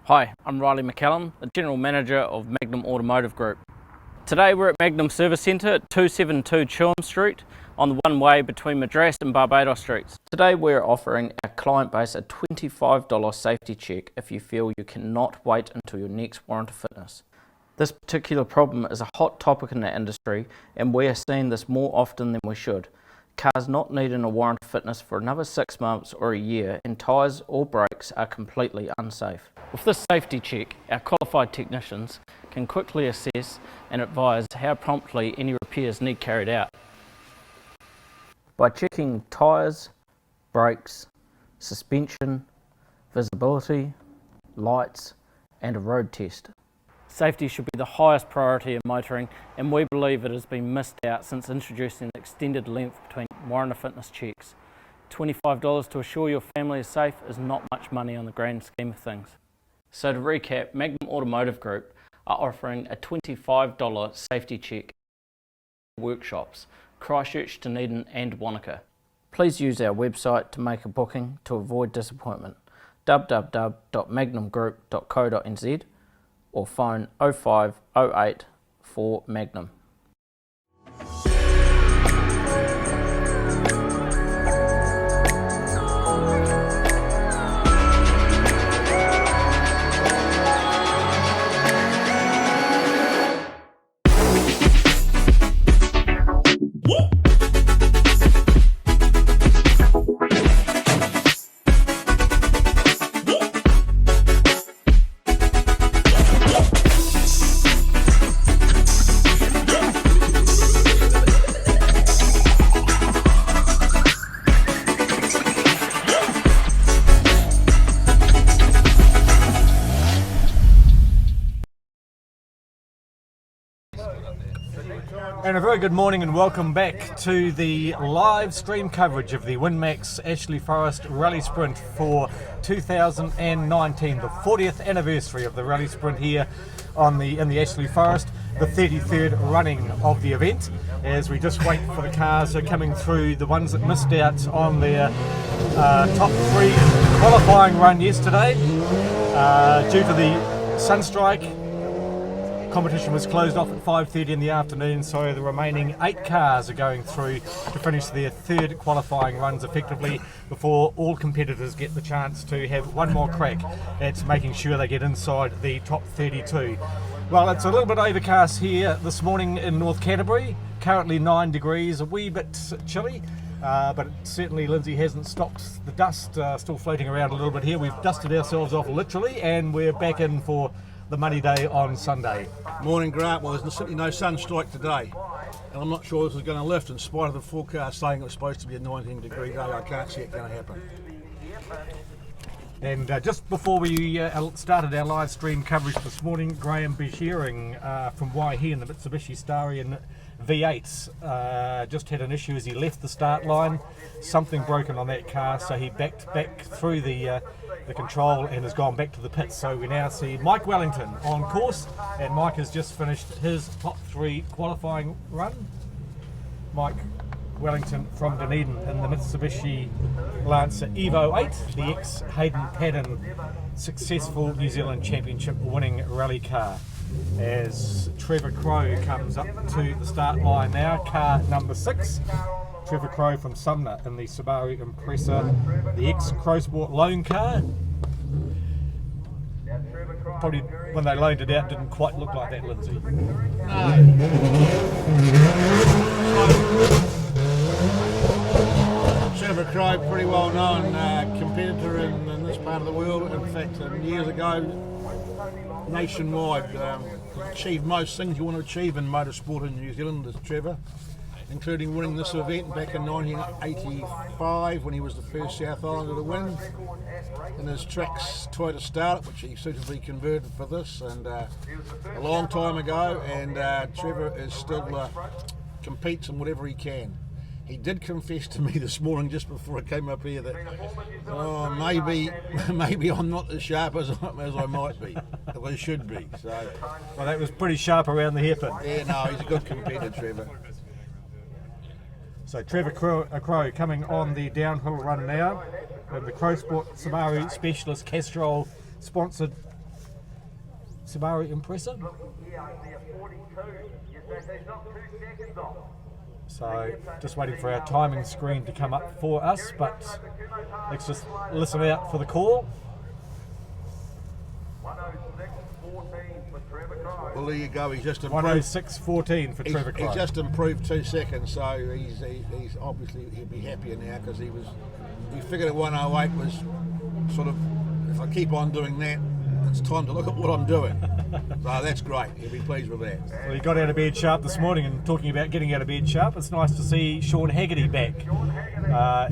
Hi, I'm Riley McCallum, the General Manager of Magnum Automotive Group. Today we're at Magnum Service Centre at 272 Chilham Street on the one-way between Madras and Barbados Streets. Today we're offering our client base a $25 safety check if you feel you cannot wait until your next warrant of fitness. This particular problem is a hot topic in the industry and we are seeing this more often than we should. Cars not needing a warrant of fitness for another 6 months or a year and tyres or brakes are completely unsafe. With this safety check, our qualified technicians can quickly assess and advise how promptly any repairs need carried out. By checking tyres, brakes, suspension, visibility, lights and a road test. Safety should be the highest priority in motoring, and we believe it has been missed out since introducing the extended length between warrant of fitness checks. $25 to assure your family is safe is not much money on the grand scheme of things. So to recap, Magnum Automotive Group are offering a $25 safety check workshops, Christchurch, Dunedin and Wanaka. Please use our website to make a booking to avoid disappointment, www.magnumgroup.co.nz or phone 0508 for Magnum. And a very good morning and welcome back to the live stream coverage of the Winmax Ashley Forest Rally Sprint for 2019, the 40th anniversary of the Rally Sprint here in the Ashley Forest, the 33rd running of the event. As we just wait for the cars coming through, the ones that missed out on their top three qualifying run yesterday due to the sunstrike. Competition was closed off at 5:30 in the afternoon, so the remaining 8 cars are going through to finish their third qualifying runs effectively before all competitors get the chance to have one more crack at making sure they get inside the top 32. Well, it's a little bit overcast here this morning in North Canterbury, currently 9 degrees, a wee bit chilly. But certainly Lindsay hasn't stopped the dust, still floating around a little bit here. We've dusted ourselves off literally and we're back in for the money day on Sunday. Morning, Grant. Well, there's simply no sunstrike today, and I'm not sure this is going to lift in spite of the forecast saying it was supposed to be a 19-degree day. I can't see it going to happen. And just before we started our live stream coverage this morning, Graham Beshearing from Waihi in the Mitsubishi Starion V8s just had an issue as he left the start line. Something broken on that car, so he backed back through the control and has gone back to the pits. So we now see Mike Wellington on course, and Mike has just finished his top 3 qualifying run. Mike Wellington from Dunedin in the Mitsubishi Lancer Evo 8, the ex-Hayden Paddon successful New Zealand Championship winning rally car. As Trevor Crowe comes up to the start line now, car number 6. Trevor Crowe from Sumner in the Subaru Impreza, the ex-Crow Sport loan car. Probably when they loaned it out didn't quite look like that, Lindsay. No. Trevor Crowe, pretty well known competitor in this part of the world. In fact, years ago, nationwide, achieved most things you want to achieve in motorsport in New Zealand as Trevor, including winning this event back in 1985 when he was the first South Islander to win in his Trax Toyota Startup, which he suitably converted for this, and a long time ago. And Trevor is still competes in whatever he can. He did confess to me this morning just before I came up here that maybe I'm not as sharp as I might be, as I should be. So, well, that was pretty sharp around the hairpin. Yeah, no, he's a good competitor, Trevor. So Trevor Crowe coming on the downhill run now. And the Crow Sport Subaru Specialist Castrol sponsored Subaru Impreza. So just waiting for our timing screen to come up for us, but let's just listen out for the call. Well, there you go. He's just improved. 106.14 for Trevor Crowe. He's just improved 2 seconds, so he's obviously he'll be happier now because he figured at 108 was sort of, if I keep on doing that, it's time to look at what I'm doing. So that's great. He'll be pleased with that. Well, he got out of bed sharp this morning, and talking about getting out of bed sharp, it's nice to see Sean Haggerty back.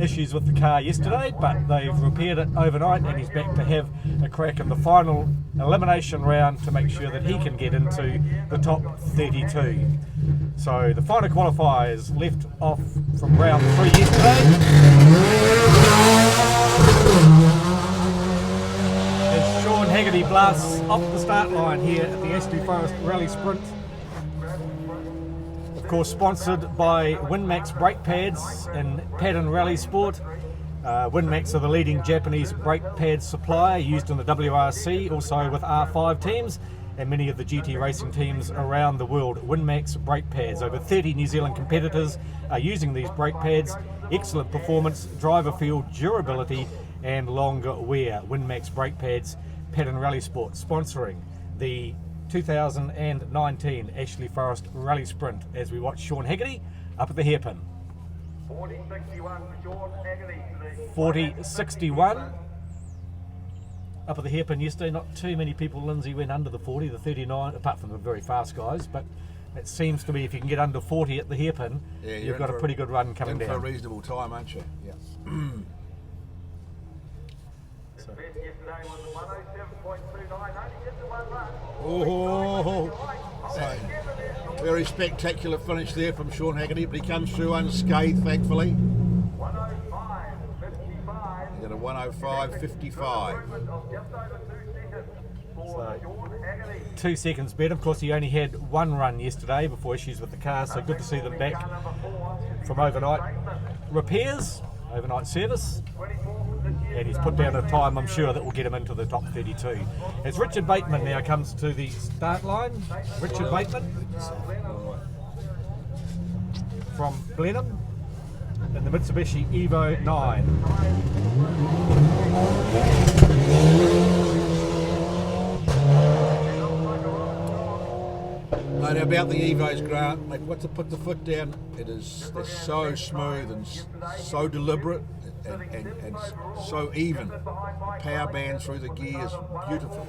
Issues with the car yesterday, but they've repaired it overnight, and he's back to have a crack in the final elimination round to make sure that he can get into the top 32. So the final qualifiers left off from round 3 yesterday. As Sean Haggerty blasts off the start line here at the Ashley Forest Rally Sprint. Of course, sponsored by Winmax brake pads and Pattern Rally Sport. Winmax are the leading Japanese brake pad supplier used in the WRC, also with R5 teams and many of the GT racing teams around the world. Winmax brake pads. Over 30 New Zealand competitors are using these brake pads. Excellent performance, driver feel, durability and longer wear. Winmax brake pads, Pattern Rally Sport, sponsoring the 2019 Ashley Forest Rally Sprint as we watch Sean Haggerty up at the hairpin. 40.61 for Sean Haggerty. 40.61 up at the hairpin yesterday. Not too many people, Lindsay, went under the 40, the 39, apart from the very fast guys, but it seems to be if you can get under 40 at the hairpin, Yeah, you've got a pretty good run coming in for a down. reasonable time, aren't you? Yeah. His best yesterday was 107.29. Only hit the one run. Oh, very spectacular finish there from Sean Haggerty, but he comes through unscathed, thankfully. 105.55. He got a 105.55. Of just over 2 seconds for Sean Haggerty. 2 seconds better. Of course, he only had one run yesterday before issues with the car, so good to see them back from overnight repairs, overnight service. And he's put down a time, I'm sure, that will get him into the top 32. As Richard Bateman now comes to the start line. Richard Bateman from Blenheim in the Mitsubishi Evo 9. No, now about the Evos, Grant, like what to put the foot down, they're so smooth and so deliberate and so even. The power band through the gears, beautiful.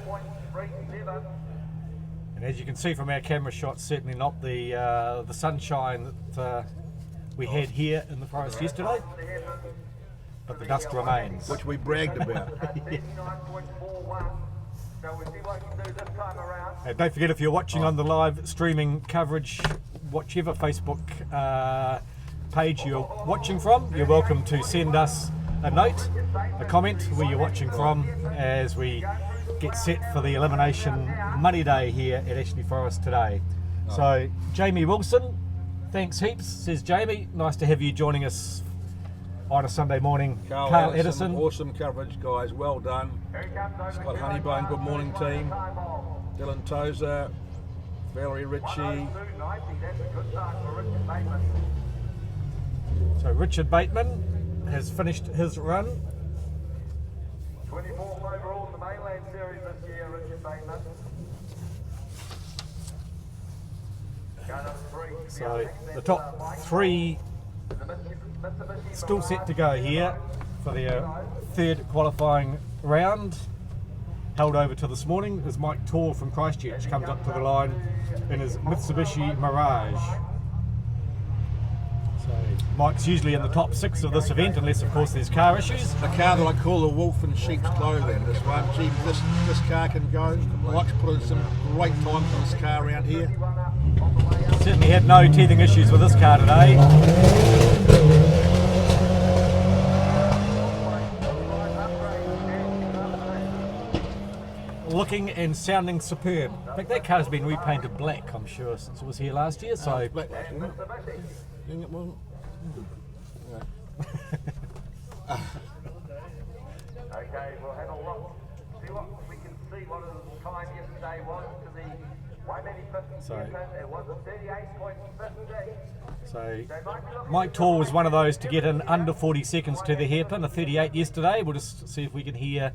And as you can see from our camera shots, certainly not the sunshine that we had here in the forest yesterday, but the dust remains. Which we bragged about. And don't forget, if you're watching on the live streaming coverage, whichever Facebook page you're watching from, you're welcome to send us a note, a comment where you're watching from as we get set for the elimination money day here at Ashley Forest today. So Jamie Wilson, thanks heaps, says Jamie. Nice to have you joining us on a Sunday morning. Carl Edison. Awesome coverage, guys. Well done. Scott Honeybone, good morning team. Dylan Tozer, Valerie Ritchie. So Richard Bateman has finished his run. 24th overall in the mainland series this year, Richard Bateman. So the top 3 still set to go here for their third qualifying round. Held over to this morning as Mike Tall from Christchurch comes up to the line in his Mitsubishi Mirage. So Mike's usually in the top 6 of this event, unless of course there's car issues. The car that I call the wolf in sheep's clothing, this one. Gee, this car can go. Mike's put in some great time for this car around here. Certainly had no teething issues with this car today. Looking and sounding superb. In fact, that car's been repainted black, I'm sure, since it was here last year. So Black, wasn't it? Think it wasn't? Okay, we'll have a look. See what we can see. What is time yesterday was to the 150 So- it was a 38.50. So Mike Tall was one of those to get in under 40 seconds to the hairpin, a 38 yesterday. We'll just see if we can hear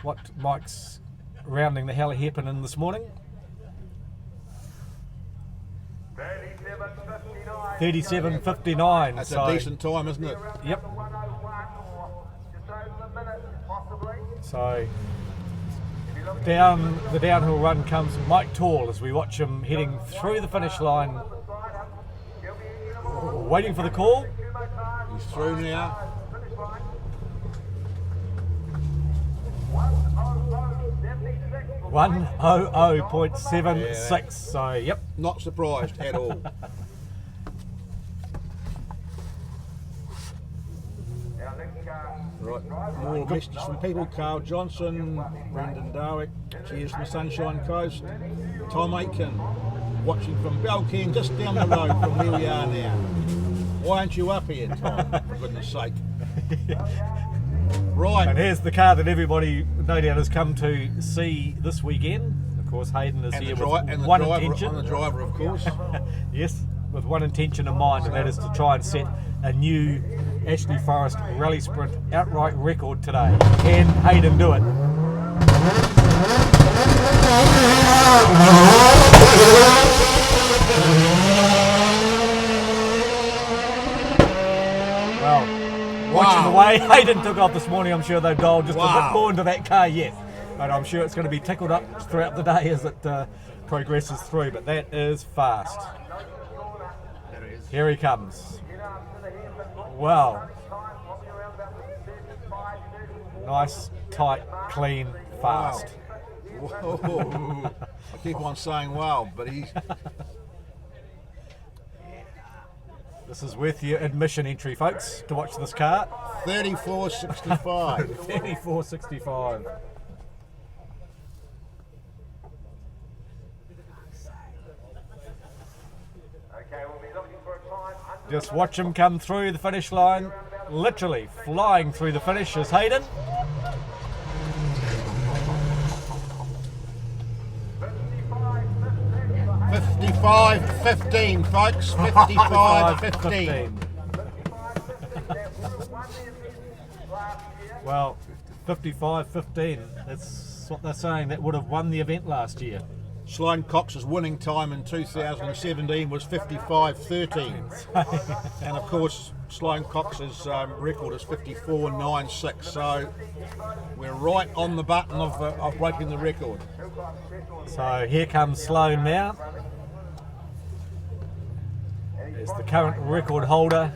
what Mike's rounding the hella hairpin in this morning. 37.59. 37.59. That's So, a decent time, isn't it? yep. 101 or just over a minute, possibly. So down the downhill run comes Mike Tall as we watch him heading through the finish line, waiting for the call. He's through now. 1:00.76. So yep. Not surprised at all. Right, more messages from people. Carl Johnson, Brendan Darwick, cheers from the Sunshine Coast. Tom Aitken, watching from Belkin, just down the road from where we are now. Why aren't you up here, Tom? For goodness sake. And Right, here's the car that everybody no doubt has come to see this weekend. Of course, Hayden is and here the, with and the one driver, intention. and the driver, of course. Yes, with one intention in mind, and that is to try and set a new Ashley Forest Rally Sprint outright record today. Can Hayden do it? Well, watching the way Hayden took off this morning, I'm sure they've dialed just a Wow. bit more into that car yet. But I'm sure it's going to be tickled up throughout the day as it progresses through. But that is fast. Here he comes. Wow. Nice, tight, clean, fast. Whoa. I keep on saying wow, but he's This is worth your admission entry, folks, to watch this car. 34.65. 34.65. Okay, we'll be looking for a time under Just watch him come through the finish line, literally flying through the finish is Hayden. 55.15, folks. 55.15. Well, 55.15, that's what they're saying, that would have won the event last year. Sloane Cox's winning time in 2017 was 55.13. And of course, Sloane Cox's record is 54.96. So we're right on the button of breaking the record. So here comes Sloane now. Is the current record holder,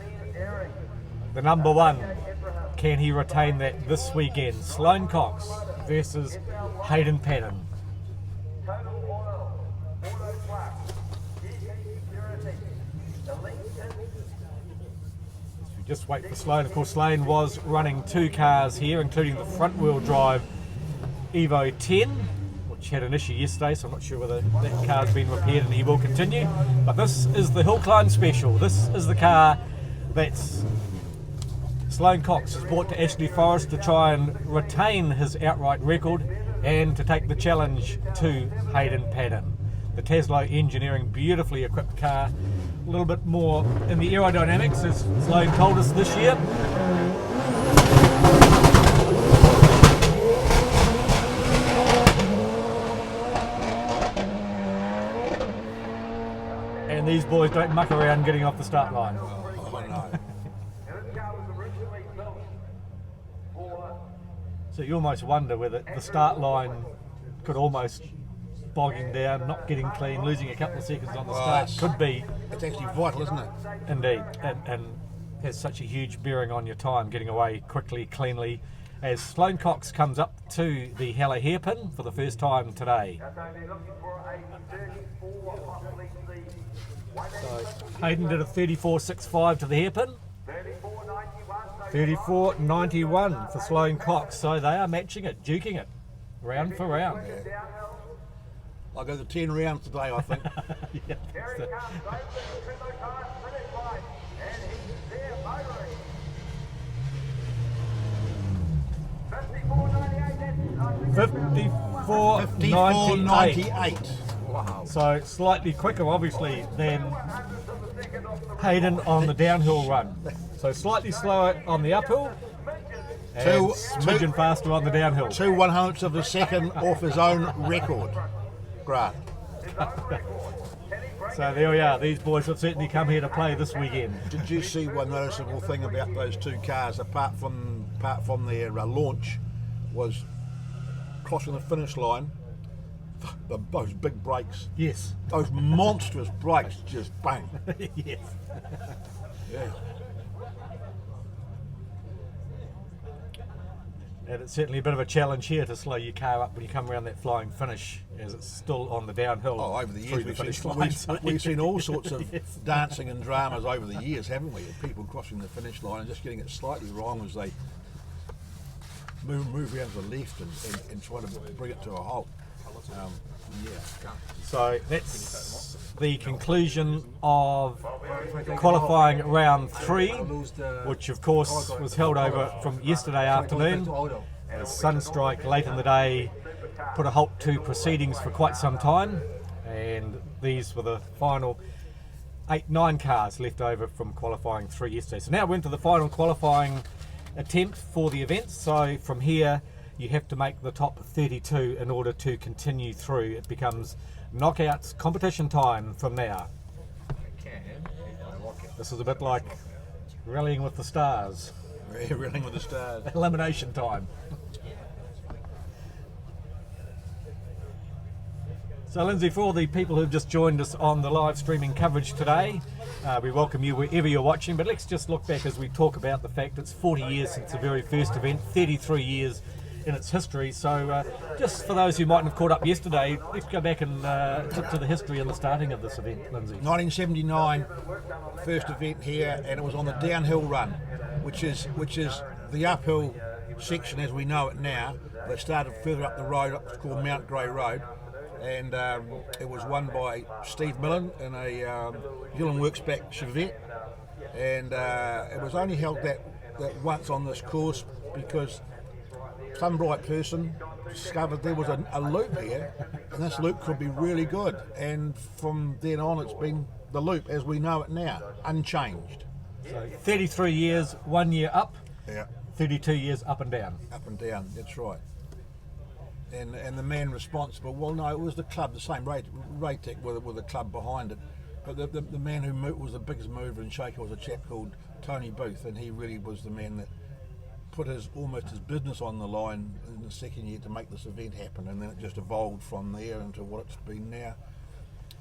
the number one. Can he retain that this weekend? Sloane Cox versus Hayden Patton. Just wait for Sloane. Of course, Sloane was running two cars here, including the front-wheel drive Evo 10, which had an issue yesterday, so I'm not sure whether that car's been repaired and he will continue. But this is the Hill Climb Special. This is the car that's Sloane Cox has brought to Ashley Forest to try and retain his outright record and to take the challenge to Hayden Patton. The Taslow Engineering beautifully equipped car, a little bit more in the aerodynamics as Sloane told us this year. And these boys don't muck around getting off the start line. So you almost wonder whether the start line could almost bogging down, not getting clean, losing a couple of seconds on the start could be It's actually vital, isn't it? indeed, and has such a huge bearing on your time getting away quickly, cleanly. As Sloane Cox comes up to the Hella hairpin for the first time today. So Hayden did a 34.65 to the hairpin. 34.91 for Sloane Cox. So they are matching it, duking it, round for round. I'll go to 10 rounds today, I think. Yeah, that's it. 54.98. 54.98. So slightly quicker, obviously, than Hayden on the downhill run. So slightly slower on the uphill, and smidgen faster on the downhill. 2 100ths of a second off his own record. Grant. So there we are. These boys have certainly come here to play this weekend. Did you see one noticeable thing about those two cars, apart from their launch, was crossing the finish line? Those big brakes. Yes. Those monstrous brakes, just bang. Yes. Yeah. And it's certainly a bit of a challenge here to slow your car up when you come around that flying finish, as it's still on the downhill. Oh, over the through years the finish line. we've seen all sorts of Yes. dancing and dramas over the years, haven't we? Of people crossing the finish line and just getting it slightly wrong as they move around to the left and try to bring it to a halt. So that's the conclusion of qualifying round 3, which of course was held over from yesterday afternoon. As sunstrike late in the day put a halt to proceedings for quite some time, and these were the final 8-9 cars left over from qualifying 3 yesterday. So now we're into the final qualifying attempt for the event. So from here you have to make the top 32 in order to continue through. It becomes knockouts competition time from now. This is a bit like rallying with the stars. Reeling with the stars. Elimination time. So Lindsay, for all the people who've just joined us on the live streaming coverage today, we welcome you wherever you're watching, but let's just look back as we talk about the fact it's 40 years since the very first event, 33 years in its history. So just for those who mightn't have caught up yesterday, let's go back and to the history and the starting of this event, Lindsay. 1979, first event here, and it was on the downhill run, which is the uphill section as we know it now. They started further up the road, it's called Mount Grey Road, and it was won by Steve Millen in a New Zealand Worksback Chevette, and it was only held that once on this course because some bright person discovered there was a loop here, and this loop could be really good, and from then on it's been the loop as we know it now, unchanged. So 33 years, 1 year up, Yeah, 32 years up and down. up and down, that's right. And the man responsible, well no, it was the club, the same Raytec with a club behind it, but the man who was the biggest mover and shaker was a chap called Tony Booth, and he really was the man that put almost his business on the line in the second year to make this event happen, and then it just evolved from there into what it's been now.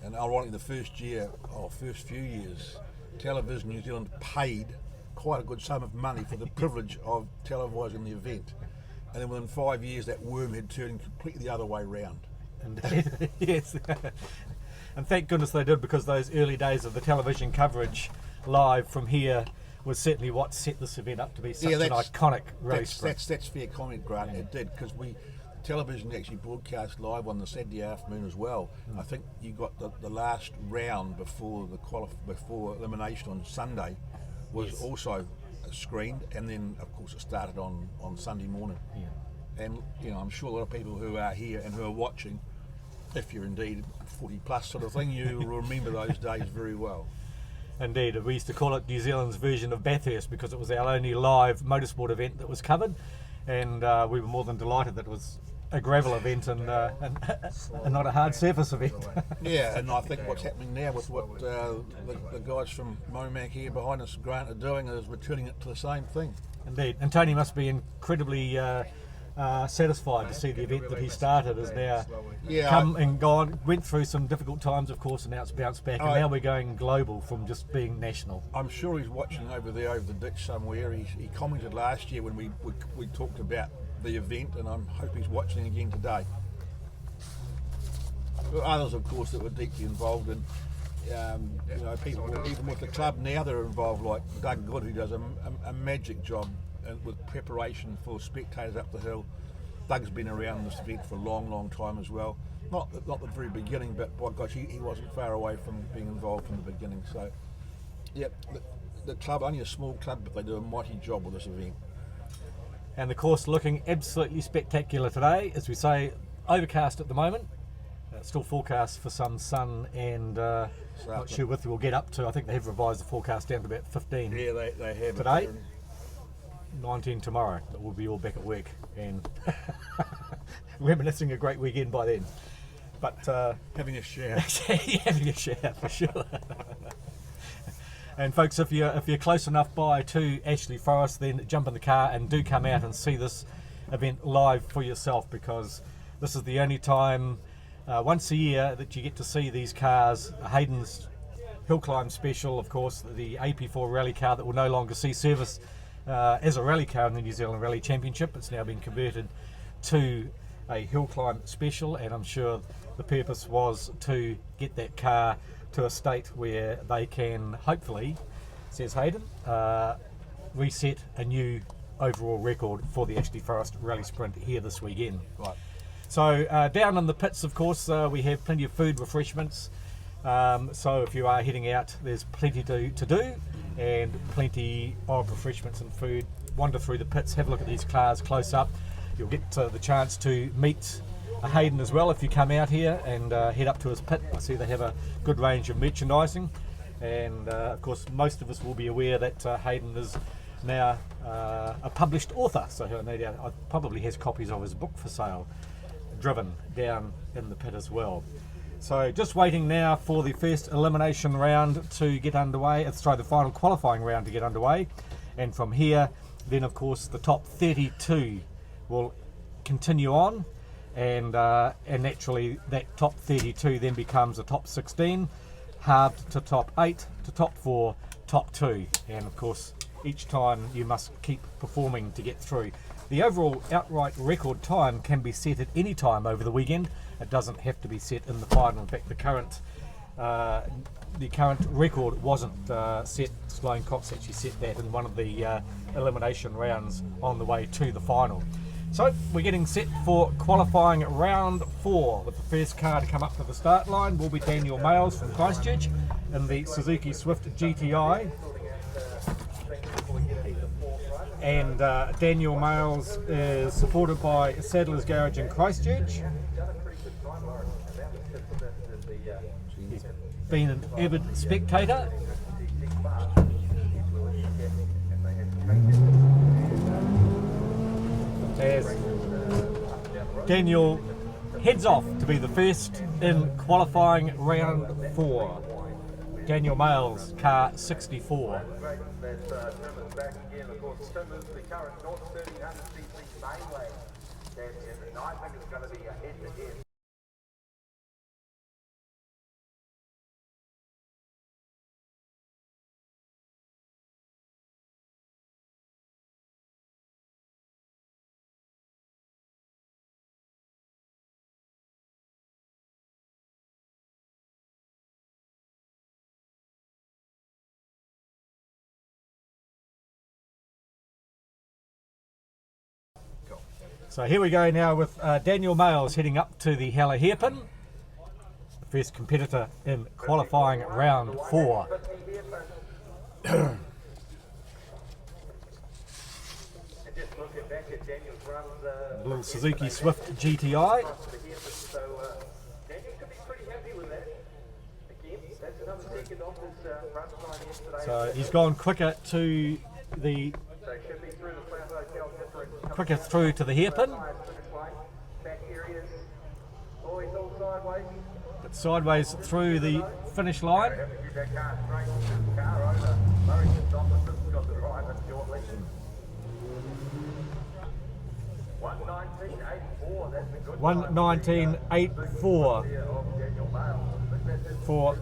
And ironically, the first few years, Television New Zealand paid quite a good sum of money for the privilege of televising the event, and then within 5 years that worm had turned completely the other way round. And yes, and thank goodness they did, because those early days of the television coverage live from here was certainly what set this event up to be such an iconic race. That's fair comment, Grant. Yeah. It did, because television actually broadcast live on the Saturday afternoon as well. I think you got the last round before before elimination on Sunday was also screened, and then of course it started on Sunday morning. Yeah. And I'm sure a lot of people who are here and who are watching, if you're indeed 40 plus sort of thing, you will remember those days very well. Indeed, we used to call it New Zealand's version of Bathurst, because it was our only live motorsport event that was covered, and we were more than delighted that it was a gravel event and not a hard surface event. Yeah, and I think what's happening now with what the guys from MoMac here behind us, Grant, are doing is returning it to the same thing. Indeed, and Tony must be incredibly satisfied to see the event that he started has now come and gone, went through some difficult times of course, and now it's bounced back, and now we're going global from just being national. I'm sure he's watching over there over the ditch somewhere. He commented last year when we talked about the event, and I hope he's watching again today. Others of course that were deeply involved in people even with the club now they're involved, like Doug Good, who does a magic job with preparation for spectators up the hill. Doug's been around this event for a long time as well. Not the very beginning, but by gosh, he wasn't far away from being involved from the beginning. So, yeah, the club, only a small club, but they do a mighty job with this event. And the course looking absolutely spectacular today. As we say, overcast at the moment. Still forecast for some sun, and not sure what we'll get up to. I think they have revised the forecast down to about 15. Yeah, they have today. 19 tomorrow. We'll be all back at work and reminiscing a great weekend by then. But having a shower. having a shower for sure. And folks, if you're close enough by to Ashley Forest, then jump in the car and do come out and see this event live for yourself, because this is the only time once a year that you get to see these cars. Hayden's Hill Climb Special, of course, the AP4 rally car that will no longer see service as a rally car in the New Zealand Rally Championship. It's now been converted to a Hill Climb Special, and I'm sure the purpose was to get that car to a state where they can hopefully, says Hayden, reset a new overall record for the Ashley Forest Rally Sprint here this weekend. Right. So down in the pits, of course, we have plenty of food, refreshments. So if you are heading out, there's plenty to do, and plenty of refreshments and food. Wander through the pits, have a look at these cars close up. You'll get the chance to meet Hayden as well if you come out here and head up to his pit. I see they have a good range of merchandising, and of course most of us will be aware that Hayden is now a published author, so no doubt probably has copies of his book for sale driven down in the pit as well. So just waiting now for the first elimination round to get underway. Sorry, the final qualifying round to get underway, and from here then of course the top 32 will continue on, and naturally that top 32 then becomes a top 16, halved to top 8 to top 4, top 2, and of course each time you must keep performing to get through. The overall outright record time can be set at any time over the weekend. It doesn't have to be set in the final. In fact, the current record wasn't set. Sloane Cox actually set that in one of the elimination rounds on the way to the final. So we're getting set for qualifying round 4, with the first car to come up to the start line will be Daniel Males from Christchurch in the Suzuki Swift GTI. And Daniel Males is supported by Saddler's Garage in Christchurch. He's been an avid spectator. As Daniel heads off to be the first in qualifying round 4. Daniel Males, car 64. Back again, of course, Tim is the current North 1300cc mainway champion, and I think it's going to be a head-to-head. So here we go now with Daniel Males heading up to the Hella Hairpin, the first competitor in qualifying round 4. Little Suzuki Swift GTI. So he's gone quicker to the through to the hairpin, but sideways through the finish line. $1:19.84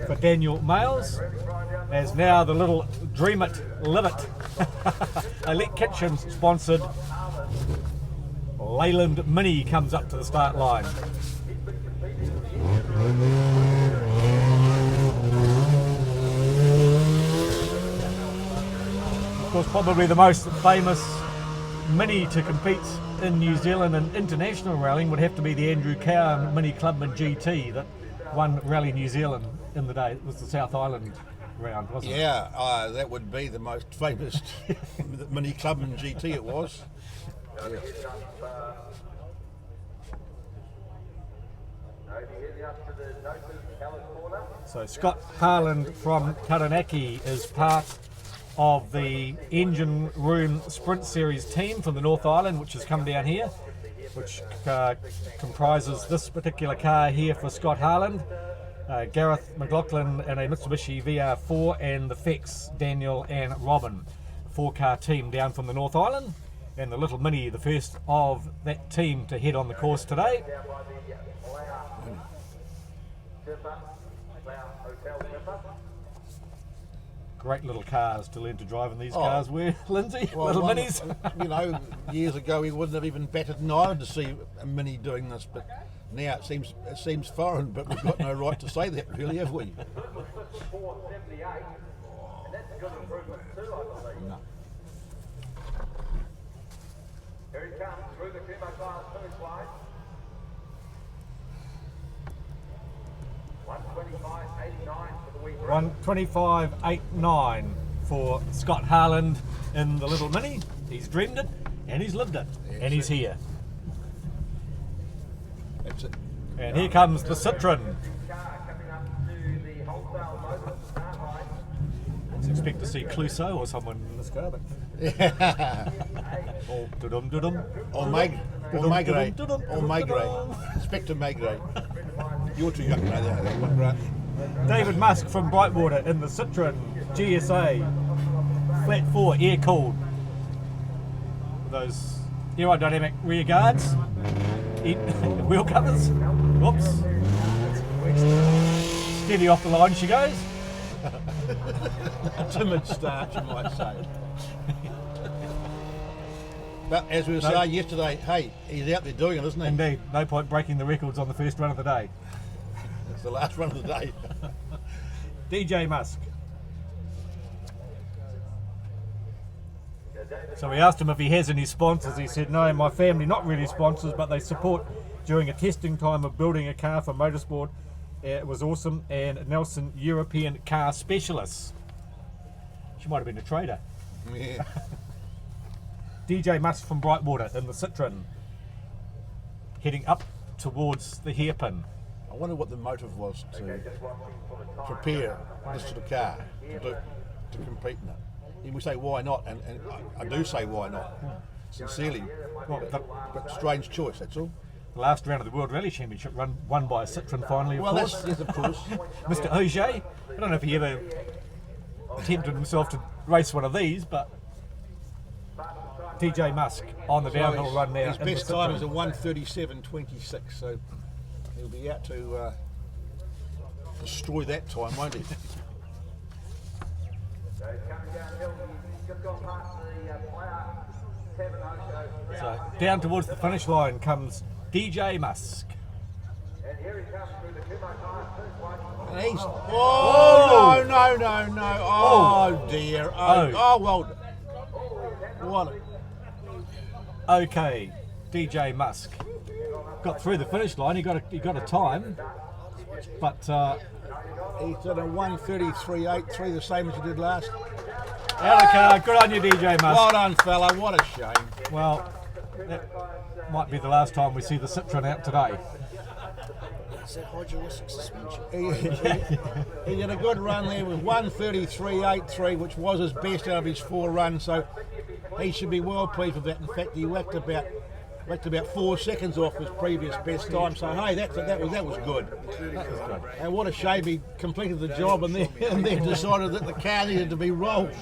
for Daniel Males, as now the little Dream It, Live It Elite Kitchen sponsored Leyland Mini comes up to the start line. Of course, probably the most famous Mini to compete in New Zealand and international rallying would have to be the Andrew Cowan Mini Clubman GT that won Rally New Zealand in the day. It was the South Island round, wasn't it? Yeah, that would be the most famous mini club in GT. It was. Heading up to the Noted Palace corner. So Scott Harland from Taranaki is part of the Engine Room Sprint Series team from the North Island, which has come down here, which comprises this particular car here for Scott Harland, Gareth McLaughlin in a Mitsubishi VR4, and the Fex, Daniel and Robin, 4-car team down from the North Island, and the Little Mini, the first of that team to head on the course today. Great little cars to learn to drive in these cars were, Lindsay, Well, little minis. You know, years ago we wouldn't have even batted an eye to see a Mini doing this, but now it seems foreign. But we've got no right to say that, really, have we? 478, and that's a good improvement too, I believe. No. Here he comes through the Kumo class finish line. 125.89 for the week. 125.89 for Scott Harland in the Little Mini. He's dreamed it and he's lived it, and he's here. That's it. And here comes the Citroen. Car coming up to the wholesale motors start line. Let's expect to see Clouseau or someone in this car, but or dudum dudum. Or Magre. Or Magre. Spectre Magre. You're too young to know that one, right? David Musk from Brightwater in the Citroen GSA flat 4 air cooled. Those aerodynamic rear guards, wheel covers. Whoops. Steady off the line she goes. A timid start, you might say. But as we were saying yesterday, hey, he's out there doing it, isn't he? Indeed, no point breaking the records on the first run of the day. It's the last run of the day. DJ Musk. So we asked him if he has any sponsors. He said, no, my family not really sponsors, but they support during a testing time of building a car for motorsport. It was awesome. And Nelson European Car Specialists. She might have been a trader. Yeah. DJ Musk from Brightwater in the Citroen, heading up towards the hairpin. I wonder what the motive was to prepare this sort of car to compete in it. And we say why not, and I do say why not, sincerely. But strange choice, that's all. The last round of the World Rally Championship won by a Citroen finally, of Well, course. yes, of course. Mr. Auger, I don't know if he ever attempted himself to race one of these, but DJ Musk on the downhill run now. His best time is a 1:37.26, so he'll be out to destroy that time, won't he? So he's coming downhill. He's just gone past the flower. So down towards the finish line comes DJ Musk. And here he comes through the Kumo class first one. And he's no. Oh dear. Oh well. What? Okay, DJ Musk got through the finish line. He got a time, but He's done a 1:33.83, the same as he did last. out of car. Good on you, DJ Musk. Well done, fella. What a shame. Well, that might be the last time we see the Citroen out today. Is that hydrolytic suspension? He had a good run there with 1:33.83, which was his best out of his 4 runs. So he should be well pleased with that. In fact, he whacked about 4 seconds off his previous best time. So hey, that was good. That was good. And what a shame he completed the job and then decided that the car needed to be rolled.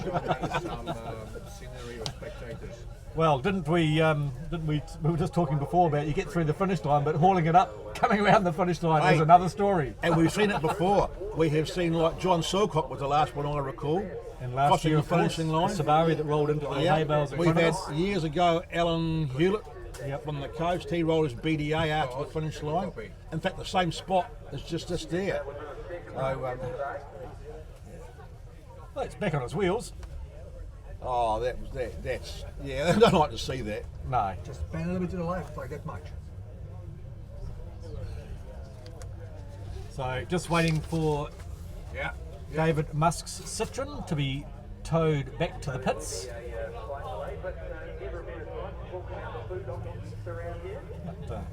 Well, didn't we? We were just talking before about you get through the finish line, but hauling it up, coming around the finish line is another story. And we've seen it before. We have seen, like, John Silcock was the last one I recall. And last crossing year, the finishing line. the Sabari that rolled into the hay bales in We've front had of us. years ago Alan Hewlett from the coast. He rolled his BDA after the finish line. In fact, the same spot is just there. So, Well, it's back on its wheels. oh, that's yeah. I don't like to see that. No. Just bend a little bit to the left, like that much. So just waiting for David Musk's Citroen to be towed back to the pits. But,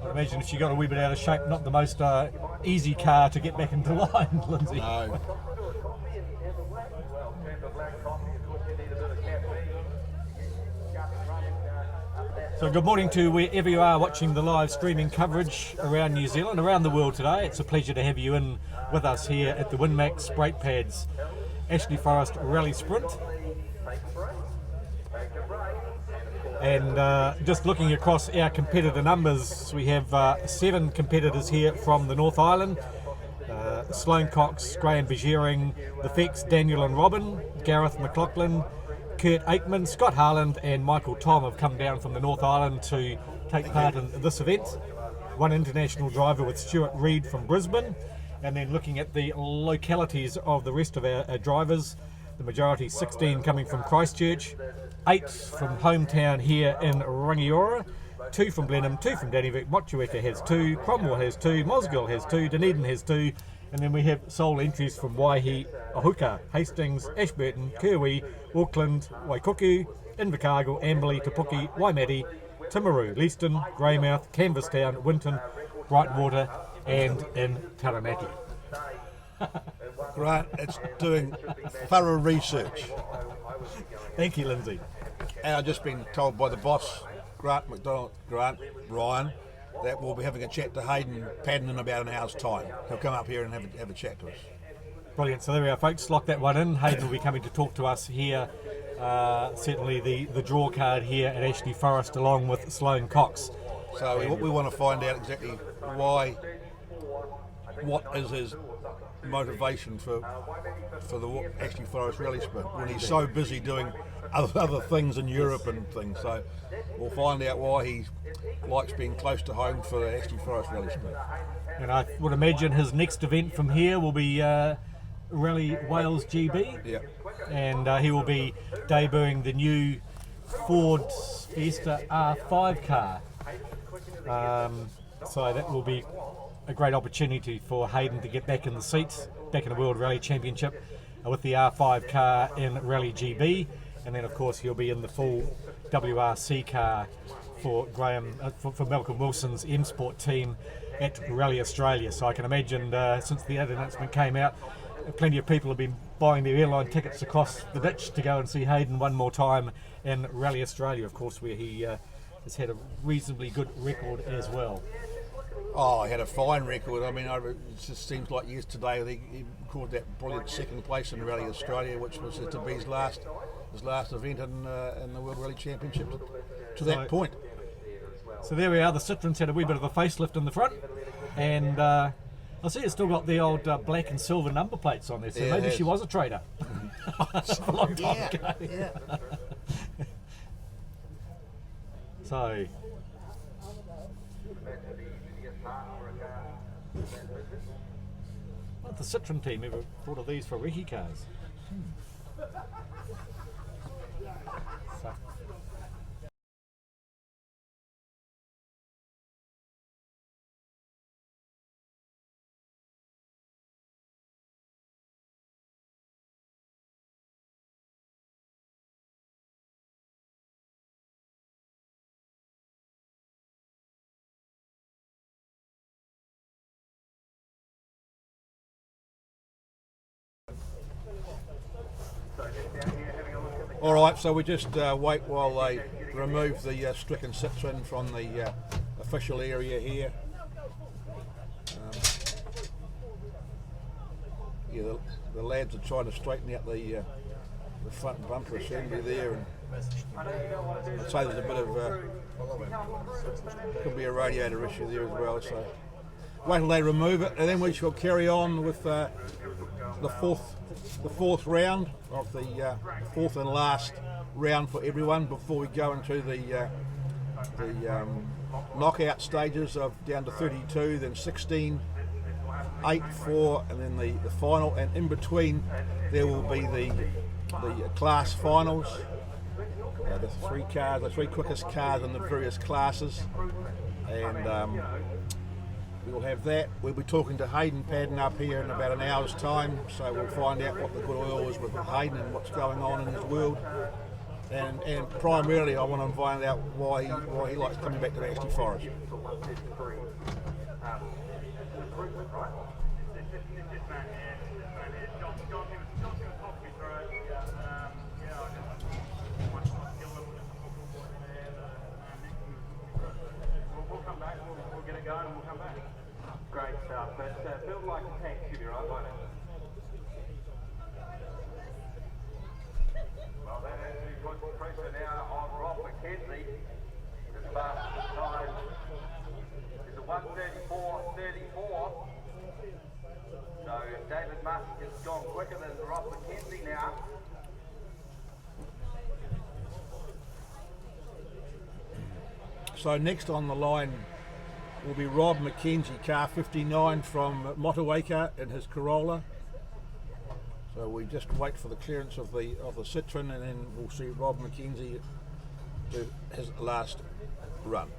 I'd imagine if she got a wee bit out of shape, not the most easy car to get back into line, Lindsay. No. So good morning to wherever you are watching the live streaming coverage around New Zealand, around the world today. It's a pleasure to have you in with us here at the Winmax Brake Pads Ashley Forest Rally Sprint. And just looking across our competitor numbers, we have 7 competitors here from the North Island. Sloane Cox, Graham Begiering, the Fex, Daniel and Robin, Gareth McLaughlin, Kurt Aikman, Scott Harland and Michael Tom have come down from the North Island to take part in this event. One international driver with Stuart Reid from Brisbane, and then looking at the localities of the rest of our drivers, the majority 16 coming from Christchurch, 8 from hometown here in Rangiora, 2 from Blenheim, 2 from Dannevirke, Motueka has 2, Cromwell has 2, Mosgiel has 2, Dunedin has 2, and then we have sole entries from Waihi, Ahuka, Hastings, Ashburton, Kerwee, Auckland, Waikuku, Invercargill, Amberley, Tapuki, Waimate, Timaru, Leaston, Greymouth, Canvasstown, Winton, Brightwater and in Taranaki. Grant, it's doing thorough research. Thank you, Lindsay. And I've just been told by the boss, McDonald, Ryan, that we'll be having a chat to Hayden Padden in about an hour's time. He'll come up here and have a chat to us. Brilliant. So there we are, folks. Lock that one in. Hayden will be coming to talk to us here. Certainly the draw card here at Ashley Forest along with Sloane Cox. So we want to find out exactly what is his motivation for the Ashley Forest Rally Sprint when he's so busy doing other things in Europe and things. So we'll find out why he likes being close to home for the Ashley Forest Rally Sprint. And I would imagine his next event from here will be Rally Wales GB. Yeah. And he will be debuting the new Ford Fiesta R5 car. So that will be a great opportunity for Hayden to get back in the seats, back in the World Rally Championship with the R5 car in Rally GB. And then of course he'll be in the full WRC car for for Malcolm Wilson's M Sport team at Rally Australia. So I can imagine since the announcement came out, plenty of people have been buying their airline tickets across the ditch to go and see Hayden one more time in Rally Australia, of course, where he has had a reasonably good record as well. Oh, he had a fine record. I mean, it just seems like yesterday he recorded that brilliant second place in Rally Australia, which was to be his last event in the World Rally Championship to that point. So there we are. The Citroen's had a wee bit of a facelift in the front, and I see it's still got the old black and silver number plates on there. So yeah, maybe she was a trader a long time ago. Yeah. So. Well, the Citroen team ever thought of these for recce cars? So. All right, so we just wait while they remove the stricken Citroen from the official area here. Yeah, the lads are trying to straighten out the front bumper assembly there, and I'd say there's a bit of could be a radiator issue there as well. So wait till they remove it, and then we shall carry on with the fourth round of the fourth and last round for everyone before we go into the knockout stages of down to 32, then 16, 8, 4, and then the final. And in between there will be the class finals. The three quickest cars in the various classes, and we'll have that. We'll be talking to Hayden Padden up here in about an hour's time, so we'll find out what the good oil is with Hayden and what's going on in his world. And primarily I want to find out why he likes coming back to the Ashley Forest. Great stuff. But build like a tank, should be right, won't it? Well, that actually puts pressure now on Rob McKenzie. His fastest time is a 1:34.34. So David Musk has gone quicker than Rob McKenzie now. So next on the line will be Rob McKenzie, car 59 from Motueka in his Corolla. So we just wait for the clearance of the Citroen, and then we'll see Rob McKenzie do his last run.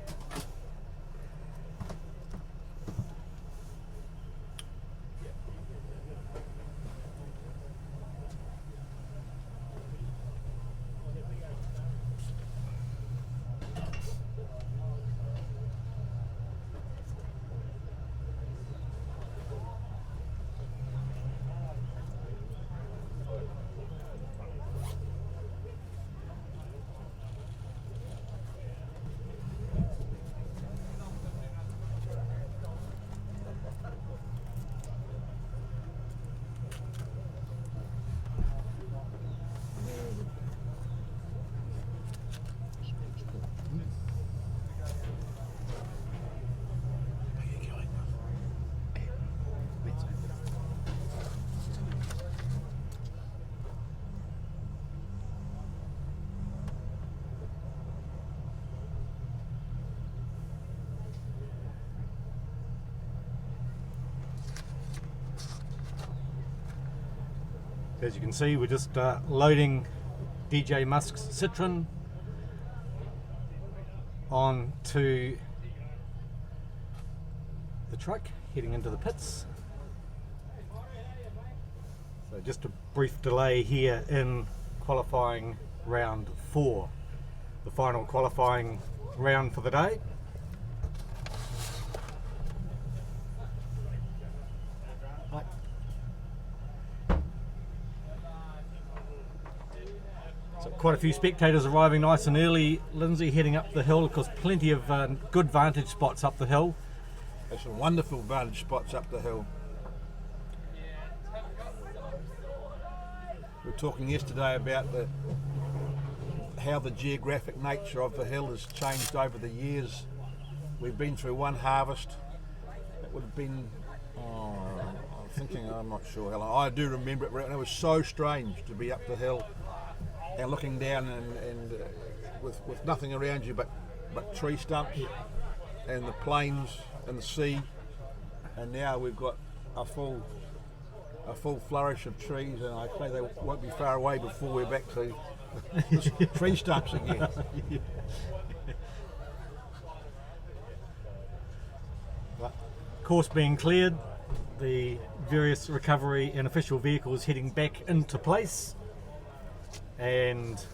As you can see, we're just loading DJ Musk's Citroen onto the truck, heading into the pits. So just a brief delay here in qualifying round 4, the final qualifying round for the day. Quite a few spectators arriving nice and early. Lindsay heading up the hill, because plenty of good vantage spots up the hill. There's some wonderful vantage spots up the hill. We were talking yesterday about how the geographic nature of the hill has changed over the years. We've been through one harvest. It would have been, I'm not sure how long. I do remember it, and it was so strange to be up the hill and looking down and with nothing around you but tree stumps and the plains and the sea, and now we've got a full flourish of trees, and I think they won't be far away before we're back to tree stumps again. Course being cleared, the various recovery and official vehicles heading back into place. And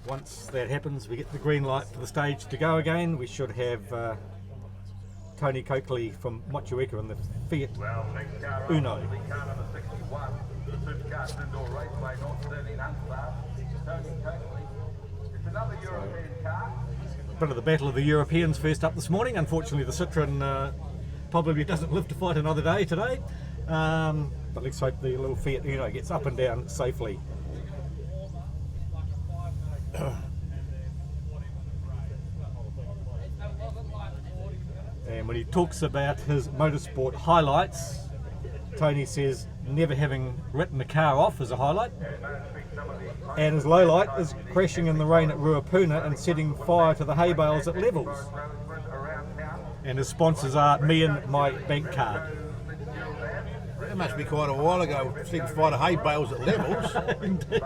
once that happens, we get the green light for the stage to go again. We should have Tony Coakley from Motueka in the Fiat Uno. A bit of the battle of the Europeans first up this morning. Unfortunately, the Citroen probably doesn't live to fight another day today. But let's hope the little Fiat Uno gets up and down safely. And when he talks about his motorsport highlights, Tony says never having written a car off is a highlight. And his low light is crashing in the rain at Ruapuna and setting fire to the hay bales at Levels. And his sponsors are me and my bank card. It must be quite a while ago, setting fire to hay bales at Levels. Indeed.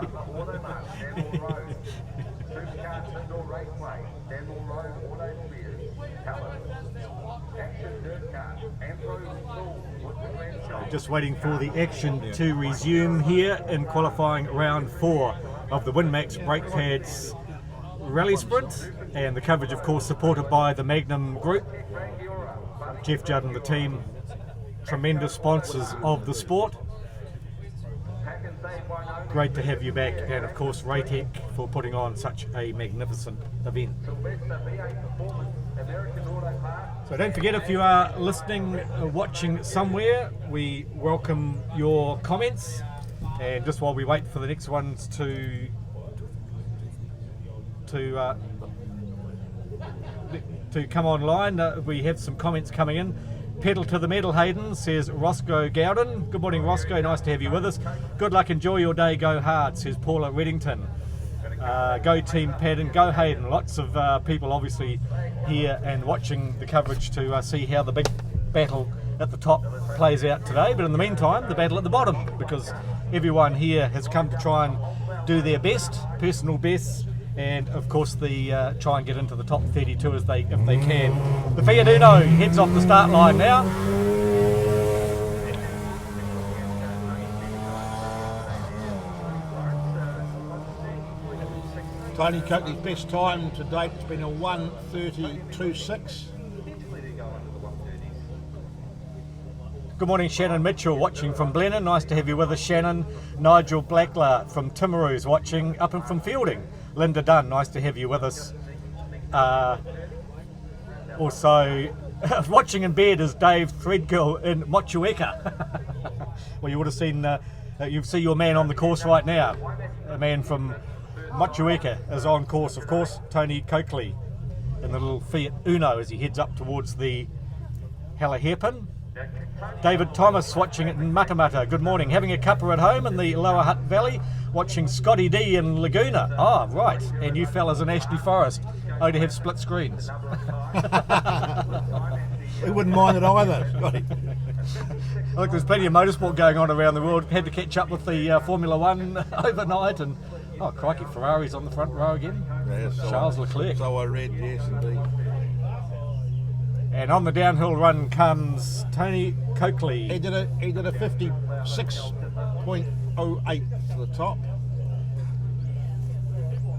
So just waiting for the action to resume here in qualifying round 4 of the Winmax Brake Pads Rally Sprint, and the coverage of course supported by the Magnum Group. Jeff Judd and the team, tremendous sponsors of the sport. Great to have you back, and of course Raytech for putting on such a magnificent event. So don't forget, if you are listening, watching somewhere, we welcome your comments. And just while we wait for the next ones to come online, we have some comments coming in. Pedal to the metal, Hayden, says Roscoe Gowden. Good morning, Roscoe. Nice to have you with us. Good luck, enjoy your day, go hard, says Paula Reddington. Go Team Padden, go Hayden. Lots of people obviously here and watching the coverage to see how the big battle at the top plays out today. But in the meantime, the battle at the bottom, because everyone here has come to try and do their best, personal best, and of course the try and get into the top 32 if they can. The Fiat Uno heads off the start line now. Tony Coakley's best time to date has been a 1:32.6. Good morning, Shannon Mitchell, watching from Blenheim. Nice to have you with us, Shannon. Nigel Blackler from Timaru's watching up and from Fielding. Linda Dunn, nice to have you with us. Also, watching in bed is Dave Threadgill in Motueka. Well, you would have seen, you see your man on the course right now. A man from Motueka is on course, of course. Tony Coakley in the little Fiat Uno as he heads up towards the Hella Hairpin. David Thomas watching it in Matamata. Good morning. Having a cuppa at home in the Lower Hutt Valley, watching Scotty D in Laguna. Ah, right. And you fellas in Ashley Forest. Oh, to have split screens. We wouldn't mind it either, Scotty. Look, there's plenty of motorsport going on around the world. Had to catch up with the Formula One overnight, and oh crikey, Ferrari's on the front row again. Yeah, Charles Leclerc. So I read, yes indeed. And on the downhill run comes Tony Coakley. He did a 56.08 to the top,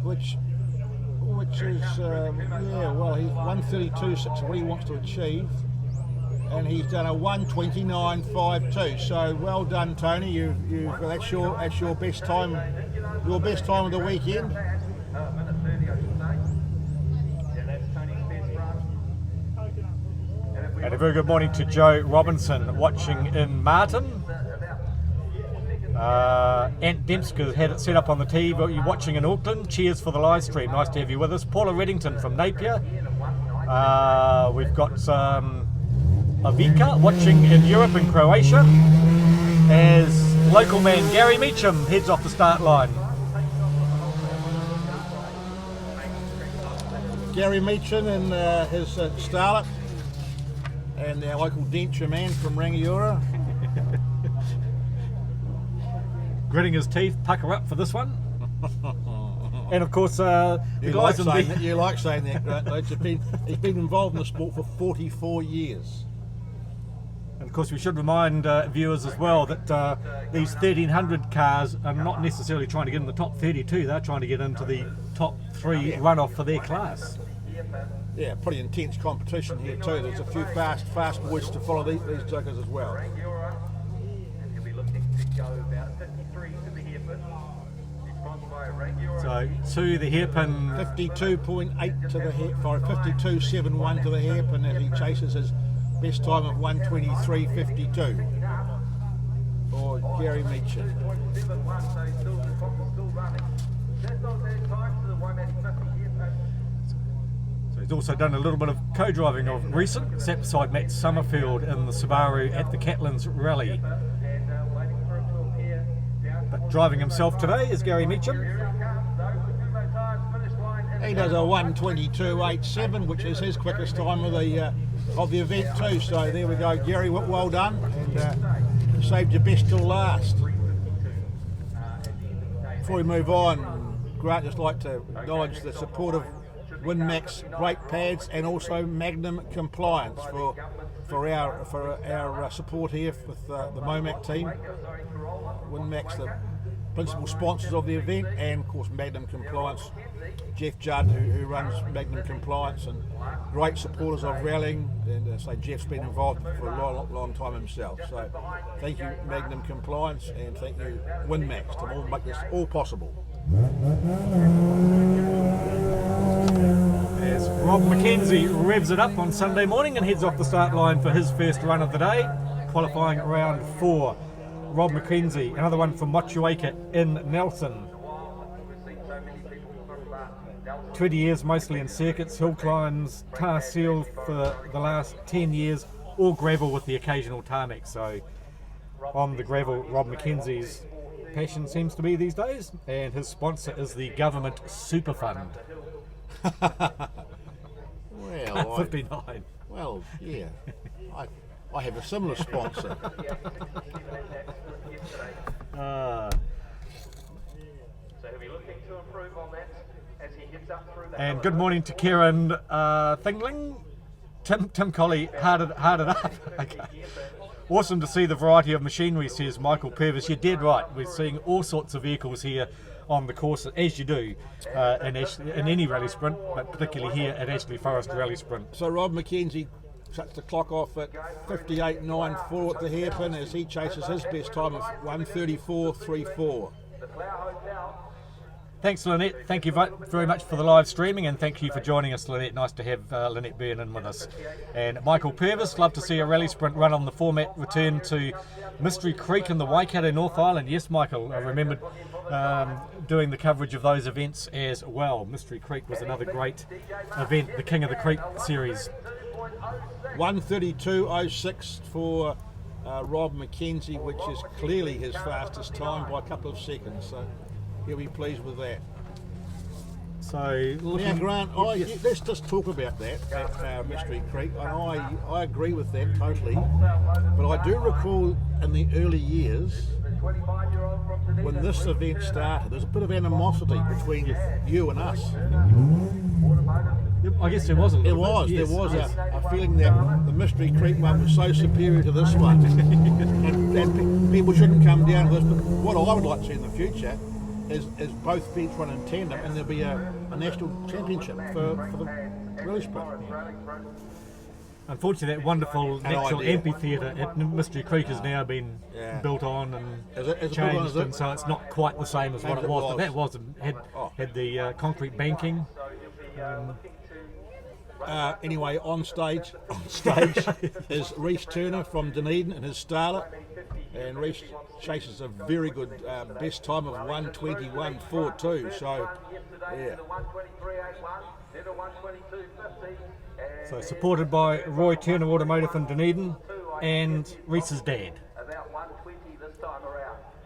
which is yeah, well, he's 1:32.6 what he wants to achieve, and he's done a 1:29.52. So well done, Tony. That's your best time, of the weekend. And a very good morning to Joe Robinson watching in Martin. Ant Dempsker had it set up on the TV. You're watching in Auckland. Cheers for the live stream. Nice to have you with us. Paula Reddington from Napier. We've got Avika watching in Europe and Croatia as local man Gary Meacham heads off the start line. Gary Meacham and his startup, and our local denture man from Rangiora. Gritting his teeth, pucker up for this one. And of course, the guys in the... You like saying that, right? He's been involved in the sport for 44 years. And of course, we should remind viewers as well that these 1300 cars are not necessarily trying to get in the top 32, they're trying to get into the top 3 runoff for their class. Yeah, pretty intense competition here too. There's a few fast boys to follow these jokers as well. So to the hairpin, 52.8 to the hair, 52.71 to the hairpin as he chases his best time of 1:23.52 for Gary Meacham. So he's also done a little bit of co-driving of recent, sat beside Matt Summerfield in the Subaru at the Catlins Rally. But driving himself today is Gary Meacham. He does a 1:22.87, which is his quickest time of the event too. So there we go, Gary. Well done, and saved your best till last. Before we move on, Grant, just like to acknowledge the support of Winmax brake pads, and also Magnum compliance for our support here with the MoMac team. Winmax, the principal sponsors of the event, and of course Magnum Compliance, Jeff Judd, who runs Magnum Compliance, and great supporters of rallying, and say Jeff's been involved for a long time himself. So thank you Magnum Compliance, and thank you Winmax to all make this all possible. As Rob McKenzie revs it up on Sunday morning and heads off the start line for his first run of the day, qualifying round 4. Rob McKenzie, another one from Motueka in Nelson. 20 years mostly in circuits, hill climbs, tar seal for the last 10 years, all gravel with the occasional tarmac. So on the gravel, Rob McKenzie's passion seems to be these days, and his sponsor is the Government Super Fund. Well, 59. Well, yeah, I have a similar sponsor. So he'll be looking to improve on that as he gets up through the And good morning to Kieran Thingling. Tim Colley, hard it up. Okay. Awesome to see the variety of machinery, says Michael Purvis. You're dead right. We're seeing all sorts of vehicles here on the course, as you do in any rally sprint, but particularly here at Ashley Forest Rally Sprint. So Rob McKenzie shuts the clock off at 58.94 at the hairpin as he chases his best time of 1:34.34. Thanks, Lynette. Thank you very much for the live streaming, and thank you for joining us, Lynette. Nice to have Lynette Byrne in with us. And Michael Purvis, love to see a rally sprint run on the format return to Mystery Creek in the Waikato North Island. Yes, Michael, I remembered doing the coverage of those events as well. Mystery Creek was another great event, the King of the Creek series. 1:32.06 for Rob McKenzie, which is clearly his fastest time by a couple of seconds. So he'll be pleased with that. So Now, Grant, let's just talk about that at Mystery Creek, and I agree with that totally. But I do recall in the early years when this event started, there's a bit of animosity between you and us. I guess there was a little bit. There was a feeling that the Mystery Creek one was so superior to this one, and people shouldn't come down to this. But what I would like to see in the future is both events run in tandem, and there'll be a national championship for the rally sprint. Unfortunately, that wonderful natural idea. amphitheatre at Mystery Creek has now been built on and Is it built changed, on, and so it's not quite the same as what it was. But that had the concrete banking. Anyway, on stage is Reece Turner from Dunedin and his Starlet, and Reece chases a very good best time of 1:21.42. So, yeah. So supported by Roy Turner Automotive in Dunedin and Reece's dad.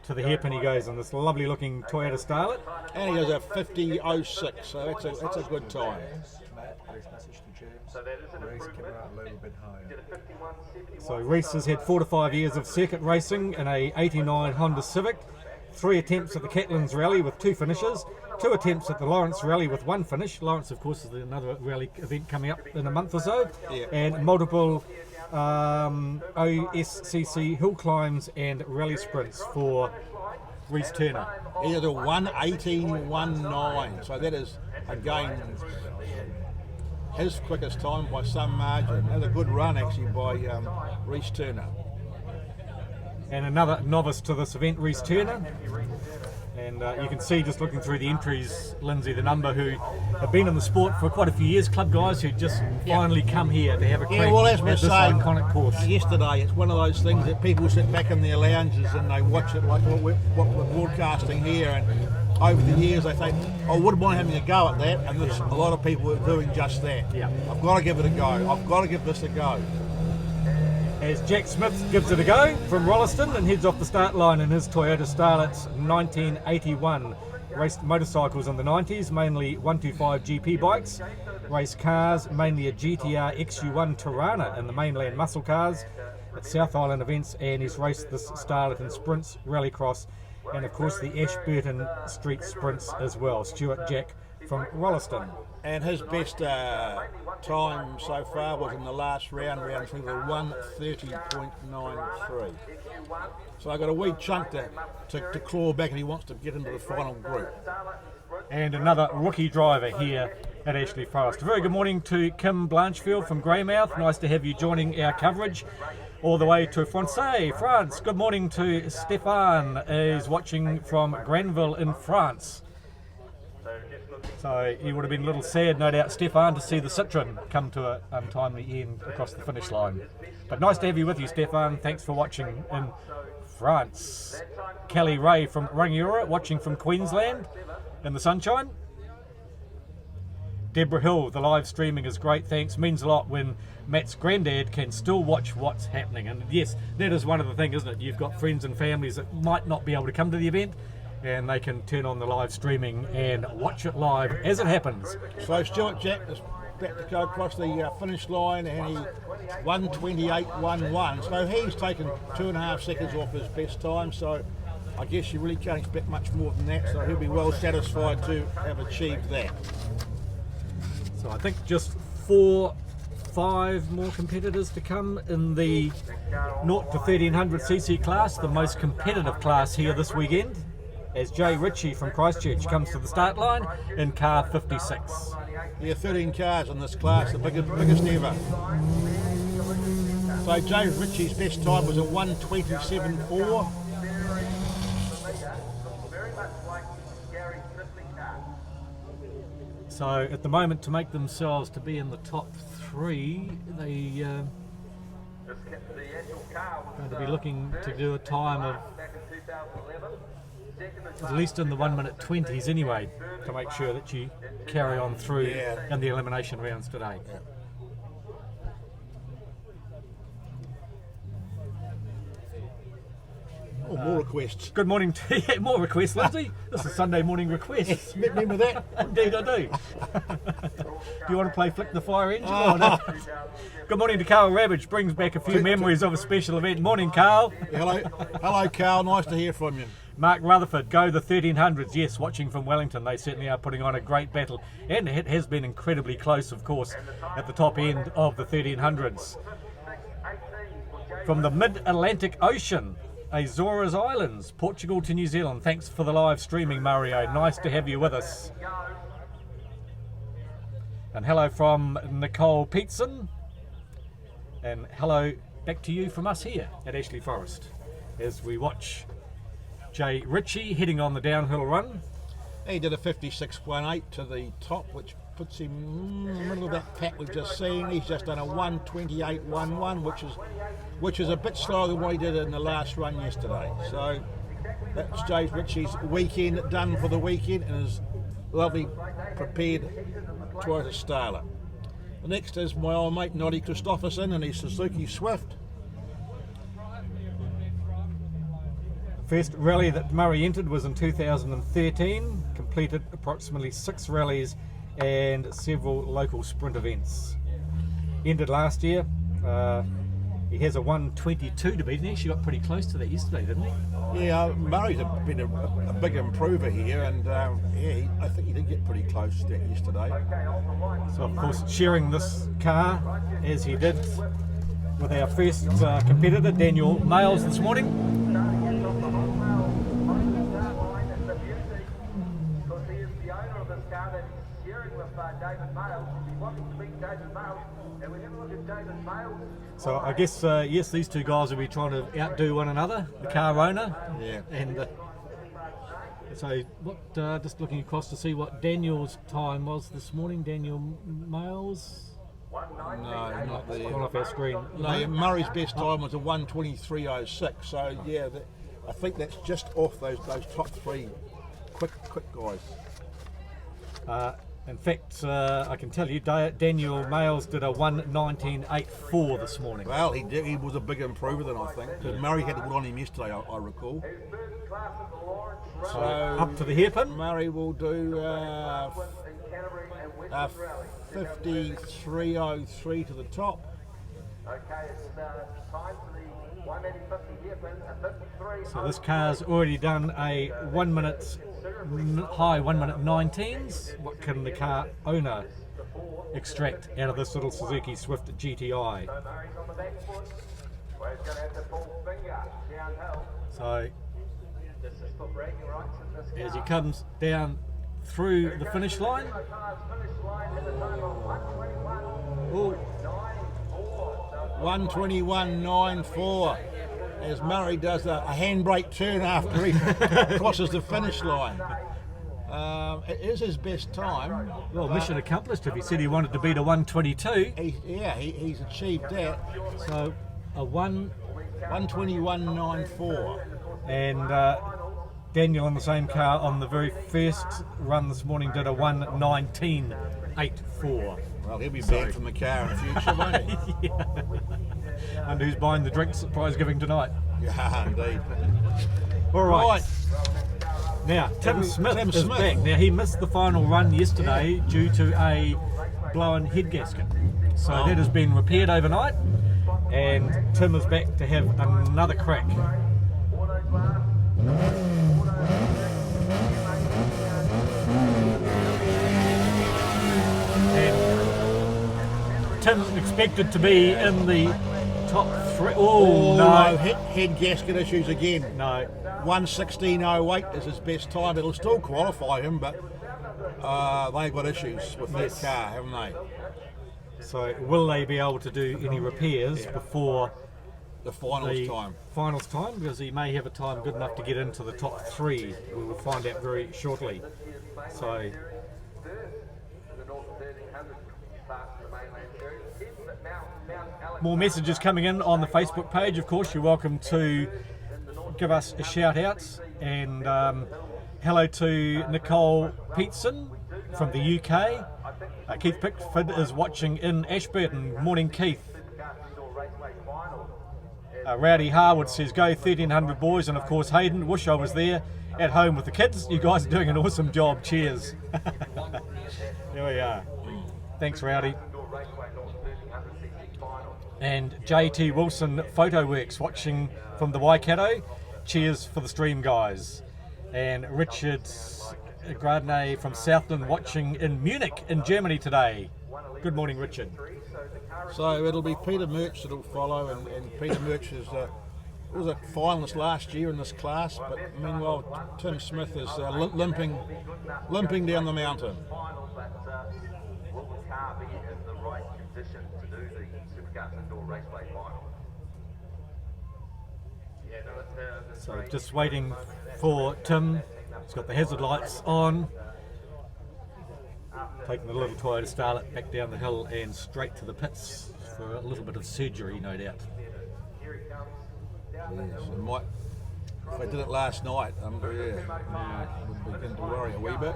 To the hairpin he goes on this lovely looking Toyota Starlet. And he goes a 50.06, so that's a good time. So Reece has had 4 to 5 years of circuit racing in a 89 Honda Civic, 3 attempts at the Catlins Rally with 2 finishes, 2 attempts at the Lawrence Rally with 1 finish. Lawrence, of course, is another rally event coming up in a month or so, and multiple OSCC hill climbs and rally sprints for Reece Turner. He had a 1:18.19, so that is again his quickest time by some margin. That's a good run actually by Reece Turner. And another novice to this event, Reece Turner. And you can see, just looking through the entries, Lindsay, the number who have been in the sport for quite a few years, club guys who just finally come here to have a crack Well, as we at this saying iconic course. yesterday, it's one of those things that people sit back in their lounges and they watch it like what we're broadcasting here, and over the years they think, I wouldn't mind having a go at that, and there's a lot of people are doing just that. Yeah. I've got to give it a go. I've got to give this a go. As Jack Smith gives it a go from Rolleston and heads off the start line in his Toyota Starlet 1981. Raced motorcycles in the 90s, mainly 125 GP bikes. Raced cars, mainly a GTR XU1 Tirana in the mainland muscle cars at South Island events, and he's raced this Starlet in sprints, rallycross, and of course the Ashburton Street sprints as well. Stuart Jack from Rolleston. And his best time so far was in the last round 3, the 1:30.93. So I got a wee chunk to claw back if he wants to get into the final group. And another rookie driver here at Ashley Forest. Very good morning to Kim Blanchfield from Greymouth. Nice to have you joining our coverage all the way to Francais, France. Good morning to Stéphane, is watching from Granville in France. So he would have been a little sad, no doubt, Stéphane, to see the Citroen come to an untimely end across the finish line. But nice to have you with you, Stéphane. Thanks for watching in France. Kelly Ray from Rangiora, watching from Queensland in the sunshine. Deborah Hill, the live streaming is great, thanks. Means a lot when Matt's granddad can still watch what's happening. And yes, that is one of the things, isn't it? You've got friends and families that might not be able to come to the event, and they can turn on the live streaming and watch it live as it happens. So Stuart Jack is about to go across the finish line, and he 1:28.11. So he's taken 2.5 seconds off his best time. So I guess you really can't expect much more than that. So he'll be well satisfied to have achieved that. So I think just 5 more competitors to come in the 0 to 1300cc class, the most competitive class here this weekend, as Jay Ritchie from Christchurch comes to the start line in car 56. Yeah, 13 cars in this class, the biggest ever. So Jay Ritchie's best time was a 1:27.4. So at the moment, to make themselves to be in the top 3, they going to be looking to do a time of at least in the 1:20s anyway, to make sure that you carry on through in the elimination rounds today. Yeah. Oh, more requests. Good morning to you. More requests, Lindsay. This is Sunday morning requests. Remember that? Indeed I do. Do you want to play Flick the Fire Engine? Oh, no. Good morning to Carl Ravage. Brings back a few memories of a special event. Morning, Carl. Hello, Carl. Nice to hear from you. Mark Rutherford, go the 1300s. Yes, watching from Wellington. They certainly are putting on a great battle. And it has been incredibly close, of course, at the top end of the 1300s. From the mid-Atlantic Ocean, Azores Islands, Portugal to New Zealand. Thanks for the live streaming, Mario. Nice to have you with us. And hello from Nicole Peetson. And hello back to you from us here at Ashley Forest as we watch Jay Ritchie heading on the downhill run. He did a 56.18 to the top, which puts him in the middle of that pack we've just seen. He's just done a 1:28.11, which is a bit slower than what he did in the last run yesterday. So that's Jay Ritchie's weekend done for the weekend, and his lovely prepared Toyota Starlet. The next is my old mate Noddy Christopherson and his Suzuki Swift. First rally that Murray entered was in 2013, completed approximately 6 rallies and several local sprint events. Ended last year, he has a 1:22 to beat, and he actually got pretty close to that yesterday, didn't he? Yeah, Murray's been a big improver here, and I think he did get pretty close to that yesterday. So of course sharing this car, as he did with our first competitor, Daniel Males, this morning. So I guess, yes, these two guys will be trying to outdo one another, the car owner. Yeah. And so, what? Just looking across to see what Daniel's time was this morning. Daniel Males. No, not there. Gone off our screen. No, Murray's best time was a 1:23.06. So yeah, I think that's just off those top 3 quick guys. In fact, I can tell you, Daniel Males did a 1:19.84 this morning. Well, he was a big improver then, I think, because Murray had it on him yesterday, I recall. So up to the hairpin. Murray will do 53.03 to the top. Okay, it's time for the 150 hairpin, a 53. So this car's already done a 1 minute high, 1 minute 19s. What can the car owner extract out of this little Suzuki Swift GTI? Murray's on the back foot. Well, he's going to have to pull finger downhill. So This is for bragging rights in this car. as he comes down through the finish line, Car's finish line at the time of 121.94. oh, 1:21.94 as Murray does a handbrake turn after he crosses the finish line. It is his best time. well, mission accomplished. If he said he wanted to beat a 122, He's achieved that. so a 1:21.94. and Daniel in the same car on the very first run this morning did a 1:19.84. Well, he'll be banned from the car in the future, won't he? And who's buying the drinks at prize giving tonight? Yeah, indeed. All right. Right. Now, Tim Smith Tim is Smith. back. Now, he missed the final run yesterday due to a blown head gasket. So that has been repaired overnight, and Tim is back to have another crack. And Tim's expected to be in the top three. Oh, no. Head gasket issues again. No. 1:16.08 is his best time. It'll still qualify him, but they've got issues with that car, haven't they? So will they be able to do any repairs before The finals the time. finals time? Because he may have a time good enough to get into the top three. We will find out very shortly. So more messages coming in on the Facebook page. Of course, you're welcome to give us a shout out. And hello to Nicole Peetson from the UK. Keith Pickford is watching in Ashburton. Morning, Keith. Rowdy Harwood says, go 1300 boys. And of course, Hayden, wish I was there at home with the kids. You guys are doing an awesome job. Cheers. There we are. Thanks, Rowdy. And JT Wilson Photoworks watching from the Waikato. Cheers for the stream, guys. And Richard Gradney from Southland watching in Munich in Germany today. Good morning, Richard. So it'll be Peter Murch that'll follow, and Peter Murch was a finalist last year in this class, but meanwhile Tim Smith is limping down the mountain. Will the car be in the right condition to do the Supercars Indoor Raceway final? Yeah, no, it's So just waiting for Tim. He's got the hazard lights on. Taking the little Toyota Starlet back down the hill and straight to the pits for a little bit of surgery, no doubt. Yes, it might. If they did it last night, would begin to worry a wee bit.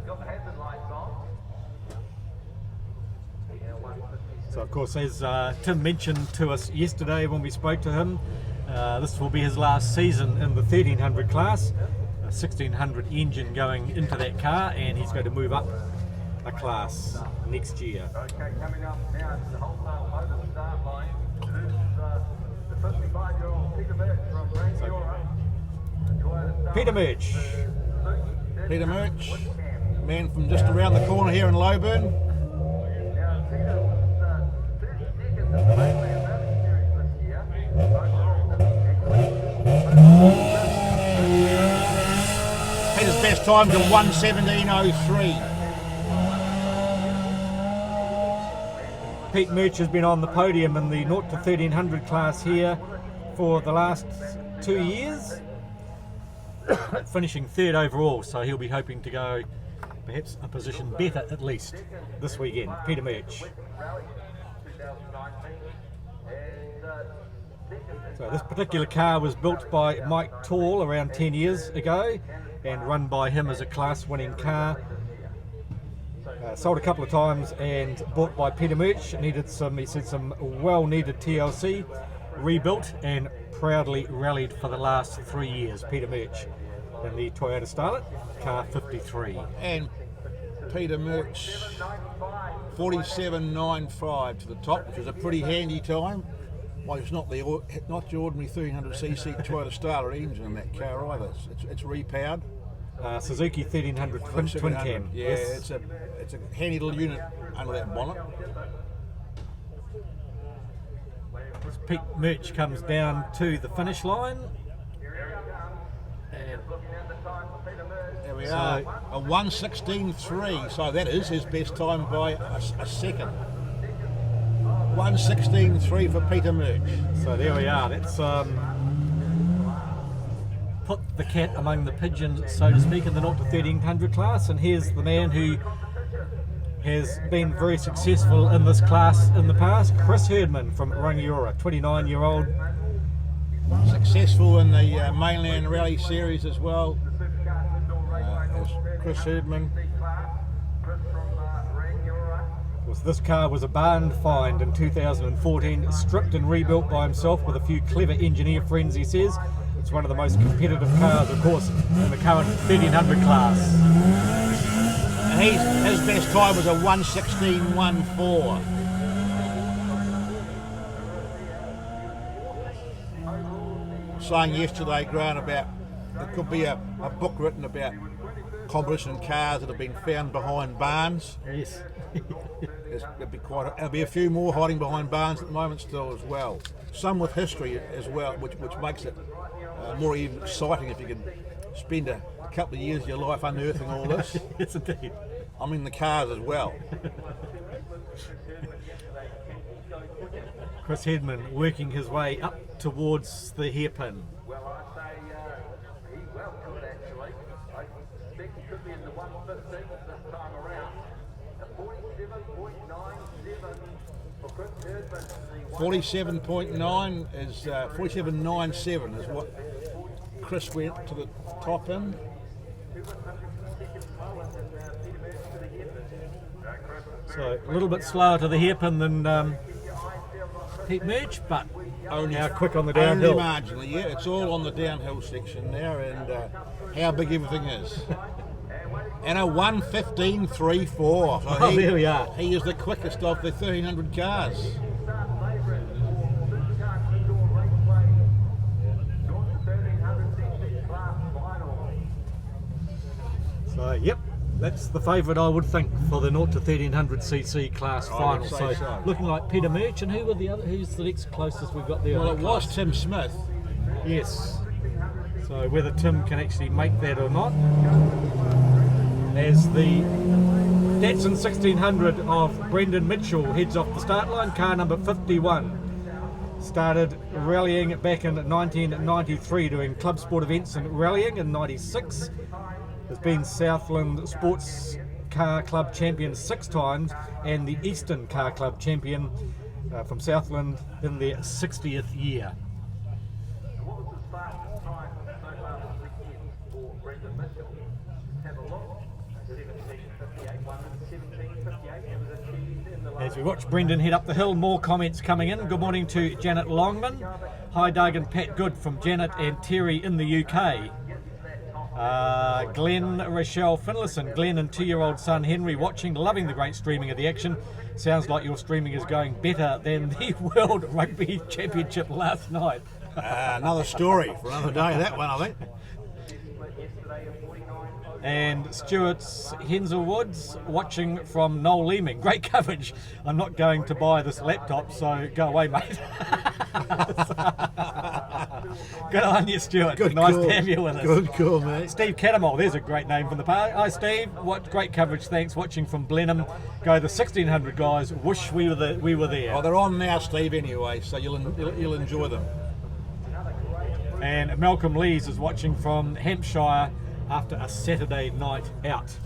got the hazard lights on. So of course, as Tim mentioned to us yesterday when we spoke to him, this will be his last season in the 1300 class. A 1600 engine going into that car, and he's going to move up a class next year. Okay, coming up now is the wholesale motor start line. This is the 55-year-old Peter Murch from Rangiora. Peter Murch. Peter Murch, man from just around the corner here in Loburn. Now, Peter was 32nd in the Mainland Mountain Series this year. Peter's best times are 1:17.03. Pete Murch has been on the podium in the 0 to 1300 class here for the last 2 years, finishing third overall, so he'll be hoping to go perhaps a position better at least this weekend. Peter Murch. So this particular car was built by Mike Tall around 10 years ago and run by him as a class-winning car. Sold a couple of times and bought by Peter Murch. Needed some, he said, some well-needed TLC, rebuilt and proudly rallied for the last 3 years. Peter Murch in the Toyota Starlet, car 53. And Peter Murch 47.95 to the top, which is a pretty handy time. Well, it's not the ordinary 1300cc Toyota Starter engine in that car either. It's repowered. Suzuki 1300 twin cam. Yeah, yes. it's a handy little unit under that bonnet. As Pete Murch comes down to the finish line. And there we are, a 1:16.3, so that is his best time by a second. 1:16.3 for Peter Murch. so there we are. That's put the cat among the pigeons, so to speak, in the 0 to 1300 class. And here's the man who has been very successful in this class in the past, Chris Herdman from Rangiora, 29-year-old. Successful in the Mainland Rally Series as well. As Chris Herdman. This car was a barn find in 2014, stripped and rebuilt by himself with a few clever engineer friends, he says. It's one of the most competitive cars, of course, in the current 1300 class. And his best time was a 1:16.14. Saying yesterday, Grant, about there could be a book written about competition cars that have been found behind barns. Yes. There'll be a few more hiding behind barns at the moment still as well. Some with history as well, which makes it more even exciting if you can spend a couple of years of your life unearthing all this. Yes, indeed. I mean the cars as well. Chris Hedman working his way up towards the hairpin. Well, I say he well could actually. I think he could be in the 115 this time around. A 47.97 for Chris Herdman. 47.9 is 47.97 is what Chris went to the top in. So a little bit slower to the hairpin than Pete Murch, but only how quick on the downhill. Only marginally, yeah. It's all on the downhill section now, and how big everything is. And a 1:15.34. So There we are. He is the quickest of the 1300 cars. So, yep, that's the favourite, I would think, for the 0 to 1300cc class I final. would say so. Looking like Peter Murch, and who's the next closest we've got there? Well, in it the was class? Tim Smith. Yes. So whether Tim can actually make that or not, as the Datsun 1600 of Brendan Mitchell heads off the start line, car number 51. Started rallying back in 1993, doing club sport events and rallying in 96. Has been Southland Sports Car Club champion 6 times and the Eastern Car Club champion from Southland in their 60th year. As we watch Brendan head up the hill, more comments coming in. Good morning to Janet Longman. Hi Doug and Pat Good from Janet and Terry in the UK. Glenn Rochelle Finlayson, Glenn and 2-year-old son Henry watching, loving the great streaming of the action. Sounds like your streaming is going better than the World Rugby Championship last night. Another story for another day, that one, I think. And Stuart's Hensel Woods watching from Noel Leeming. Great coverage. I'm not going to buy this laptop, so go away, mate. Good on you, Stuart. Good nice call. to have you with us. Good call, mate. Steve Catamol, there's a great name from the park. Hi, Steve. What great coverage. Thanks. Watching from Blenheim. Go the 1600 guys. Wish we were there. Oh, they're on now, Steve, anyway, so you'll enjoy them. And Malcolm Lees is watching from Hampshire after a Saturday night out.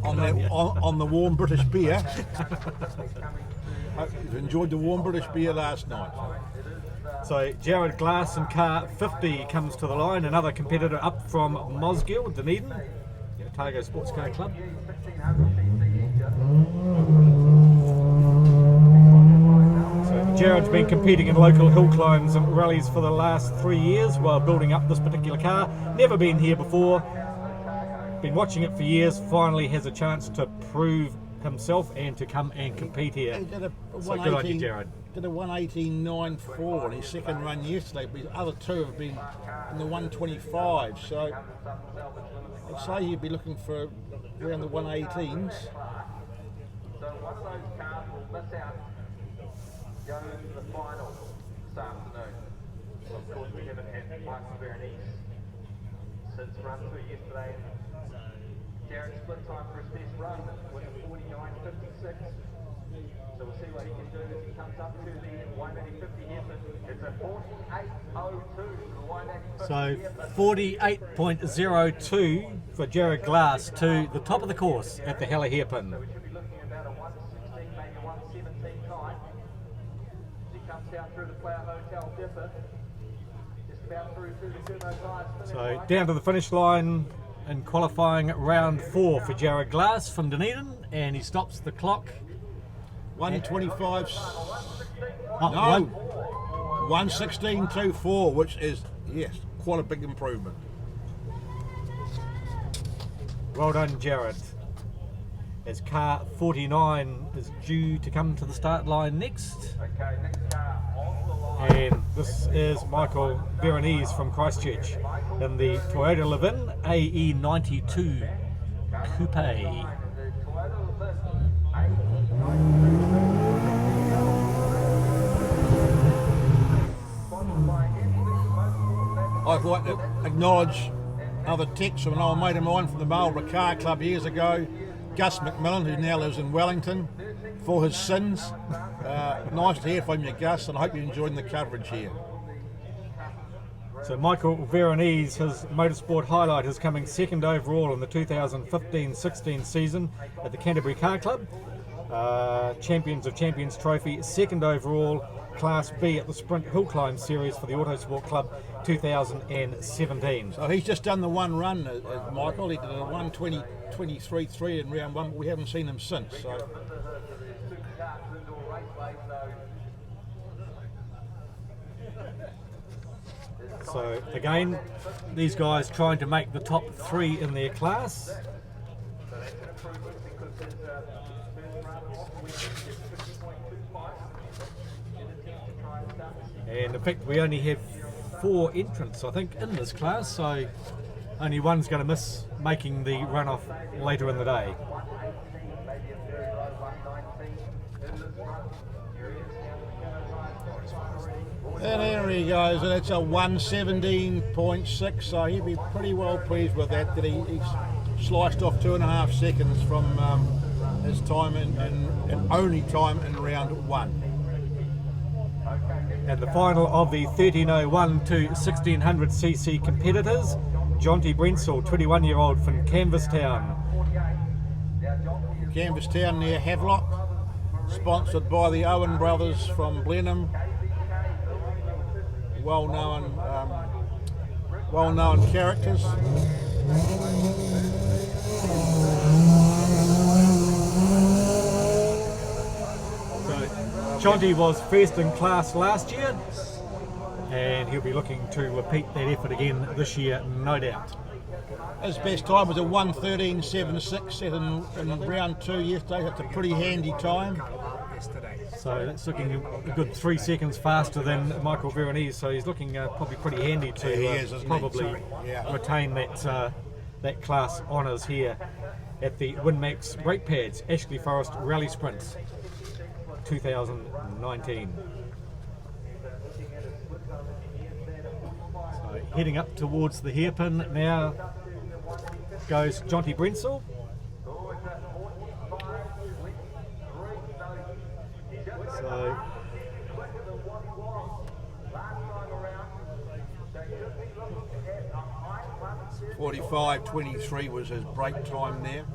on the warm British beer. Hope you've enjoyed the warm British beer last night. So Jared Glass and car 50 comes to the line, another competitor up from Mosgiel, Dunedin, Otago Sports Car Club. So Jared's been competing in local hill climbs and rallies for the last 3 years while building up this particular car. Never been here before. been watching it for years, finally has a chance to prove himself and to come and compete here. He did a So good on you, Jared. Did a 118.94 in his second run yesterday, but his other two have been in the 125. So I'd say he'd be looking for around the 118s. So one of those cars will miss out going into the final this afternoon. Of course, we haven't had Michael Berenice since run through yesterday. Jared split time for his best run with a 49.56. So we'll see what he can do as he comes up to the Waimate 50 hairpin. It's a 48.02 for the Waimate 50 So hairpin. 48.02 for Jared Glass to the top of the course at the Hella hairpin. So we should be looking at about a 116, maybe a 117 time. As he comes down through the Flower Hotel dipper. Just about through to the Kumo Tyres finish So line. down to the finish line in qualifying round 4 for Jared Glass from Dunedin, and he stops the clock. 125. Oh, No, 116.24, which is, yes, quite a big improvement. Well done, Jared. As car 49 is due to come to the start line next. Okay, next car on the line. And this is Michael Berenice from Christchurch in the Toyota Levin AE92 Coupe. The Toyota Levin, I'd like to acknowledge other techs from an old mate of mine from the Marlborough Car Club years ago, Gus McMillan, who now lives in Wellington, for his sins. Nice to hear from you, Gus, and I hope you're enjoying the coverage here. So Michael Berenice, his motorsport highlight is coming second overall in the 2015-16 season at the Canterbury Car Club. Champions of Champions Trophy, second overall, Class B at the Sprint Hill Climb Series for the Autosport Club 2017. So he's just done the one run, Michael. He did a 120.23 in round one, but we haven't seen him since. So again, these guys trying to make the top 3 in their class. And in fact, we only have 4 entrants, I think, in this class, so only one's going to miss making the runoff later in the day. And there he goes, and it's a 117.6, so he'd be pretty well pleased with that he's sliced off 2.5 seconds from his time and only time in round 1. And the final of the 1301 to 1600cc competitors, Jonty Brensel, 21-year-old from Canvastown. Canvastown near Havelock, sponsored by the Owen brothers from Blenheim. Well-known characters. Jonty was first in class last year, and he'll be looking to repeat that effort again this year, no doubt. His best time was a 113.76 set in round 2 yesterday. That's a pretty handy time. So that's looking a good 3 seconds faster than Michael Berenice, so he's looking probably pretty handy to probably retain that class honours here at the Winmax brake pads, Ashley Forest Rally Sprints 2019. So heading up towards the hairpin now goes Jonty Brensel. So 45.23 was his break time there.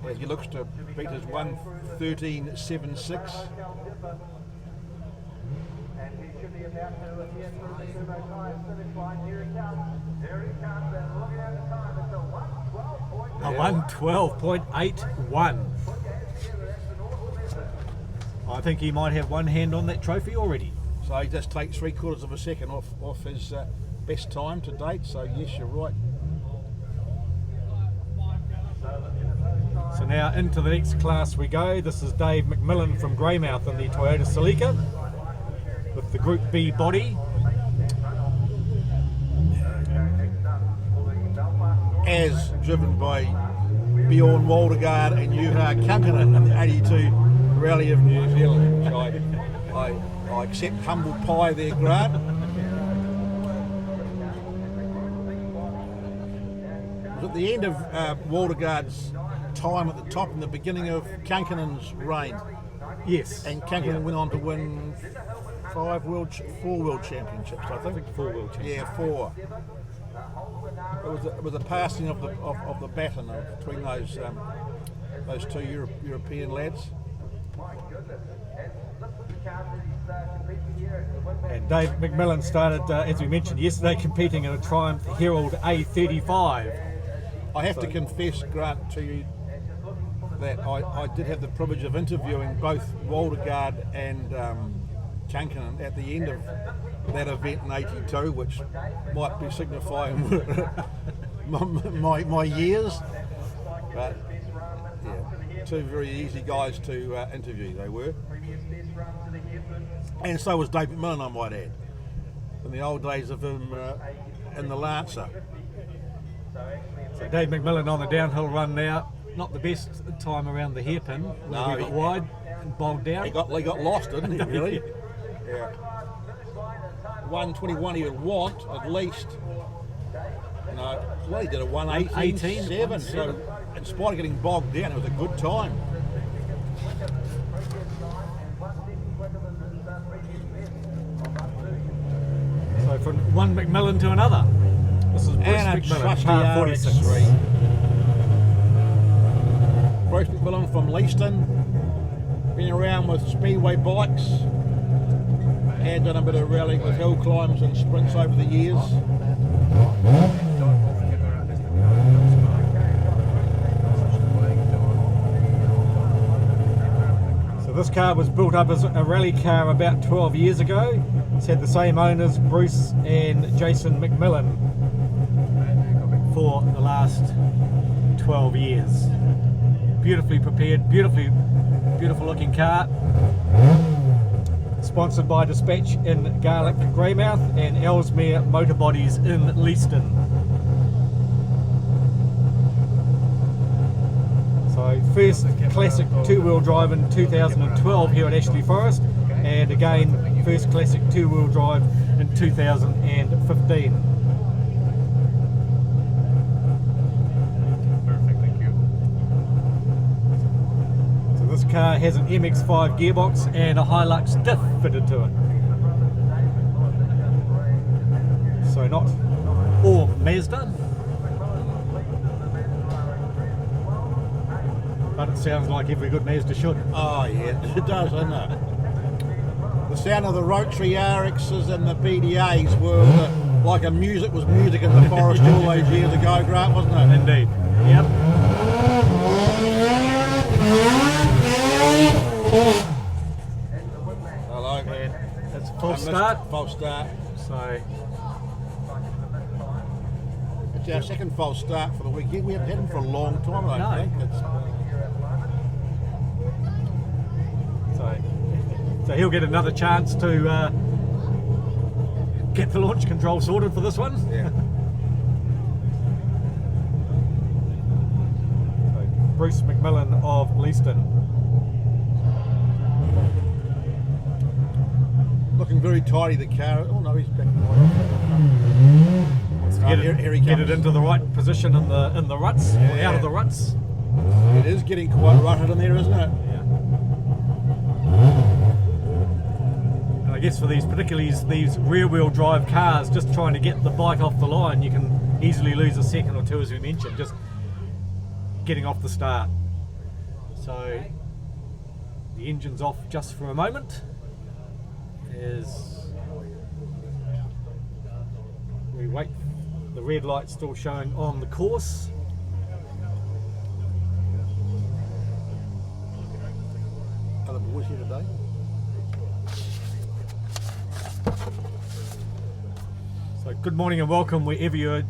As he looks to beat his 113.76. A 112.81. I think he might have one hand on that trophy already. So he just takes 3/4 of a second off his best time to date. So yes, you're right. So now into the next class we go. This is Dave McMillan from Greymouth in the Toyota Celica with the Group B body. As driven by Bjorn Waldegaard and Juha Kankinen in the 82 Rally of New Zealand. So I accept humble pie there, Grant. It was at the end of Waldegaard's time at the top and the beginning of Kankinen's reign. Yes. And Kankinen went on to win 4 world championships, I think. 4 world championships. Yeah, 4. It was a passing of the baton between those two European lads. And Dave McMillan started, as we mentioned yesterday, competing in a Triumph Herald A35. I have to confess, Grant, to you that I did have the privilege of interviewing both Waldegaard and Kankinen at the end of that event in 82, which might be signifying my years, but yeah, 2 very easy guys to interview they were, and so was Dave McMillan, I might add, in the old days of him in the Lancer. So Dave McMillan on the downhill run now, not the best time around the hairpin, No, he got wide and bogged down. He got lost, didn't he, really? Yeah. 121 he would want at least. No, well, he did a 118.7, so in spite of getting bogged down, it was a good time. So from one McMillan to another. This is Bruce And a McMillan, trusty car 46. RX3. Bruce McMillan from Leaston, been around with speedway bikes, and done a bit of rallying with hill climbs and sprints over the years. So this car was built up as a rally car about 12 years ago. It's had the same owners, Bruce and Jason McMillan, for the last 12 years. Beautifully prepared, beautiful looking car. Sponsored by Dispatch in Garlick, Greymouth, and Ellesmere Motor Bodies in Leaston. So first classic 2-wheel drive in 2012 here at Ashley Forest, and again first classic 2-wheel drive in 2015. Perfect, thank you. So this car has an MX-5 gearbox and a Hilux diff fitted to it. So not all Mazda, but it sounds like every good Mazda should. Oh yeah, it does, doesn't it? The sound of the rotary RXs and the PDAs were like music was music in the forest all those years ago, Grant, wasn't it? Indeed. Yep. Hello. And it's a false I missed start. False start. So It's our second false start for the weekend. We haven't had them for a long time, I don't think. so he'll get another chance to get the launch control sorted for this one. Yeah. So, Bruce McMillan of Leaston. Looking very tidy, the car. Oh no, he's back. Get Here he get comes. it into the right position in the ruts, or Yeah. out of the ruts. It is getting quite rutted in there, isn't it? And I guess for particularly these rear-wheel drive cars, just trying to get the bike off the line, you can easily lose a second or two, as we mentioned, just getting off the start. So the engine's off just for a moment. As we wait, the red light's still showing on the course. Are the boys here today? So good morning and welcome wherever you're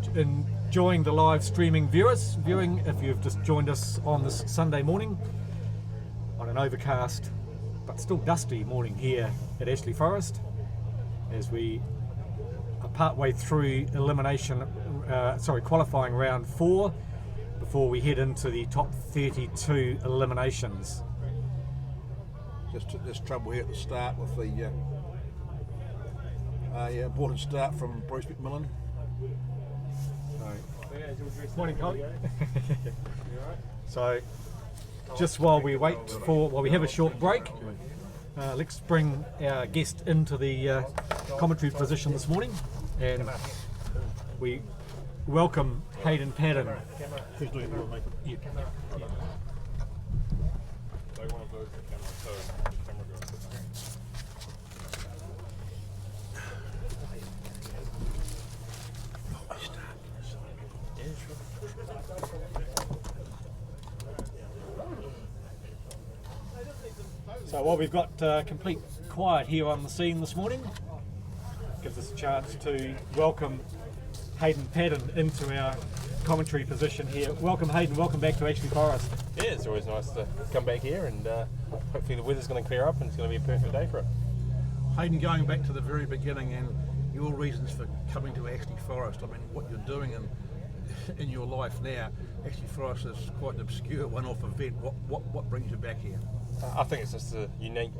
enjoying the live streaming viewing if you've just joined us on this Sunday morning on an overcast but still dusty morning here at Ashley Forest as we are partway through qualifying round 4 before we head into the top 32 eliminations. Just this trouble here at the start with the important start from Bruce McMillan. Morning, Colin. So, just while we have a short break, let's bring our guest into the commentary position this morning, and we welcome Hayden Padden. Who's doing it, mate? You. So while we've got complete quiet here on the scene this morning, gives us a chance to welcome Hayden Padden into our commentary position here. Welcome Hayden, welcome back to Ashley Forest. Yeah, it's always nice to come back here, and hopefully the weather's going to clear up and it's going to be a perfect day for it. Hayden, going back to the very beginning and your reasons for coming to Ashley Forest, I mean what you're doing in your life now. Ashley Forest is quite an obscure one-off event. What brings you back here? I think it's just a unique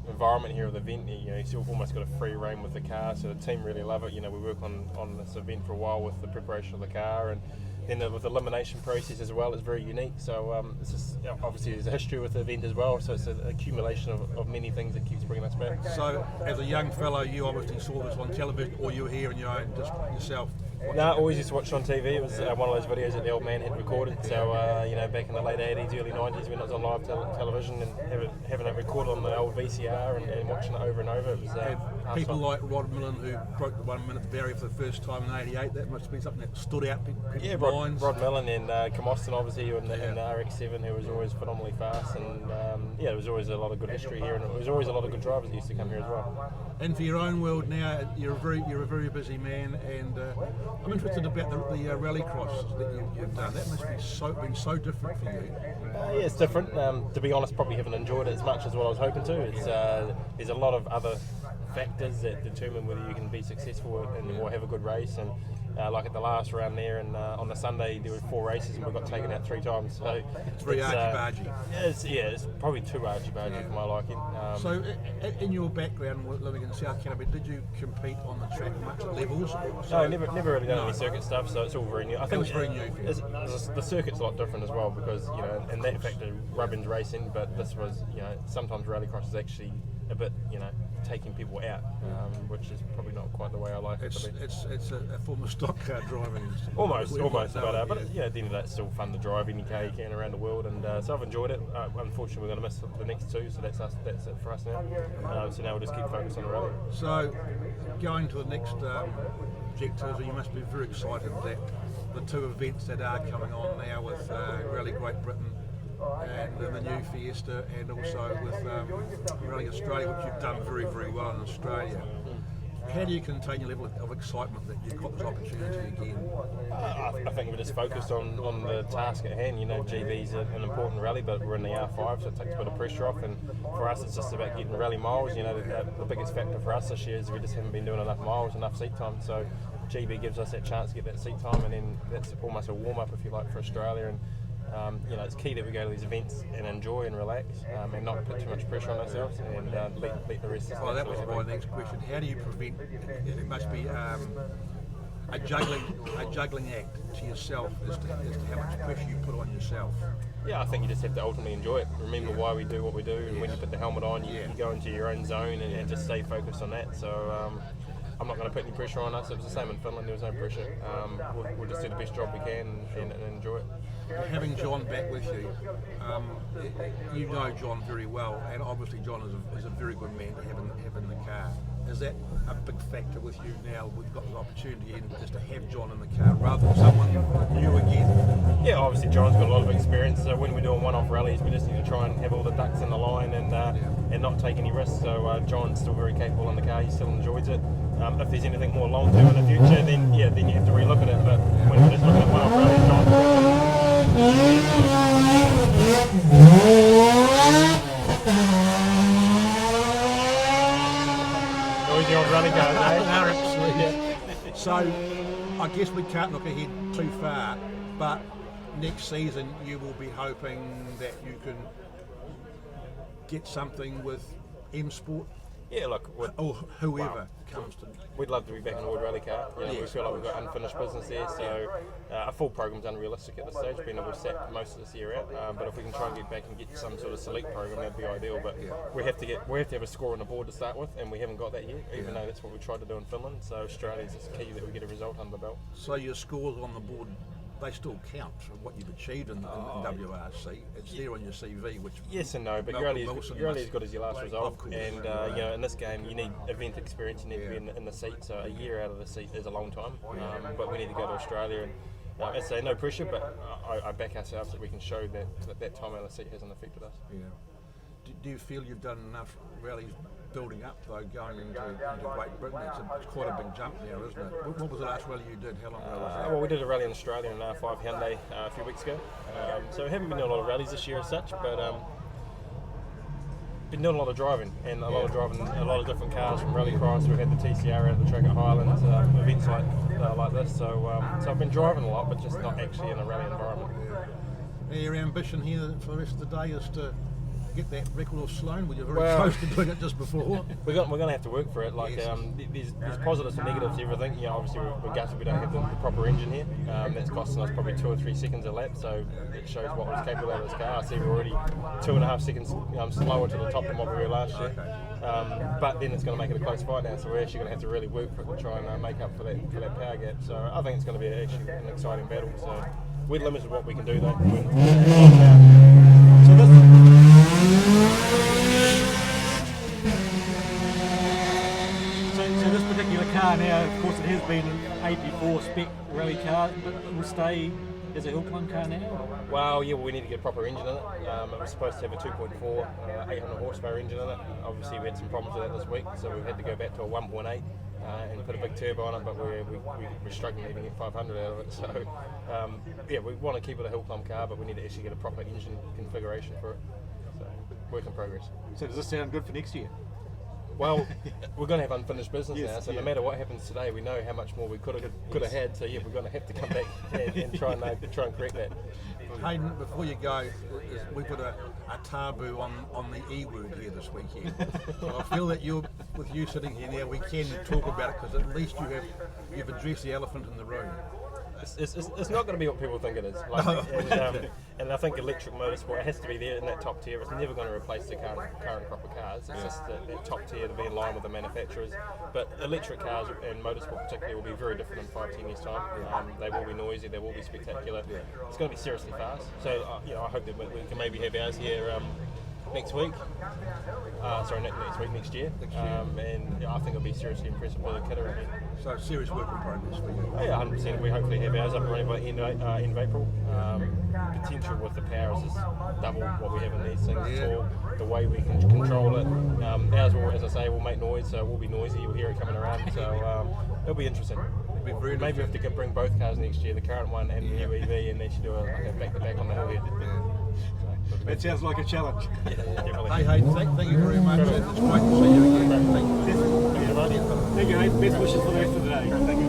environment here of the event. You've almost got a free reign with the car, so the team really love it. We work on this event for a while with the preparation of the car, and then with the elimination process as well, it's very unique. So it's just, obviously there's a history with the event as well, so it's an accumulation of many things that keeps bringing us back. So as a young fellow, you obviously saw this on television, or you were here on your own, just yourself? No, always used to watch it on TV. It was one of those videos that the old man had recorded. So, back in the late 80s, early 90s, when it was on live television, and having it recorded on the old VCR and watching it over and over. It was people like Rod Millen, who broke the 1 minute barrier for the first time in '88. That must have been something that stood out. Rod Millen and Camoston, obviously, and the RX-7, who was always phenomenally fast. And there was always a lot of good history here, and there was always a lot of good drivers that used to come here as well. And for your own world now, you're a very busy man, and I'm interested about the rallycross that you've done. That must be been so different for you. Yeah, it's different. To be honest, probably haven't enjoyed it as much as what I was hoping to. It's there's a lot of other factors that determine whether you can be successful or have a good race. And like at the last round there, and on the Sunday there were 4 races and we got taken out 3 times. So it's very argy-bargy. It's probably too argy-bargy for my liking. So in your background living in South Canterbury, did you compete on the track much at levels? No, never really done any circuit stuff, so it's all very new. I think it's very new. The circuit's a lot different as well, because in that factor Rubbin's racing, but this was sometimes rallycross is actually a bit taking people out, which is probably not quite the way I like it to be. It's a form of stock car driving. Almost, but at the end of the day, it's still fun to drive any car you can around the world, and so I've enjoyed it. Unfortunately, we're going to miss the next 2, so that's it for us now. So now we'll just keep focused on the rally. So, going to the next objectives, you must be very excited that the 2 events that are coming on now with Rally Great Britain and the new Fiesta, and also with Rally Australia, which you've done very, very well in Australia. How do you contain your level of excitement that you've got this opportunity again? I think we're just focused on the task at hand. GB's an important rally, but we're in the R5, so it takes a bit of pressure off. And for us, it's just about getting rally miles. The biggest factor for us this year is we just haven't been doing enough miles, enough seat time. So GB gives us that chance to get that seat time, and then that's almost a warm-up, if you like, for Australia. And it's key that we go to these events and enjoy and relax, and not put too much pressure on ourselves, and let the rest. Well, that was my next question. How do you prevent? It must be a juggling act to yourself as to how much pressure you put on yourself. Yeah, I think you just have to ultimately enjoy it. Remember why we do what we do, and when you put the helmet on, you go into your own zone and just stay focused on that. So. I'm not going to put any pressure on us. It was the same in Finland. There was no pressure. We'll just do the best job we can and enjoy it. having John back with you, you know John very well, and obviously John is a very good man to have in the car. Is that a big factor with you now? We've got the opportunity just to have John in the car rather than someone new again. Yeah, obviously John's got a lot of experience. So when we're doing one-off rallies, we just need to try and have all the ducks in the line and not take any risks. So John's still very capable in the car. He still enjoys it. If there's anything more long-term in the future, then you have to relook at it. But when we're just looking at one-off rallies, noisy old rally cars, eh? Absolutely. So I guess we can't look ahead too far, but next season you will be hoping that you can get something with M Sport. Yeah, look, or whoever comes to. We'd love to be back in the World Rally Car. You know, we feel like we've got unfinished business there, so a full program's unrealistic at this stage, being able to set most of this year out. But if we can try and get back and get some sort of select program, that'd be ideal. But we have to have a score on the board to start with, and we haven't got that yet, even though that's what we tried to do in Finland. So Australia's just key that we get a result under the belt. So your scores on the board, they still count for what you've achieved in WRC. It's there on your CV, which yes and no, but you're only as good as your last result. And you know, in this game, you need event experience. You need to be in the seat. So a year out of the seat is a long time. But we need to go to Australia, and I say no pressure, but I back ourselves that we can show that time out of the seat hasn't affected us. Yeah. Do you feel you've done enough rallies building up, though, going into Great Britain? It's quite a big jump now, isn't it? What was the last rally you did? How long ago was that? Well, we did a rally in Australia in R5 Hyundai a few weeks ago. So we haven't been doing a lot of rallies this year as such, but been doing a lot of driving, and a lot of different cars from rallycross. We've had the TCR out of the track at Highlands, events like this. So I've been driving a lot, but just not actually in a rally environment. Your ambition here for the rest of the day is to get that record of Sloane? Well, you're very close to doing it just before. We're going to have to work for it. Like there's positives and negatives to everything. You know, obviously we're gutted we don't have the proper engine here. That's costing us probably 2 or 3 seconds a lap. So it shows what was capable out of this car. I see we're already 2.5 seconds slower to the top than what we were last year. But then it's going to make it a close fight now. So we're actually going to have to really work for it to try and make up for that power gap. So I think it's going to be actually an exciting battle. So we're limited what we can do though. So this particular car now, of course, it has been an 84 spec rally car, but it will stay as a hill climb car now? Well, yeah, we need to get a proper engine in it. It was supposed to have a 2.4, 800 horsepower engine in it. Obviously, we had some problems with that this week, so we've had to go back to a 1.8 and put a big turbo on it, but we're struggling to even get 500 out of it. So, yeah, we want to keep it a hill climb car, but we need to actually get a proper engine configuration for it. So, work in progress. So does this sound good for next year? Well, we're going to have unfinished business now, so no matter what happens today, we know how much more we could have had. So yeah, we're going to have to come back and try and correct that. Hayden, before you go, we put a taboo on the E word here this weekend. So I feel that with you sitting here now, we can talk about it because at least you've addressed the elephant in the room. It's not going to be what people think it is. Like, and I think electric motorsport has to be there in that top tier. It's never going to replace the current proper cars. It's just that top tier to be in line with the manufacturers. But electric cars and motorsport particularly will be very different in 5-10 years' time. They will be noisy. They will be spectacular. It's going to be seriously fast. So I hope that we can maybe have ours here next week. Next year. And I think it'll be seriously impressive with the Kerr again. So serious work in progress for you. Yeah, 100%. We hopefully have ours up and running by the end of April. Potential with the powers is double what we have in these things. The way we can control it. Ours will, as I say, will make noise, so it will be noisy. You'll hear it coming around. So it'll be interesting. Maybe we have to bring both cars next year, the current one and the new EV, and they should do a back-to-back on the hill here. That sounds like a challenge. Yeah, definitely. Hey, thank you very much. It's great to see you again. Thank you. Thank you, Hayden. Best wishes for the rest of the day. Thank you.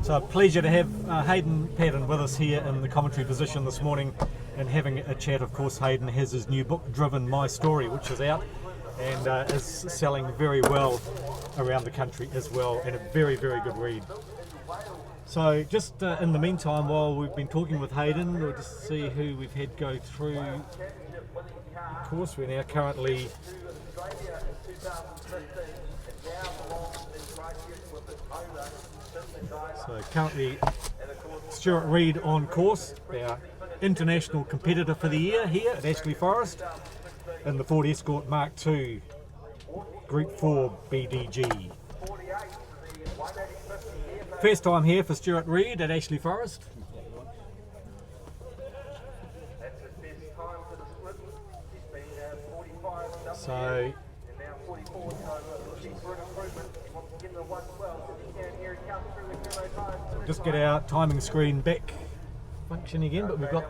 So a pleasure to have Hayden Padden with us here in the commentary position this morning and having a chat. Of course, Hayden has his new book, Driven My Story, which is out and is selling very well around the country as well, and a very, very good read. So just in the meantime, while we've been talking with Hayden, we'll just see who we've had go through. Of course, we're now currently So currently Stuart Reid on course, our international competitor for the year here at Ashley Forest in the Ford Escort Mark II Group 4 BDG. First time here for Stuart Reid at Ashley Forest. So we'll just get our timing screen back functioning again, but we've got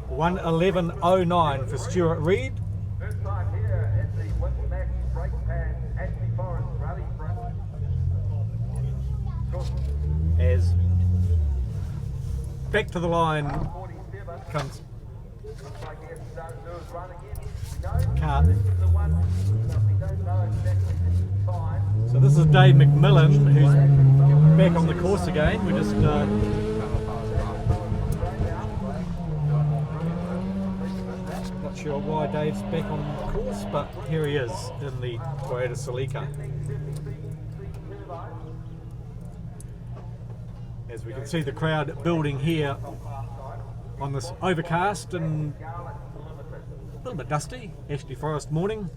1:11:09 for Stuart Reid. First time here at the Winmax brake pad Ashley Forest Rally Sprint. As back to the line comes Kerr. So this is Dave McMillan, who's back on the course again. We're just not sure why Dave's back on the course, but here he is in the Toyota Celica. As we can see the crowd building here on this overcast and a little bit dusty Ashley Forest morning.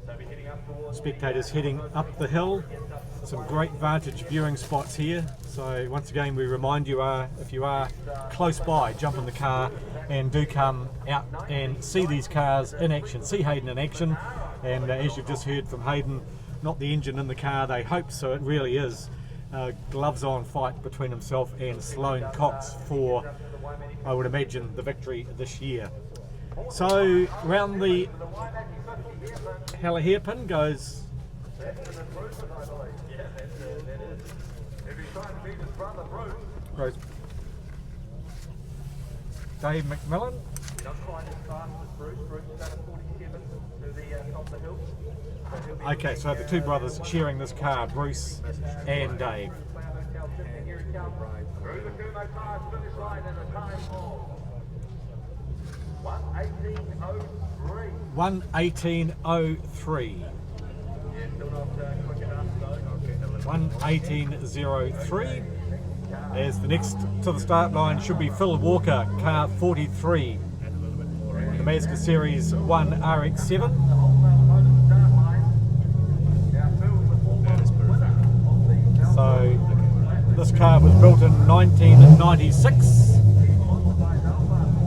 Spectators heading up the hill. Some great vantage viewing spots here. So once again we remind you, if you are close by, jump in the car and do come out and see these cars in action. See Hayden in action, and as you've just heard from Hayden, not the engine in the car, they hope so, it really is. Gloves on fight between himself and Sloane Cox for, I would imagine, the victory this year. So round the Hella hairpin goes Dave McMillan. Okay, so the two brothers sharing this car, Bruce and Dave. 1:18:03. 1:18:03. As the next to the start line should be Phil Walker, car 43, the Mazda Series 1 RX-7. So this car was built in 1996.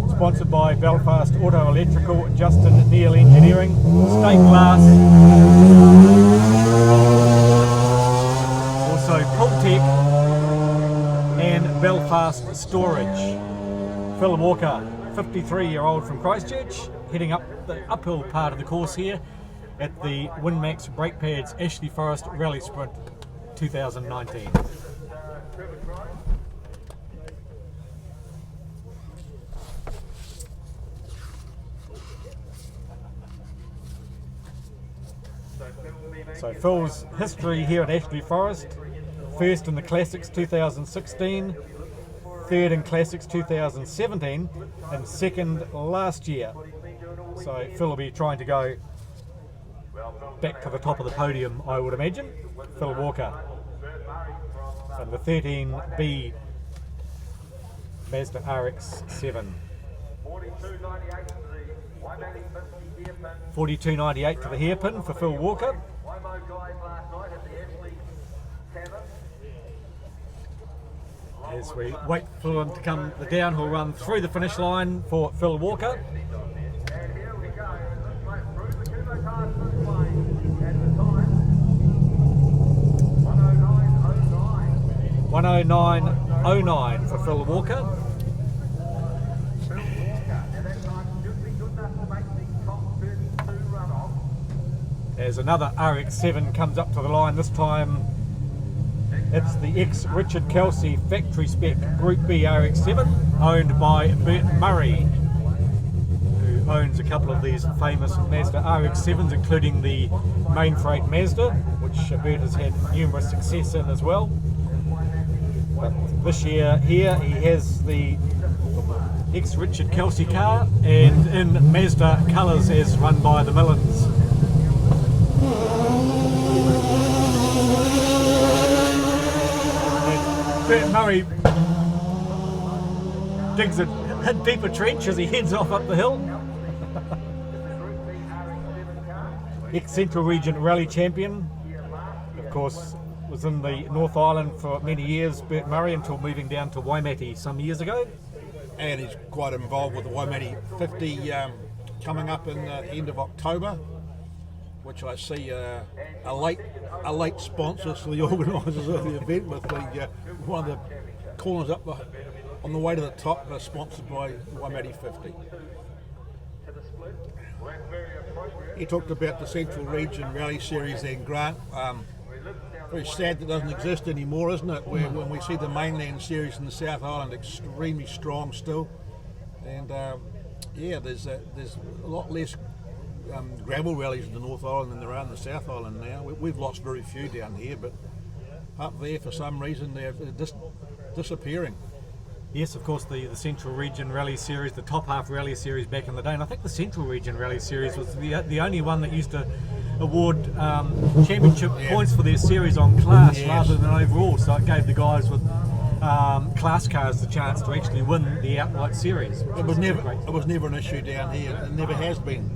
Sponsored by Belfast Auto Electrical, Justin Neal Engineering, State Glass, also Pultec and Belfast Storage. Phil Walker, 53-year-old from Christchurch, heading up the uphill part of the course here at the Winmax Brake Pads Ashley Forest Rally Sprint 2019. So Phil's history here at Ashley Forest: first in the Classics 2016, third in Classics 2017, and second last year. So Phil will be trying to go back to the top of the podium, I would imagine. Phil Walker and the 13B Mazda RX-7. 42.98 to the hairpin for Phil Walker. As we wait for him to come the downhill run through the finish line for Phil Walker. 1:09:09 for Phil Walker. As another RX-7 comes up to the line, this time it's the ex-Richard Kelsey factory spec Group B RX-7, owned by Bert Murray, who owns a couple of these famous Mazda RX-7s, including the main freight Mazda, which Bert has had numerous success in as well. But this year here he has the ex-Richard Kelsey car, and in Mazda colours as run by the Millans. Bert Murray digs a deeper trench as he heads off up the hill. Ex-Central Region Rally Champion. Of course, was in the North Island for many years, Bert Murray, until moving down to Waimate some years ago. And he's quite involved with the Waimate 50 coming up in the end of October, which I see a late sponsor to the organisers of the event, with the one of the corners up on the way to the top, sponsored by Waimate 50. He talked about the Central Region Rally Series and Grant. Very sad that it doesn't exist anymore, isn't it? When we see the mainland series in the South Island extremely strong still, and there's a lot less gravel rallies in the North Island than there are in the South Island now. We've lost very few down here, but up there for some reason they're disappearing. Yes, of course, the Central Region Rally Series, the top half rally series back in the day, and I think the Central Region Rally Series was the only one that used to award championship points for their series on class rather than overall, so it gave the guys with class cars the chance to actually win the outright series. It was never an issue down here. It never has been.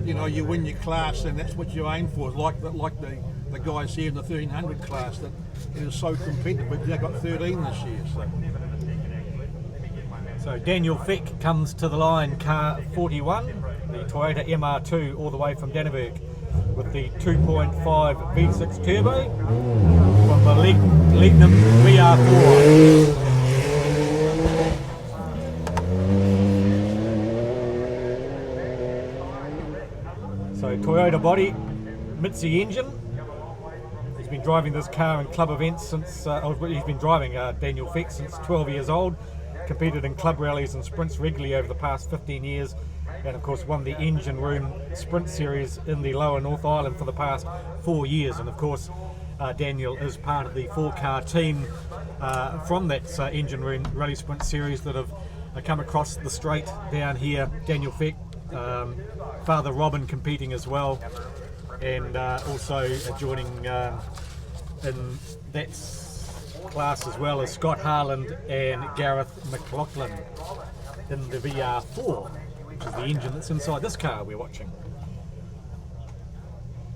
You win your class, and that's what you aim for. Like the guys here in the 1300 class, that it is so competitive. But they got 13 this year. So Daniel Feck comes to the line, car 41, the Toyota MR2, all the way from Danneberg, with the 2.5 V6 turbo from the Lignum VR4. So Toyota body, Mitsubishi engine. He's been driving this car in club events since, he's been driving Daniel Feck since 12 years old. Competed in club rallies and sprints regularly over the past 15 years, and of course won the Engine Room Sprint Series in the Lower North Island for the past 4 years. And of course Daniel is part of the 4-car team from that Engine Room Rally Sprint Series that have come across the straight down here. Daniel Feck, Father Robin competing as well, and also joining in that class as well as Scott Harland and Gareth McLaughlin in the VR4, which is the engine that's inside this car we're watching.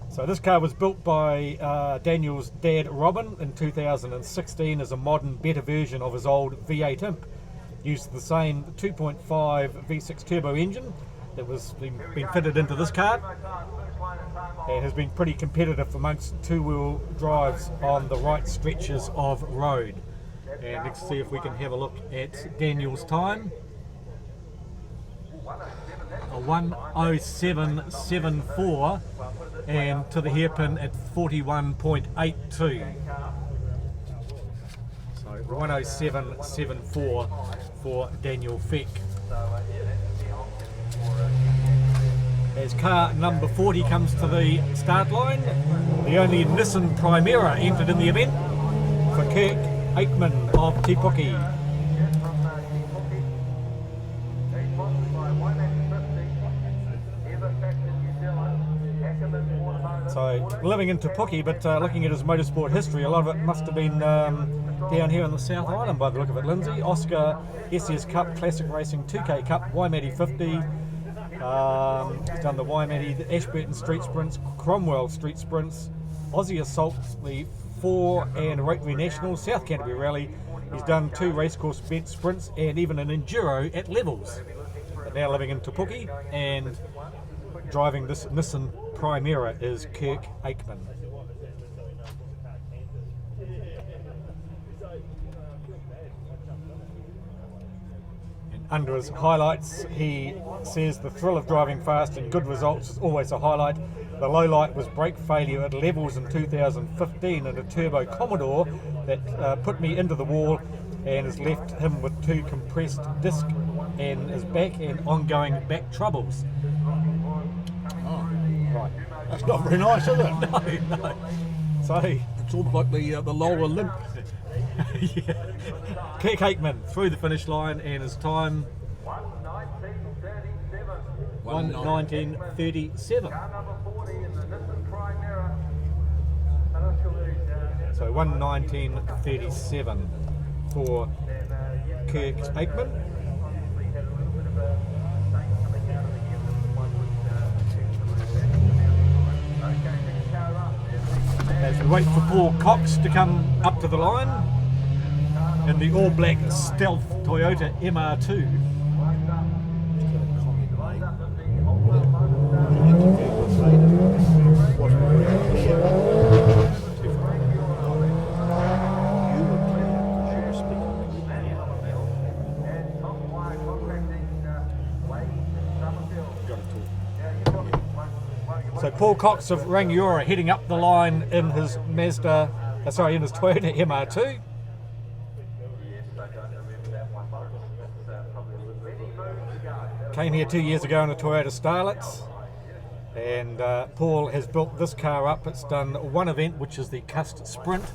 So this car was built by Daniel's dad Robin in 2016 as a modern, better version of his old V8 Imp. Used the same 2.5 V6 turbo engine that was been fitted into this car, and has been pretty competitive amongst two-wheel drives on the right stretches of road. And let's see if we can have a look at Daniel's time. A 1:07.74, and to the hairpin at 41.82. So 1:07.74 for Daniel Feck. As car number 40 comes to the start line, the only Nissan Primera entered in the event for Kerr Aikman of Te Puke. So living in Te Puke, but looking at his motorsport history, a lot of it must have been down here in the South Island by the look of it. Lindsay, Oscar, SS Cup, Classic Racing, 2K Cup, Waimate 50. He's done the Waimate, the Ashburton Street Sprints, Cromwell Street Sprints, Aussie Assault, the 4 and Rotary Nationals, South Canterbury Rally. He's done 2 racecourse bent sprints and even an enduro at levels. But now living in Te Puke and driving this Nissan Primera is Kerr Aikman. Under his highlights, he says the thrill of driving fast and good results is always a highlight. The low light was brake failure at levels in 2015 in a turbo Commodore that put me into the wall and has left him with 2 compressed disc in his back and ongoing back troubles. Oh, right. That's not very nice, is it? No. So it's almost like the Lola limp. yeah. Kerr Aikman through the finish line, and his time 1:19.37. So 1:19:37 for Kerr Aikman. As we wait for Paul Cox to come up to the line in the all-black stealth Toyota MR2. So Paul Cox of Rangiora heading up the line in his in his Toyota MR2. Came here 2 years ago in a Toyota Starlet, and Paul has built this car up. It's done one event, which is the Cust Sprint,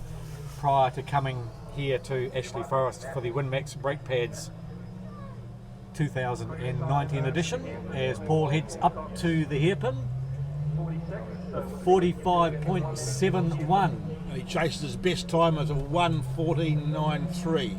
prior to coming here to Ashley Forest for the Winmax brake pads 2019 edition, as Paul heads up to the hairpin. 45.71. And he chased his best time as a 1:14.93.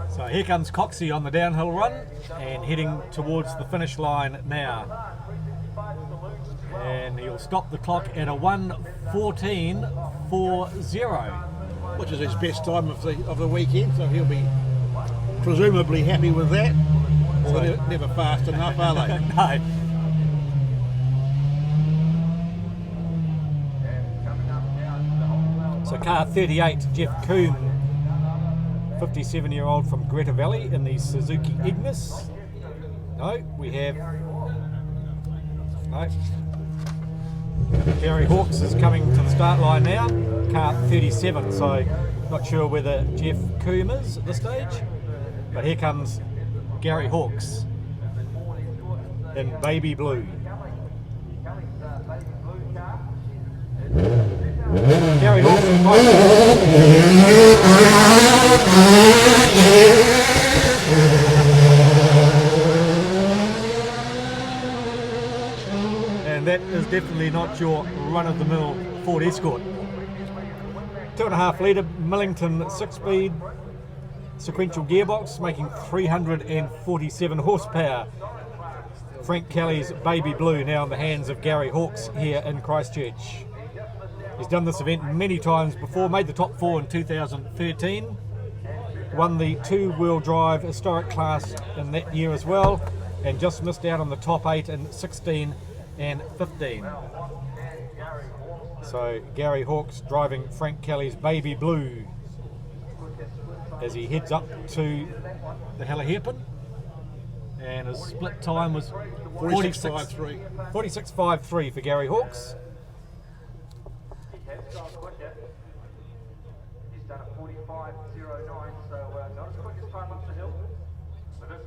So here comes Coxie on the downhill run and heading towards the finish line now. And he'll stop the clock at a 1:14.40. Which is his best time of the weekend, so he'll be presumably happy with that. So they're never fast enough, are they? No. So car 38, Jeff Coombe, 57-year-old from Greta Valley in the Suzuki Ignis. No, we have... No. Gary Hawkes is coming to the start line now, car 37, so not sure whether Jeff Coombe is at this stage, but here comes Gary Hawkes in baby blue. Gary Hawkes is and that is definitely not your run-of-the-mill Ford Escort. 2.5 litre Millington 6-speed sequential gearbox, making 347 horsepower. Frank Kelly's baby blue now in the hands of Gary Hawkes here in Christchurch. He's done this event many times before, made the top 4 in 2013, won the 2-wheel drive historic class in that year as well, and just missed out on the top 8 in 16 and 15. So Gary Hawkes driving Frank Kelly's baby blue as he heads up to the Hella Hairpin, and his split time was 46.53 for Gary Hawkes.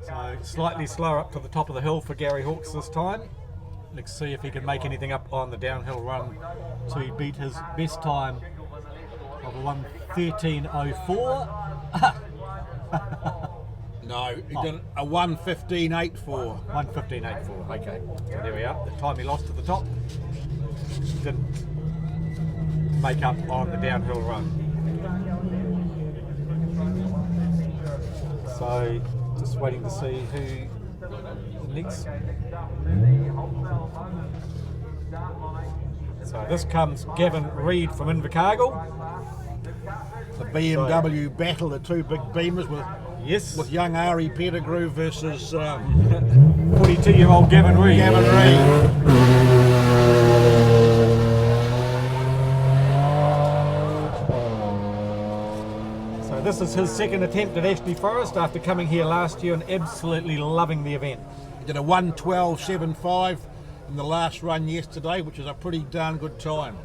So slightly slower up to the top of the hill for Gary Hawkes this time. Let's see if he can make anything up on the downhill run to beat his best time of a 1:13.04. No, he did a 1:15.84. 1:15.84, okay. So there we are. The time he lost at the top didn't make up on the downhill run. So just waiting to see who next. So this comes Gavin Reid from Invercargill. The BMW battle, the two big beamers with young Ari Pettigrew versus 42-year-old Gavin Reid. So this is his second attempt at Ashley Forest after coming here last year and absolutely loving the event. He did a 1:12.75 in the last run yesterday, which is a pretty darn good time.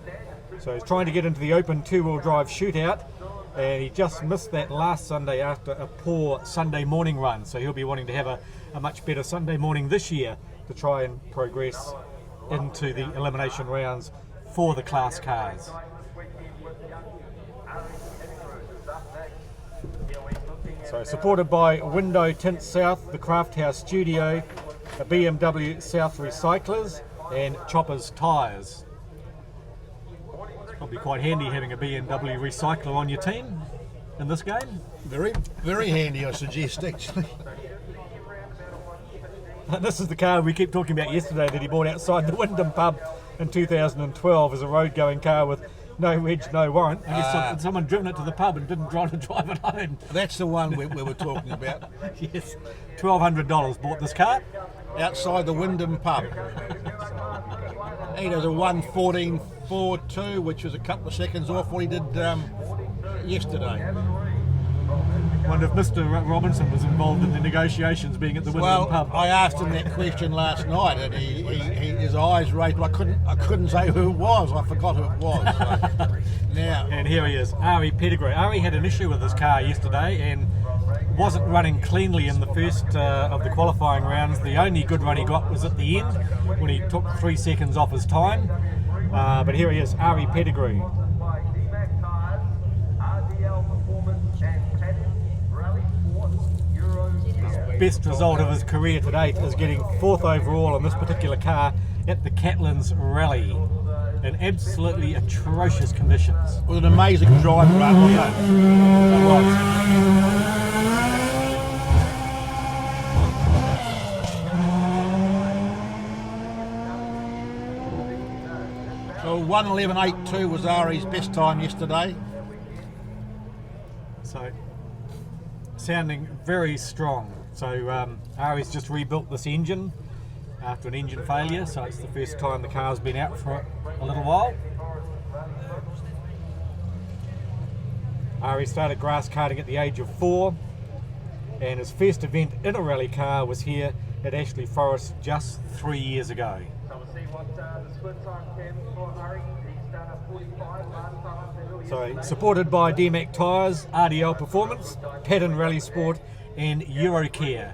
So he's trying to get into the open 2-wheel drive shootout, and he just missed that last Sunday after a poor Sunday morning run. So he'll be wanting to have a much better Sunday morning this year to try and progress into the elimination rounds for the class cars. So supported by Window Tint South, the Craft House Studio, the BMW South Recyclers and Choppers Tyres. Probably quite handy having a BMW recycler on your team in this game. Very, very handy, I suggest, actually. This is the car we keep talking about yesterday that he bought outside the Wyndham pub in 2012 as a road-going car with no wedge, no warrant. I guess someone driven it to the pub and didn't try to drive it home. That's the one we were talking about. Yes, $1,200 bought this car. Outside the Wyndham pub. He does a 1:14.42, which was a couple of seconds off what he did yesterday. Wonder if Mr. Robinson was involved in the negotiations being at the Wyndham pub. I asked him that question last night, and his eyes raised, but I couldn't say who it was. I forgot who it was. So, now, and here he is, Ari Pettigrew. Ari had an issue with his car yesterday and wasn't running cleanly in the first of the qualifying rounds. The only good run he got was at the end when he took 3 seconds off his time. But here he is, Ari Pettigrew. Best result of his career to date is getting 4th overall in this particular car at the Catlins Rally in absolutely atrocious conditions. With an amazing drive run, wasn't it? So 1:11.82 was Ari's best time yesterday. So sounding very strong. So Ari's just rebuilt this engine after an engine failure, so it's the first time the car's been out for a little while. Ari started grass karting at the age of 4, and his first event in a rally car was here at Ashley Forest just 3 years ago. So we'll see what the split time can for Ari. He's done a 45 last time. So supported by DMAC Tyres, RDL Performance, Pattern Rally Sport and Eurocare,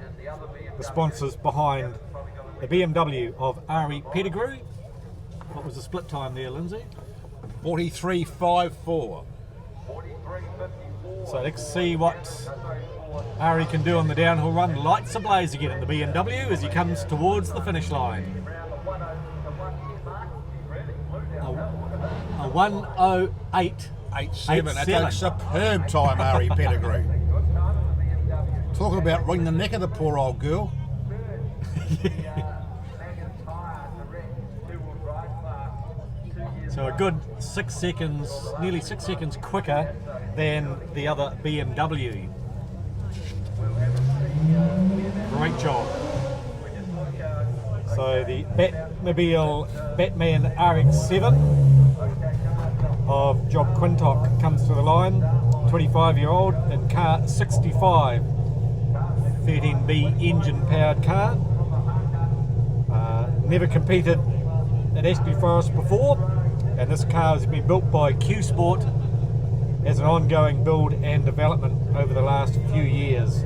the sponsors behind the BMW of Ari Pettigrew. What was the split time there, Lindsay? 43.54. So let's see what Ari can do on the downhill run. Lights ablaze again in the BMW as he comes towards the finish line. A 1:08.87. That's a superb time, Ari Pettigrew. Talking about wringing the neck of the poor old girl. So a good 6 seconds, nearly 6 seconds quicker than the other BMW. Great job. So the Batman RX-7 of Job Quintock comes to the line, 25-year-old in car 65, 13B engine powered car. Never competed at Ashley Forest before, and this car has been built by Q Sport as an ongoing build and development over the last few years,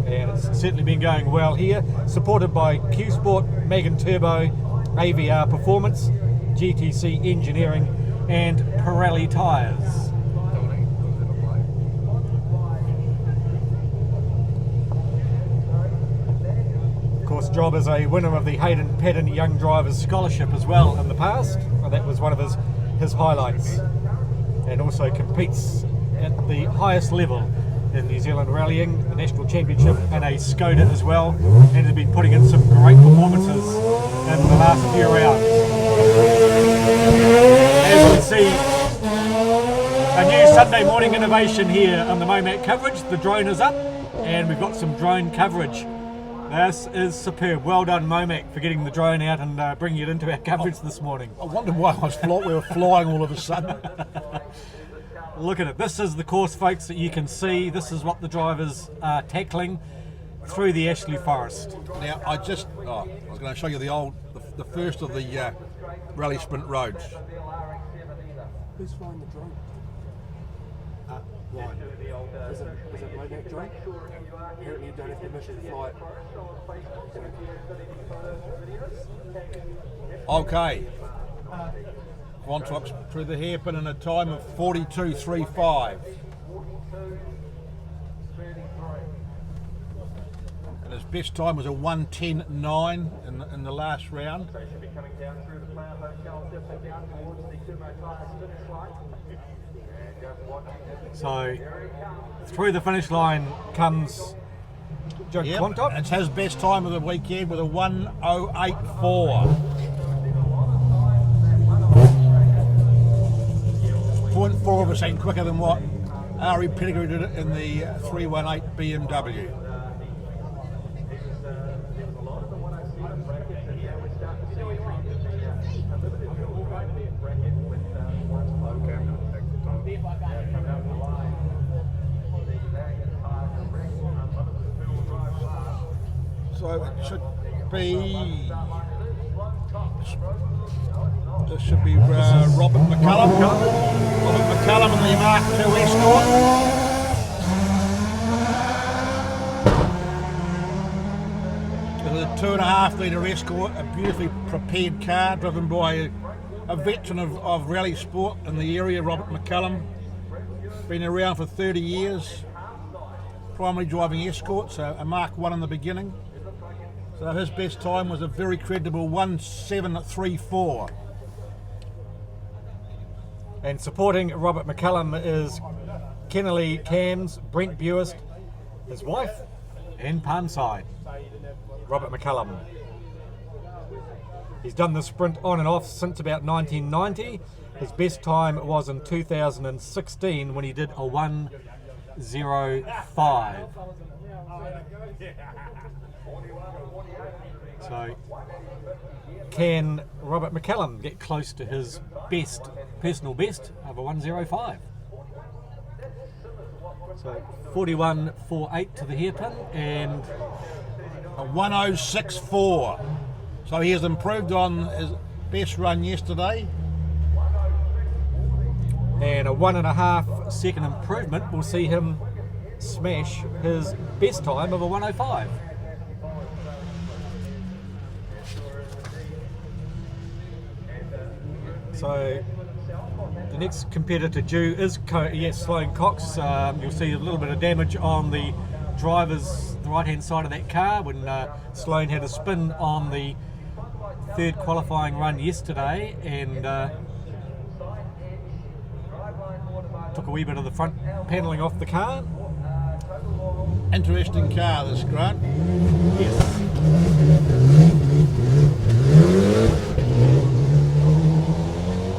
and it's certainly been going well here, supported by Q Sport, Megan Turbo, AVR Performance, GTC Engineering and Pirelli Tyres. Of course, Job is a winner of the Hayden Paddon Young Drivers Scholarship as well in the past. That was one of his highlights, and also competes at the highest level in New Zealand rallying, the National Championship and a Skoda as well, and has been putting in some great performances in the last few rounds. As you can see, a new Sunday morning innovation here on the MoMac coverage. The drone is up and we've got some drone coverage. This is superb. Well done, MoMac, for getting the drone out and bringing it into our coverage this morning. I wondered why we were flying all of a sudden. Look at it. This is the course, folks, that you can see. This is what the drivers are tackling through the Ashley Forest. Now, I was going to show you the first of the rally sprint roads. Who's flying the drone? Right. Is it MoMac drone? Apparently you don't have permission to fly it. Okay. Quantox through the hairpin in a time of 42.35. And his best time was a 1:10.9 in the last round. So he should be coming down through the Flower Hotel, just down towards the Turbo Tyres finish line. And just watching this. So through the finish line comes Joe Yep, Quantop. it's his best time of the weekend with a 1:08.4. 0.4% quicker than what Ari Pettigrew did it in the 318 BMW. So it should be. This should be Robert McCullum. Robert McCullum in the Mark II Escort. This is a 2.5 litre Escort, a beautifully prepared car driven by a veteran of rally sport in the area, Robert McCullum. Been around for 30 years, primarily driving Escorts, a Mark I in the beginning. So his best time was a very credible 1:7.34. And supporting Robert McCullum is Kennelly Cams, Brent Buist, his wife, and Palmside, Robert McCullum. He's done the sprint on and off since about 1990. His best time was in 2016 when he did a 1:05. So can Robert McCullum get close to his personal best of a 1:05? So 41.48 to the hairpin and a 1:06.4. So he has improved on his best run yesterday. And a 1.5 second improvement will see him smash his best time of a 1:05. So the next competitor due is Sloane Cox. You'll see a little bit of damage on the driver's right-hand side of that car when Sloane had a spin on the third qualifying run yesterday and took a wee bit of the front panelling off the car. Interesting car, this, Grant. Yes.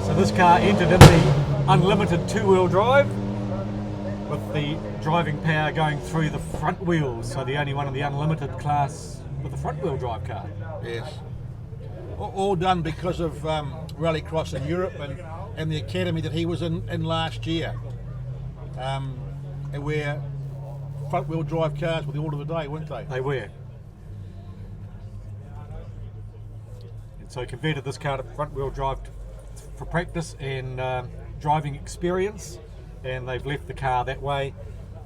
So this car entered in the unlimited two-wheel drive with the driving power going through the front wheels, so the only one in the unlimited class with a front-wheel drive car. Yes. All done because of rallycross in Europe and the academy that he was in last year, where front-wheel drive cars were the order of the day, weren't they? They were. And so converted this car to front-wheel drive for practice and driving experience, and they've left the car that way.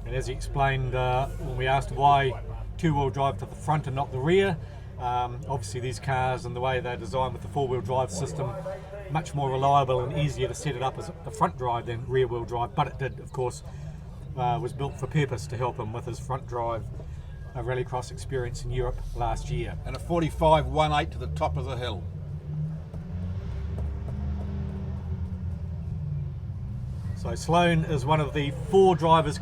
And as he explained when we asked why two-wheel drive to the front and not the rear, obviously these cars and the way they're designed with the four-wheel drive system, much more reliable and easier to set it up as a front drive than rear-wheel drive, but it did, of course, was built for purpose to help him with his front drive rallycross experience in Europe last year. And a 45.18 to the top of the hill. So Sloane is one of the 4 drivers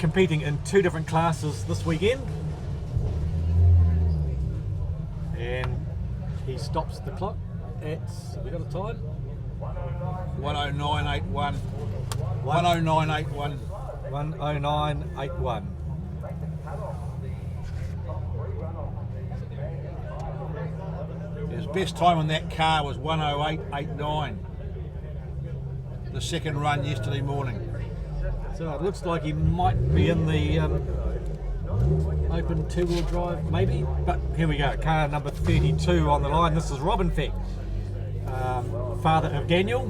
competing in 2 different classes this weekend. And he stops the clock at, have we got a time? 1:09.81. 1:09.81. 1:09.81. His best time on that car was 1:08.89. The second run yesterday morning. So it looks like he might be in the open two-wheel drive, maybe. But here we go, car number 32 on the line. This is Rob, in fact, father of Daniel.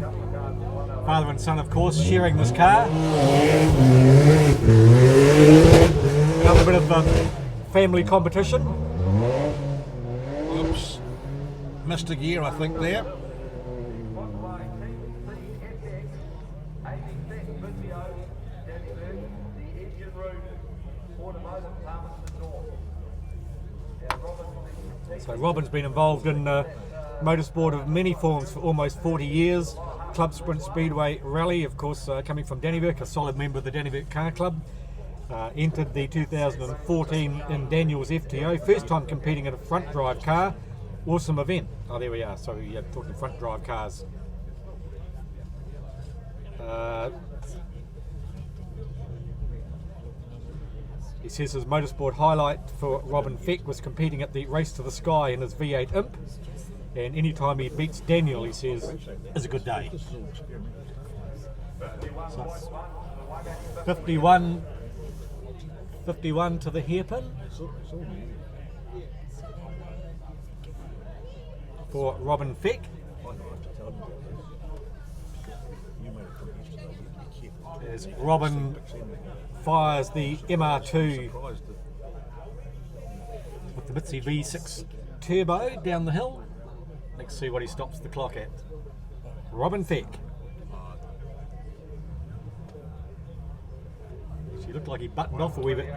Father and son, of course, sharing this car. Another bit of family competition. Oops. Missed a gear, I think, there. So Robin's been involved in motorsport of many forms for almost 40 years. Club Sprint Speedway Rally, of course, coming from Dannevirke, a solid member of the Dannevirke Car Club. Entered the 2014 in Daniel's FTO, first time competing in a front drive car. Awesome event. Oh, there we are. So yeah, talking front drive cars. He says his motorsport highlight for Robin Feck was competing at the Race to the Sky in his V8 Imp, and any time he beats Daniel, he says, is a good day. So, 51 to the hairpin for Robin Feck. As Robin fires the MR2 with the Mitsubishi V6 Turbo down the hill. Let's see what he stops the clock at. Robin Feck. She looked like he buttoned off a wee bit.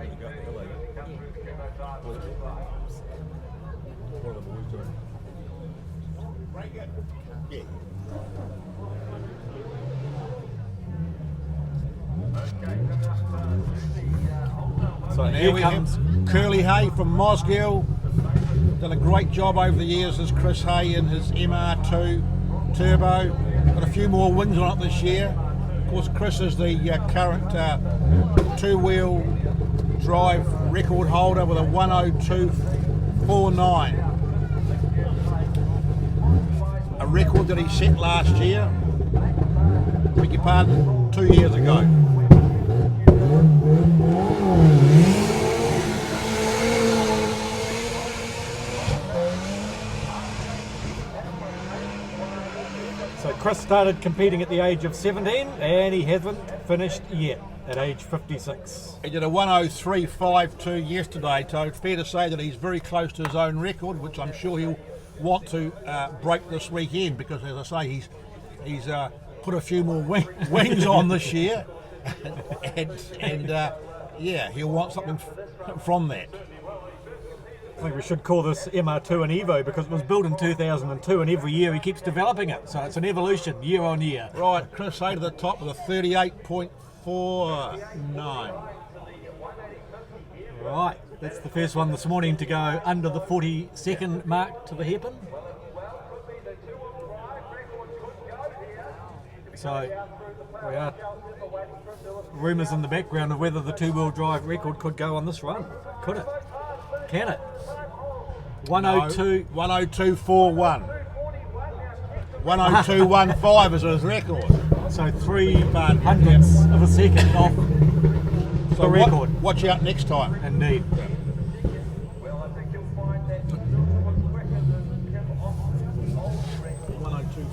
So And here we comes have Curly Hay from Mosgiel. Done a great job over the years as Chris Hay in his MR2 Turbo. Got a few more wins on it this year. Of course, Chris is the current two-wheel drive record holder with a 102.49. A record that he set last year, beg your pardon, 2 years ago. So Chris started competing at the age of 17 and he hasn't finished yet at age 56. He did a 103.52 yesterday, so it's fair to say that he's very close to his own record, which I'm sure he'll want to break this weekend, because as I say, he's put a few more wings on this year, and yeah, he'll want something from that. I think we should call this MR2 an Evo because it was built in 2002 and every year he keeps developing it, so it's an evolution year on year. Right, Chris Hay to the top with a 38.49. Right, that's the first one this morning to go under the 40-second mark to the hairpin. So we are rumours in the background of whether the two-wheel drive record could go on this run. Could it? Can it? 102. 102.41. 102.15 is his record. So 3/100ths of a second off the record. Watch out next time. Indeed.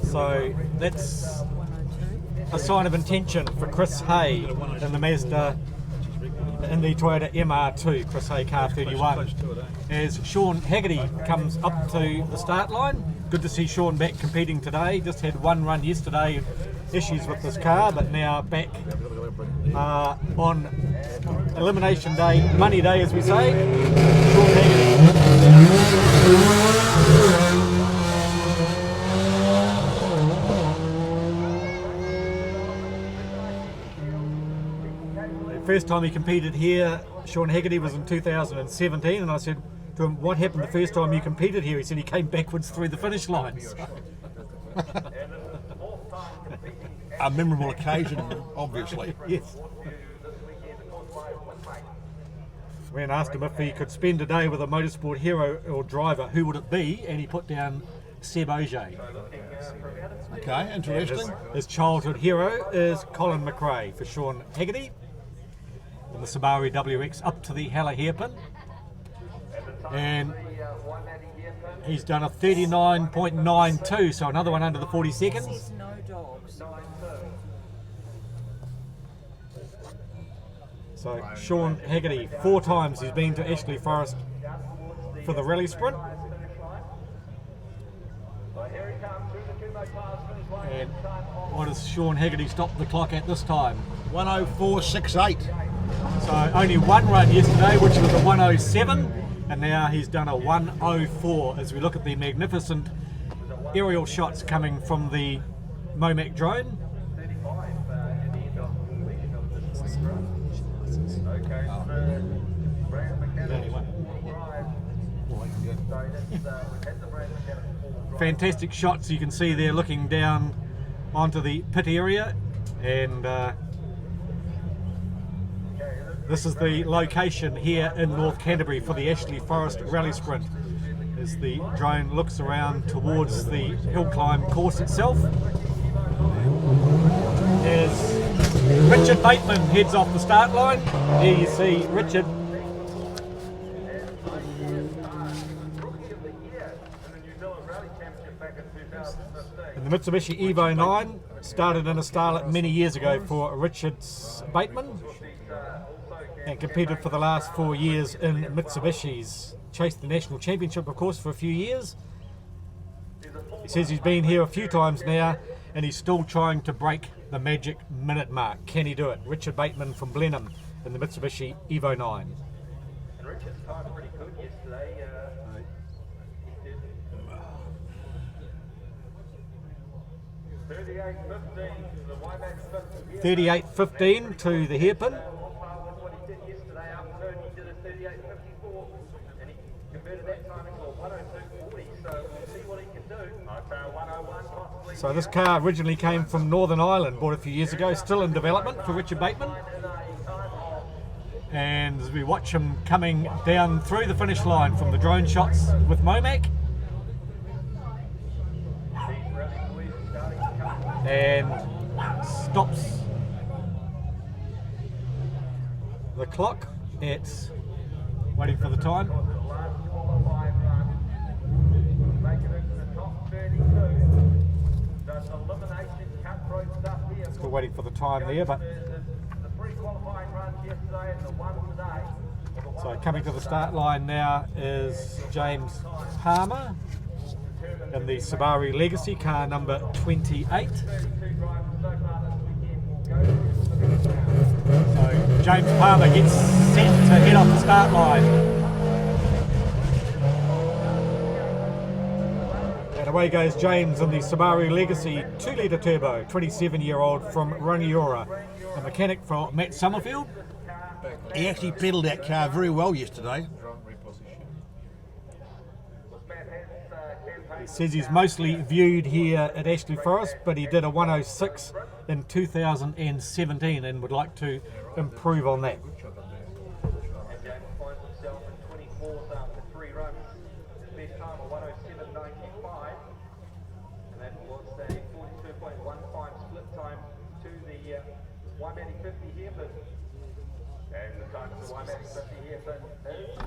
So that's a sign of intention for Chris Hay in the Mazda, in the Toyota MR2, Chris Hay car 31. As Sean Haggerty comes up to the start line. Good to see Sean back competing today. Just had one run yesterday, issues with this car, but now back on elimination day, money day as we say. Sean Haggerty. The first time he competed here, Sean Haggerty, was in 2017, and I said to him, what happened the first time you competed here? He said he came backwards through the finish line. A memorable occasion, obviously. Yes. When asked him if he could spend a day with a motorsport hero or driver, who would it be? And he put down Seb Auger. Okay, interesting. His childhood hero is Colin McRae for Sean Haggerty. In the Subaru WX up to the Hella hairpin. And he's done a 39.92, so another one under the 40 seconds. No dogs. So Sean Haggerty, 4 times he's been to Ashley Forest for the rally sprint. And what does Sean Haggerty stop the clock at this time? 104.68. So only one run yesterday, which was a 107, and now he's done a 104 as we look at the magnificent aerial shots coming from the MoMac drone. Fantastic shots you can see there looking down onto the pit area, and this is the location here in North Canterbury for the Ashley Forest Rally Sprint as the drone looks around towards the hill climb course itself. As Richard Bateman heads off the start line, here you see Richard in the Mitsubishi Evo 9, started in a starlet many years ago for Richard Bateman and competed for the last 4 years in Mitsubishi's. Chased the national championship, of course, for a few years. He says he's been here a few times now and he's still trying to break the magic minute mark. Can he do it? Richard Bateman from Blenheim in the Mitsubishi Evo 9. And Richard's time pretty good yesterday. He did 38.15 to the hairpin. what he did yesterday. After he did a 38.54, and he converted that time into a 102.40. So we'll see what he can do. I'd say a 101 possibly. So this car originally came from Northern Ireland, bought a few years ago, still in development for Richard Bateman. And as we watch him coming down through the finish line from the drone shots with MoMac, and stops the clock at, waiting for the time, still waiting for the time there, but so coming to the start line now is James Palmer in the Subaru Legacy, car number 28. So James Palmer gets set to head off the start line. And away goes James in the Subaru Legacy 2-litre turbo, 27-year-old from Rangiora, a mechanic for Matt Summerfield. He actually pedalled that car very well yesterday. He says he's mostly viewed here at Ashley Forest, but he did a 106 in 2017 and would like to improve on that. James finds himself in 24th after 3 runs. His best time of 107.95, and that was a 42.15 split time to the Waimate 50 hairpin. And the time to the Waimate 50 hairpin is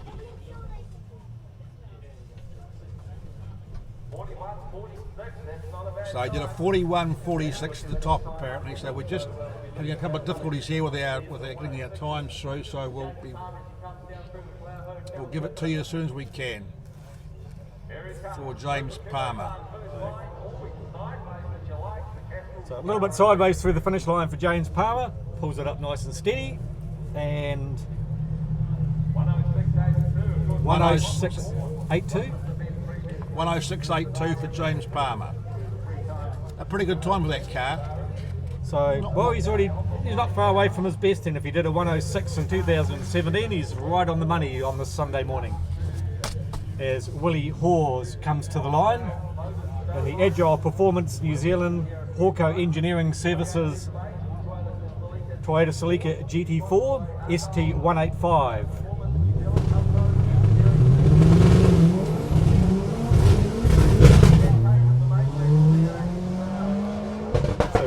41.46. That's not a bad So he did a 41.46 at the top apparently. So we're just having a couple of difficulties here with getting our times through. So we'll give it to you as soon as we can for James Palmer. So a little bit sideways through the finish line for James Palmer, pulls it up nice and steady, and 106.82. 106.82 for James Palmer. A pretty good time for that car. So, well, he's not far away from his best, and if he did a 106 in 2017, he's right on the money on this Sunday morning. As Willie Hawes comes to the line, and the Agile Performance New Zealand Hawco Engineering Services Toyota Celica GT4 ST185.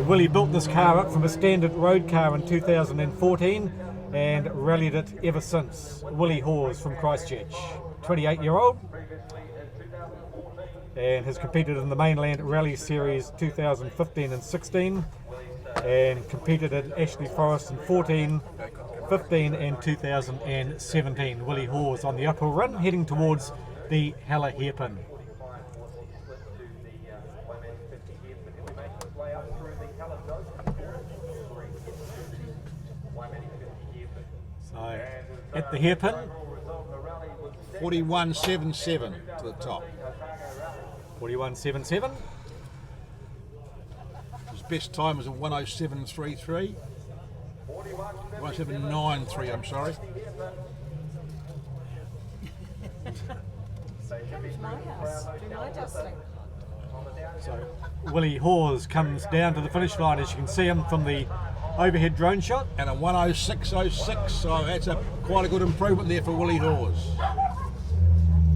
Willie built this car up from a standard road car in 2014 and rallied it ever since. Willie Hawes from Christchurch, 28-year-old, and has competed in the Mainland Rally Series 2015 and 16, and competed at Ashley Forest in 14, 15 and 2017. Willie Hawes on the uphill run, heading towards the Hella hairpin. So, at the hairpin, 41.77 to the top. 41.77. His best time was a 107.33. 107.93, I'm sorry. So Willie Hawes comes down to the finish line, as you can see him from the overhead drone shot. And a 106.06, so that's quite a good improvement there for Willie Hawes.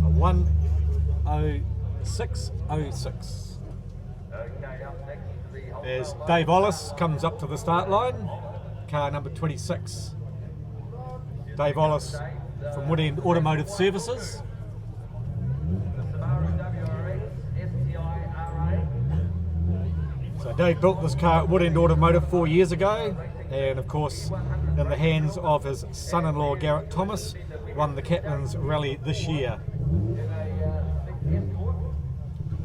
A 106.06. As Dave Ollis comes up to the start line, car number 26. Dave Ollis from Wood End Automotive Services. So Dave built this car at Wood End Automotive 4 years ago, and of course in the hands of his son-in-law Garrett Thomas, won the Captain's Rally this year.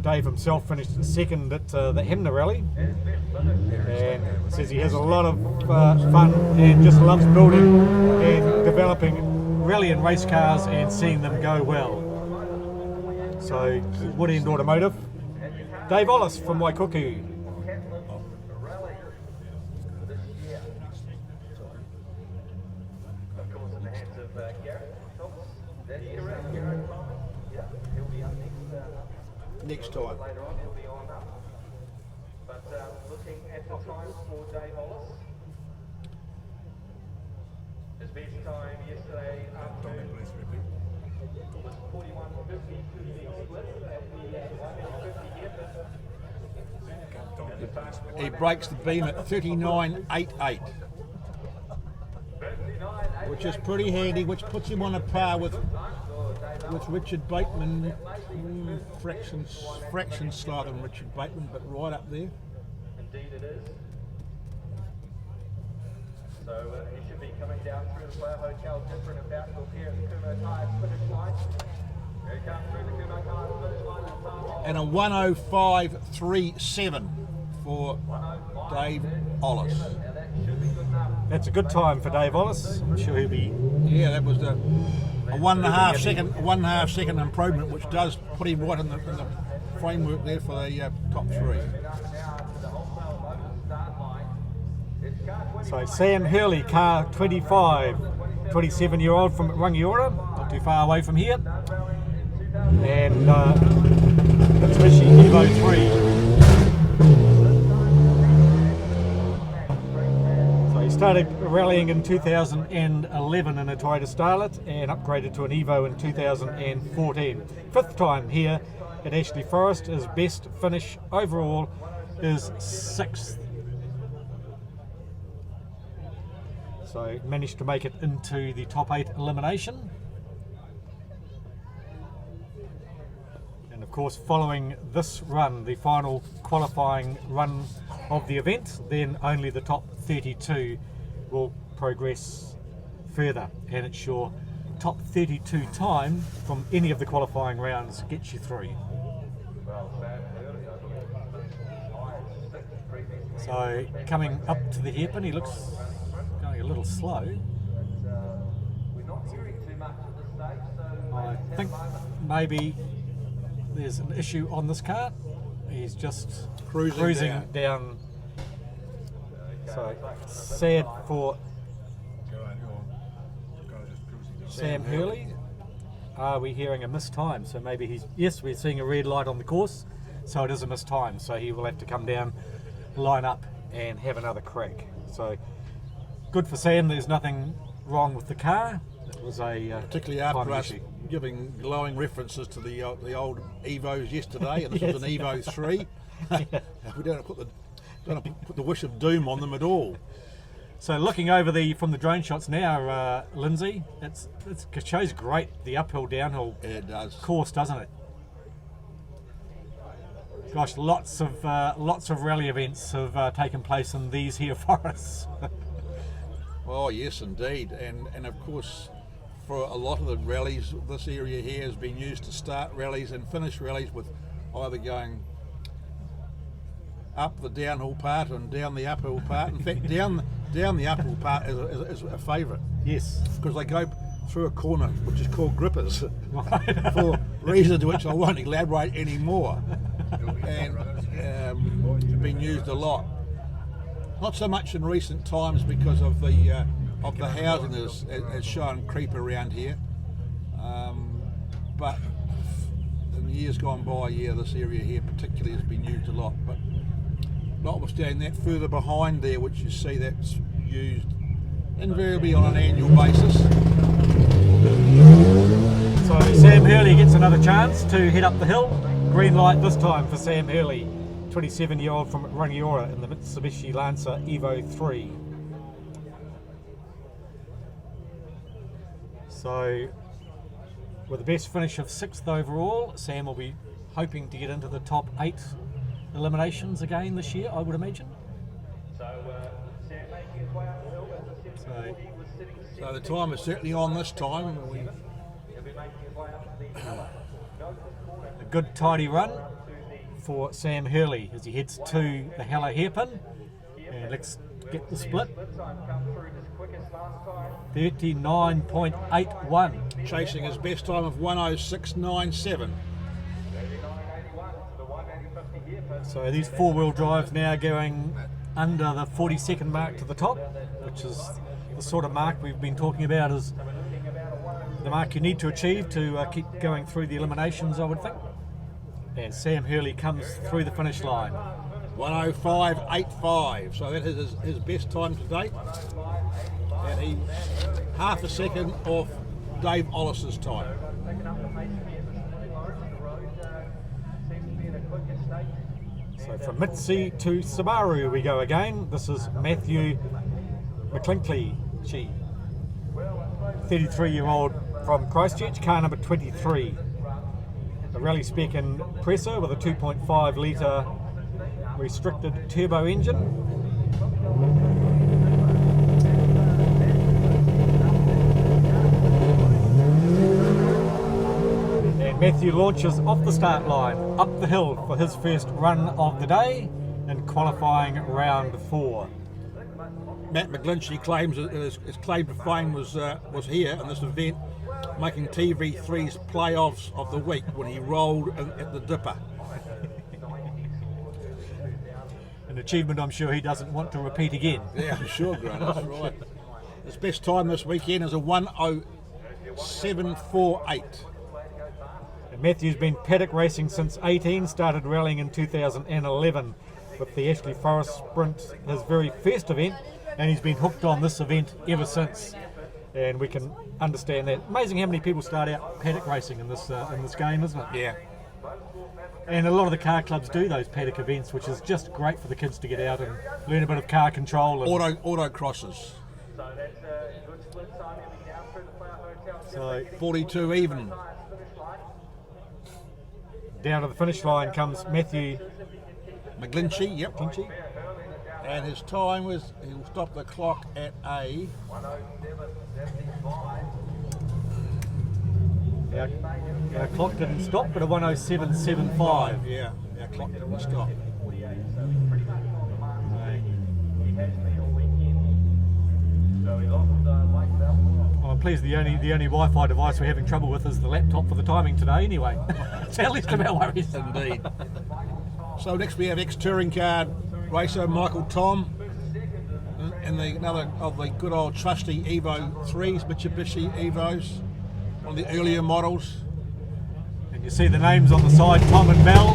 Dave himself finished second at the Hemner Rally, and says he has a lot of fun and just loves building and developing rally and race cars and seeing them go well. So Wood End Automotive, Dave Ollis from Waikuku. Next time. Later on, he'll be on up. But looking at the times for Dave Ollis, his best time yesterday afternoon was 41.50 split at the 150 here. He breaks the beam at 39.88, which is pretty handy, which puts him on a par with Richard Bateman, fractions slower than Richard Bateman, but right up there. Indeed it is. So he should be coming down through the Player Hotel, different about to appear at the Kumo Tires finish line. Here he comes through the Kumo Tires finish line. And a 105.37 for Dave Ollis. That's a good time for Dave Ollis. I'm sure he'll be. Yeah, that was a 1.5 second improvement, which does put him right in the framework there for the top three. So Sam Hurley, car 25, 27-year-old from Rangiora, not too far away from here. And Mitsubishi Evo 3. So he started rallying in 2011 in a Toyota Starlet and upgraded to an Evo in 2014. Fifth time here at Ashley Forest. His best finish overall is 6th. So managed to make it into the top 8 elimination. And of course, following this run, the final qualifying run of the event, then only the top 32 will progress further. And it's your top 32 time from any of the qualifying rounds gets you through. So coming up to the hairpin, he looks going a little slow. I think maybe there's an issue on this car. He's just cruising down. So sad for Sam Hurley. Are we hearing a missed time? So maybe yes, we're seeing a red light on the course, so it is a missed time. So he will have to come down, line up and have another crack. So good for Sam, there's nothing wrong with the car. It was a particularly after us issue. giving glowing references to the old Evos yesterday, and this was an Evo 3. We don't put the wish of doom on them at all. So looking over from the drone shots now, Lindsay, it shows great the uphill downhill course, doesn't it? Gosh, lots of rally events have taken place in these here forests. Oh yes, indeed, and of course, for a lot of the rallies, this area here has been used to start rallies and finish rallies with either going up the downhill part and down the uphill part. In fact, down the uphill part is a favourite. Yes, because they go through a corner, which is called grippers, for reasons which I won't elaborate anymore. And been used a lot. Not so much in recent times because of the housing has shown creep around here, but in years gone by, yeah, this area here particularly has been used a lot. But notwithstanding that, further behind there, which you see, that's used invariably on an annual basis. So Sam Hurley gets another chance to head up the hill. Green light this time for Sam Hurley, 27-year-old from Rangiora in the Mitsubishi Lancer Evo 3. So with the best finish of 6th overall, Sam will be hoping to get into the top 8 eliminations again this year, I would imagine. So the time is certainly on this time. A good tidy run for Sam Hurley as he heads to the Hella Hairpin. And let's get the split. 39.81. Chasing his best time of 106.97. So these 4-wheel drives now going under the 40-second mark to the top, which is the sort of mark we've been talking about as the mark you need to achieve to keep going through the eliminations, I would think. And Sam Hurley comes through the finish line. 105.85, so that is his best time to date. And he's half a second off Dave Ollis's time. So from Mitzi to Subaru we go again. This is Matthew McClinkley, 33-year-old from Christchurch, car number 23. A rally spec Impressor with a 2.5 litre restricted turbo engine. And Matthew launches off the start line, up the hill for his first run of the day in qualifying round 4. Matt McGlinchey claims that his claim to fame was here in this event, making TV3's playoffs of the week when he rolled at the Dipper. An achievement I'm sure he doesn't want to repeat again. Yeah, I'm sure, Grant, that's right. His best time this weekend is a 107.48. And Matthew's been paddock racing since 18, started rallying in 2011 with the Ashley Forest Sprint, his very first event, and he's been hooked on this event ever since. And we can understand that. Amazing how many people start out paddock racing in this game, isn't it? Yeah. And a lot of the car clubs do those paddock events, which is just great for the kids to get out and learn a bit of car control. And Auto crosses. So 42 even. down to the finish line comes Matthew McGlinchey, yep. McGlinchey. And his time was, he'll stop the clock at a... Our clock didn't stop, but a 107.75. Yeah, our clock didn't stop. I'm pleased the only Wi-Fi device we're having trouble with is the laptop for the timing today anyway. It's our least of our worries. Indeed. So next we have ex-touring car racer Michael Tom and another of the good old trusty Evo 3s, Mitsubishi Evos, one of the earlier models. And you see the names on the side, Tom and Mel.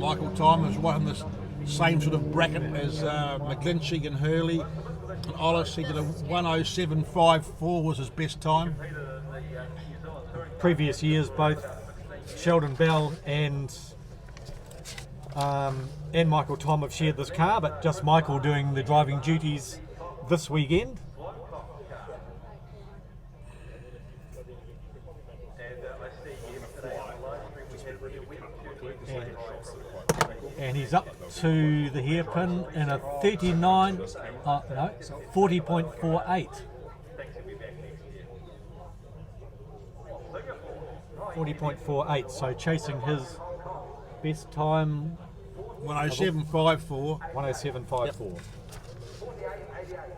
Michael Tom has won this same sort of bracket as McGlinchey and Hurley and Ollis. He did a 107.54 was his best time. Previous years, both Sheldon Bell and Michael Tom have shared this car, but just Michael doing the driving duties this weekend. And he's up to the hairpin in a 40.48. 40.48, so chasing his best time 107.54. 107.54. Yep.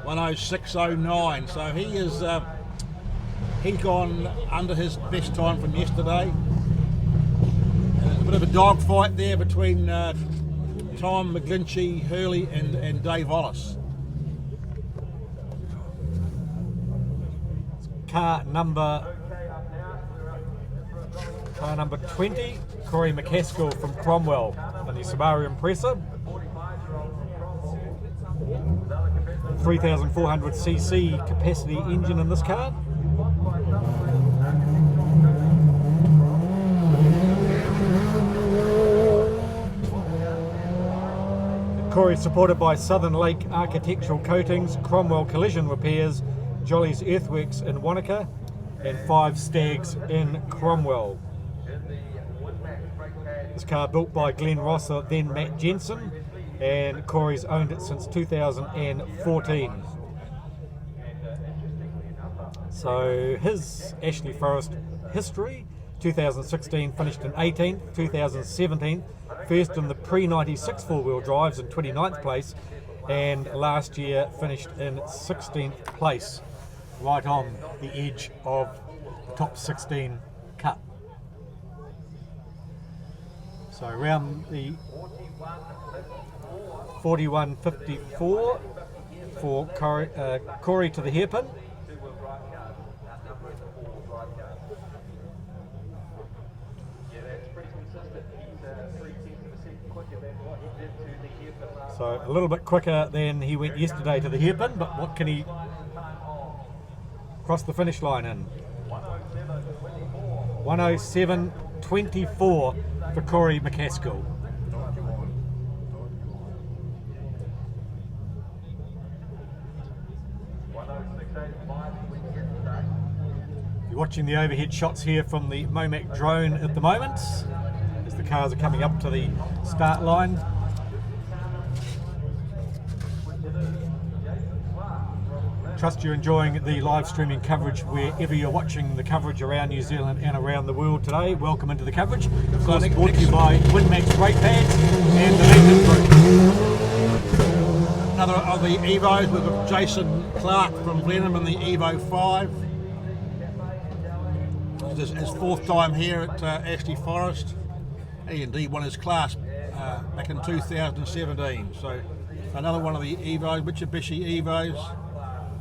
106.09. So he is he's gone under his best time from yesterday. There's a bit of a dogfight there between Tom McGlinchey, Hurley, and Dave Wallace. Car number 20, Corey McCaskill from Cromwell on the Subaru Impreza. 3,400cc capacity engine in this car. Corey is supported by Southern Lake Architectural Coatings, Cromwell Collision Repairs, Jolly's Earthworks in Wanaka, and 5 Stags in Cromwell. This car built by Glenn Rosser, then Matt Jensen, and Corey's owned it since 2014. So his Ashley Forest history: 2016 finished in 18th, 2017 first in the pre-96 four-wheel drives in 29th place, and last year finished in 16th place, right on the edge of the top 16 cut. So around the 41.54 for Corey to the hairpin. So a little bit quicker than he went yesterday to the hairpin, but what can he cross the finish line in? 107.24 for Corey McCaskill. You're watching the overhead shots here from the MoMac drone at the moment, as the cars are coming up to the start line. Trust you're enjoying the live streaming coverage wherever you're watching the coverage around New Zealand and around the world today. Welcome into the coverage. Of course, brought to you by Winmax brake pads and the Lincoln Group. Another of the Evos, we've got Jason Clark from Blenheim in the Evo 5. This is his 4th time here at Ashley Forest. He indeed won his class back in 2017. So another one of the Evos, Mitsubishi Evos.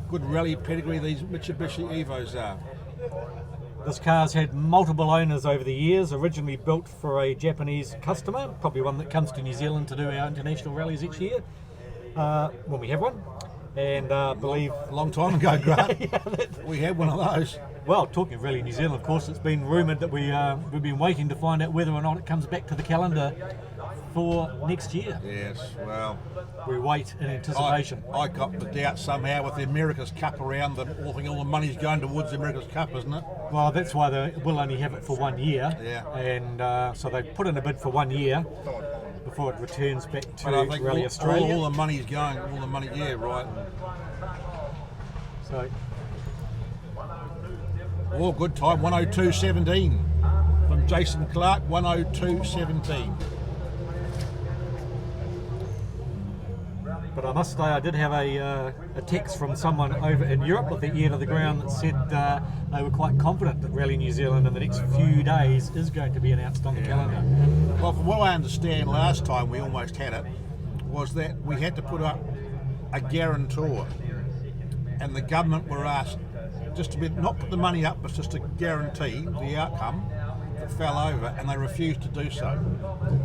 Good rally pedigree these Mitsubishi Evos are. This car's had multiple owners over the years, originally built for a Japanese customer, probably one that comes to New Zealand to do our international rallies each year, when we have one. And believe a long time ago, Grant. We had one of those. Well, talking of Rally New Zealand, of course, it's been rumoured that we've been waiting to find out whether or not it comes back to the calendar for next year. Yes, well, we wait in anticipation. I got the doubt somehow with the America's Cup around, all the money's going towards the America's Cup, isn't it? Well, that's why they will only have it for 1 year. Yeah. And so they put in a bid for 1 year before it returns back to Rally Australia. All the money's going, yeah, right. So, all good time, 102.17 from Jason Clark, 102.17. But I must say, I did have a text from someone over in Europe with the ear to the ground that said they were quite confident that Rally New Zealand in the next few days is going to be announced on the calendar. Well, from what I understand, last time we almost had it, was that we had to put up a guarantor, and the government were asked just to not put the money up, but just to guarantee the outcome. That fell over, and they refused to do so.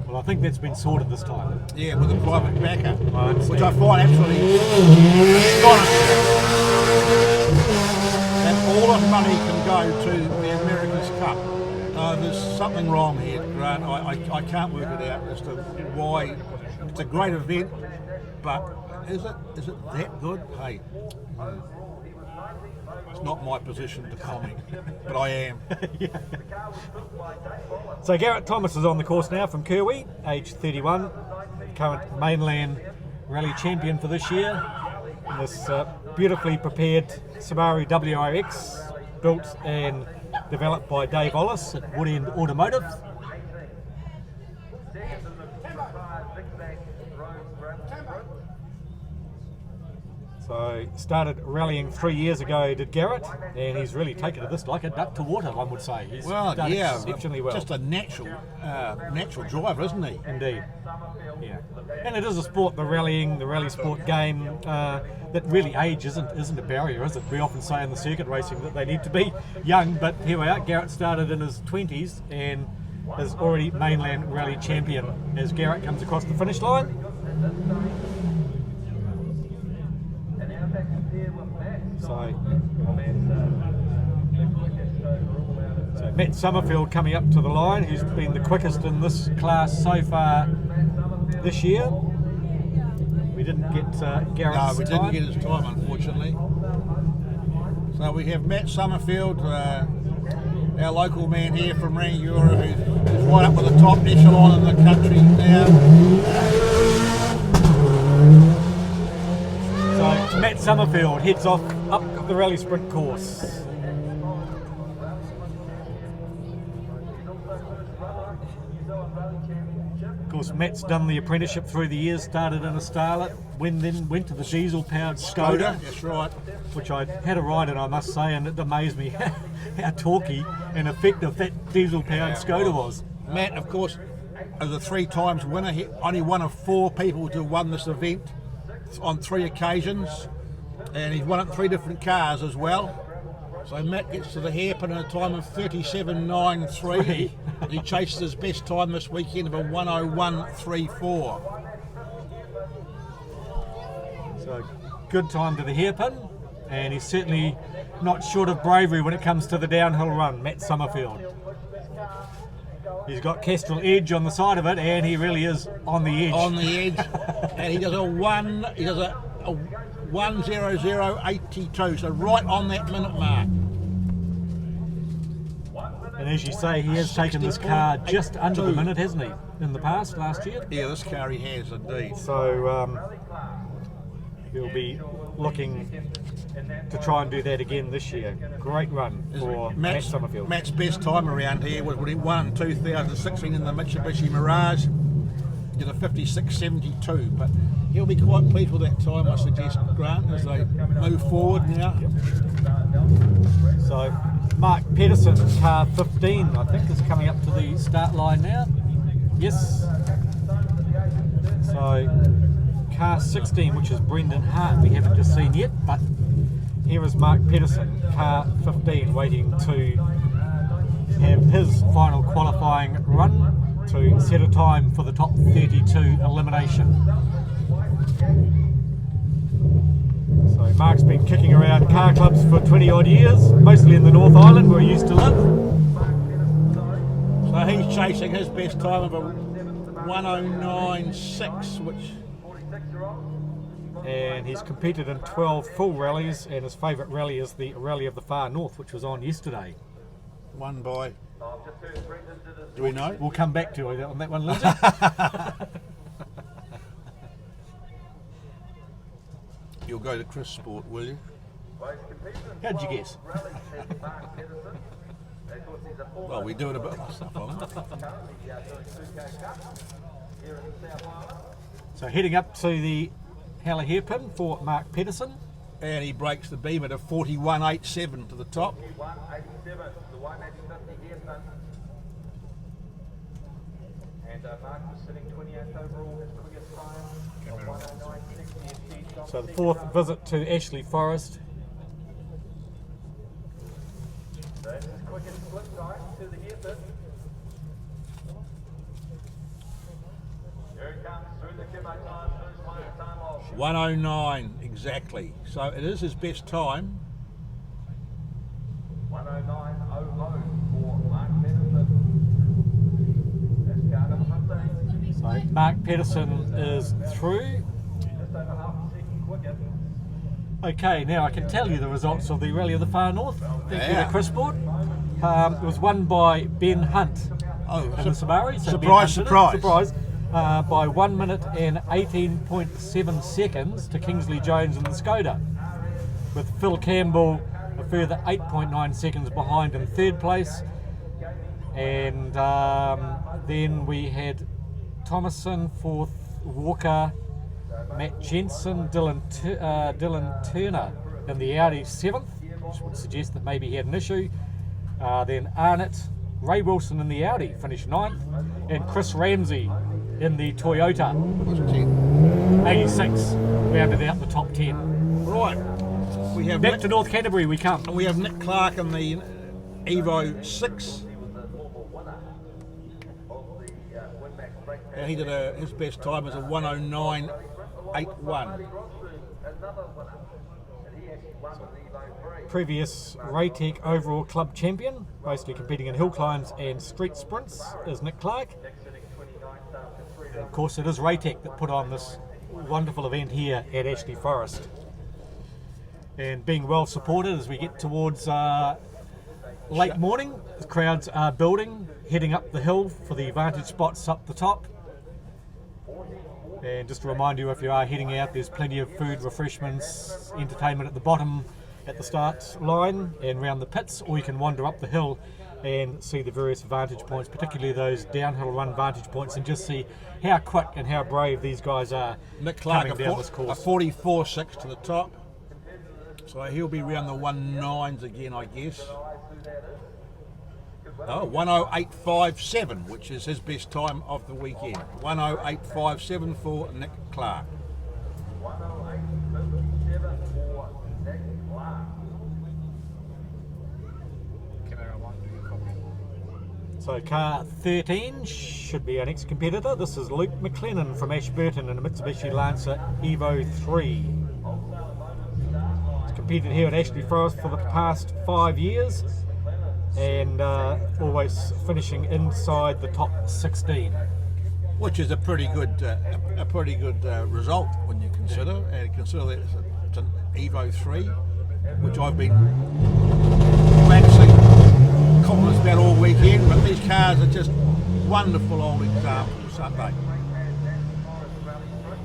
Well, I think that's been sorted this time. Yeah, with a private backer, which I find absolutely astonishing. That all of money can go to the America's Cup. There's something wrong here, Grant. I can't work it out as to why. It's a great event, but is it that good? Hey. It's not my position to comment, but I am. Yeah. So Garrett Thomas is on the course now from Kerr, age 31, current mainland rally champion for this year in this beautifully prepared Subaru WRX, built and developed by Dave Ollis at Wood End Automotive. So started rallying 3 years ago, did Garrett, and he's really taken to this like a duck to water, one would say. He's done exceptionally well. Just a natural driver, isn't he? Indeed. Yeah. And it is a sport, the rally sport game, that really age isn't a barrier, is it? We often say in the circuit racing that they need to be young, but here we are. Garrett started in his 20s and is already mainland rally champion as Garrett comes across the finish line. So Matt Summerfield coming up to the line, who's been the quickest in this class so far this year. We didn't get Garrett's time. No, we didn't get his time, unfortunately. So we have Matt Summerfield, our local man here from Rangiora, who's right up with the top echelon in the country now. So Matt Summerfield heads off up the rally sprint course. Of course, Matt's done the apprenticeship through the years, started in a Starlet, then went to the diesel-powered Skoda. That's right. Which I had a ride in, I must say, and it amazed me how torquey and effective that diesel-powered Skoda was. Matt, of course, is a 3 times winner. He only one of 4 people to have won this event on 3 occasions, and he's won it in 3 different cars as well. So Matt gets to the hairpin in a time of 37.93. He chases his best time this weekend of a 1:01.34. So good time to the hairpin, and he's certainly not short of bravery when it comes to the downhill run, Matt Summerfield. He's got Kestrel edge on the side of it, and he really is on the edge. On the edge, and he does a 1:00.82, so right on that minute mark. And as you say, he has taken this car just under the minute, hasn't he, in the past, last year? Yeah, this car he has indeed. So he'll be looking to try and do that again this year. Great run for Matt Summerfield. Matt's best time around here was when he won in 2016 in the Mitsubishi Mirage. He did a 56.72, but he'll be quite pleased with that time, I suggest, Grant, as they move forward now. So Mark Pedersen, car 15, I think, is coming up to the start line now. Yes. So car 16, which is Brendan Hart, we haven't just seen yet, but here is Mark Pedersen, car 15, waiting to have his final qualifying run to set a time for the top 32 elimination. So Mark's been kicking around car clubs for 20 odd years, mostly in the North Island where he used to live. So he's chasing his best time of a 1:09.6, which... And he's competed in 12 full rallies, and his favourite rally is the Rally of the Far North, which was on yesterday. Won by... Do we know? We'll come back to you on that one, Lindsay. You'll go to Chris Sport, will you? How'd you guess? Well, we do it a bit of stuff on it. So heading up to the Hella hairpin for Mark Pedersen. And he breaks the beam at a 41.87 to the top. And Mark was sitting 28th overall, his quickest time of 1:09.60. So the 4th visit to Ashley Forest. So that's his quickest split time to the hairpin. Here it comes through the Kimmo time, first time off. 1:09 exactly. So it is his best time. 1:09.00 for Mark Pedersen. That's car number 15. So Mark Pedersen is through. Just over half a second quicker. Okay, now I can tell you the results of the Rally of the Far North. Thank you Yeah. to Chris Sport. It was won by Ben Hunt in the Subaru. So surprise, surprise. By 1 minute and 18.7 seconds to Kingsley Jones in the Skoda. with Phil Campbell a further 8.9 seconds behind in third place. And then we had Thomason fourth, Walker, Matt Jensen, Dylan Turner in the Audi 7th, which would suggest that maybe he had an issue. Then Arnott, Ray Wilson in the Audi finished 9th, and Chris Ramsey in the Toyota, 86, rounded out the top 10. Right, we have Back to North Canterbury we come. we have Nick Clark in the Evo 6. And he did his best time was a 109.81. Previous Raytech overall club champion, mostly competing in hill climbs and street sprints, is Nick Clark. And of course, it is Raytech that put on this wonderful event here at Ashley Forest. And being well supported as we get towards late morning, the crowds are building, heading up the hill for the vantage spots up the top. And just to remind you, if you are heading out, there's plenty of food, refreshments, entertainment at the bottom at the start line and round the pits, or you can wander up the hill and see the various vantage points, particularly those downhill run vantage points, and just see how quick and how brave these guys are. Nick Clark coming down this a course. 44.6 to the top. So he'll be around the 19s again, I guess. Oh, 108.57, which is his best time of the weekend. 108.57 for Nick Clark. So car 13 should be our next competitor. This is Luke McLennan from Ashburton in a Mitsubishi Lancer Evo 3. He's competed here at Ashley Forest for the past 5 years and always finishing inside the top 16. Which is a pretty good result when you consider that it's an Evo 3, which I've been waxing compliments about all weekend. But these cars are just wonderful old examples, aren't they?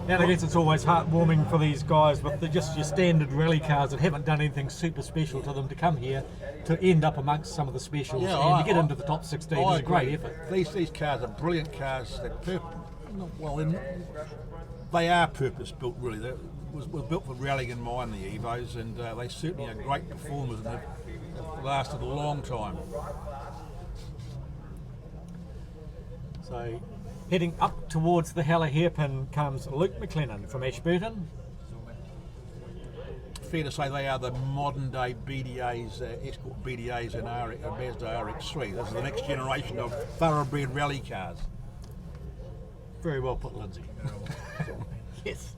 And I guess it's always heartwarming for these guys with just your standard rally cars that haven't done anything super special to them to come here to end up amongst some of the specials and to get into the top 16 is a great effort. These cars are brilliant cars. They are purpose built really. They were built for rallying in mind, the Evos, and they certainly are great performers and have lasted a long time. So heading up towards the Hella hairpin comes Luke McLennan from Ashburton. Fair to say they are the modern day BDAs, Escort BDAs and Mazda RX-3. This is the next generation of thoroughbred rally cars. Very well put, Lindsay. Yes.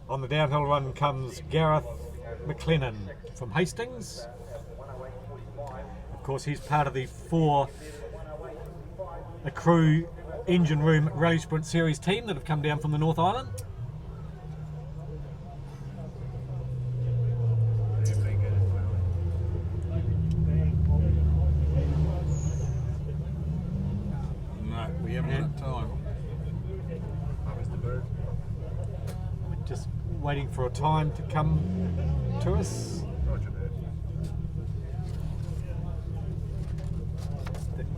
On the downhill run comes Gareth McLennan from Hastings. Of course, he's part of the crew engine room Rally Sprint Series team that have come down from the North Island. No, we haven't had time. We're just waiting for a time to come to us.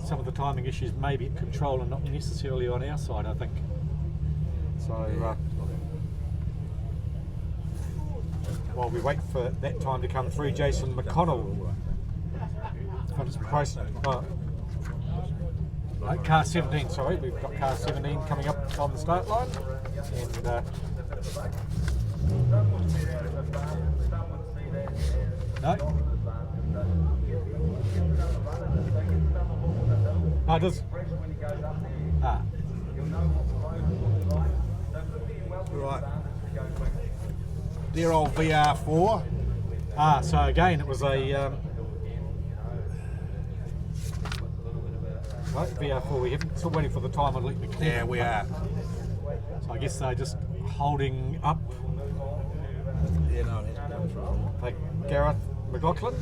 Some of the timing issues may be at control and not necessarily on our side, I think. So while we wait for that time to come through, Jason McConnell car 17, sorry, we've got car 17 coming up on the start line, and no. Oh, it does. Right. Dear old VR4. So again, it was a VR4. We haven't still waiting for the time on Luke McLennan. Yeah, we are. So I guess they're just holding up. Yeah, no, it has come through. Like Gareth McLaughlin.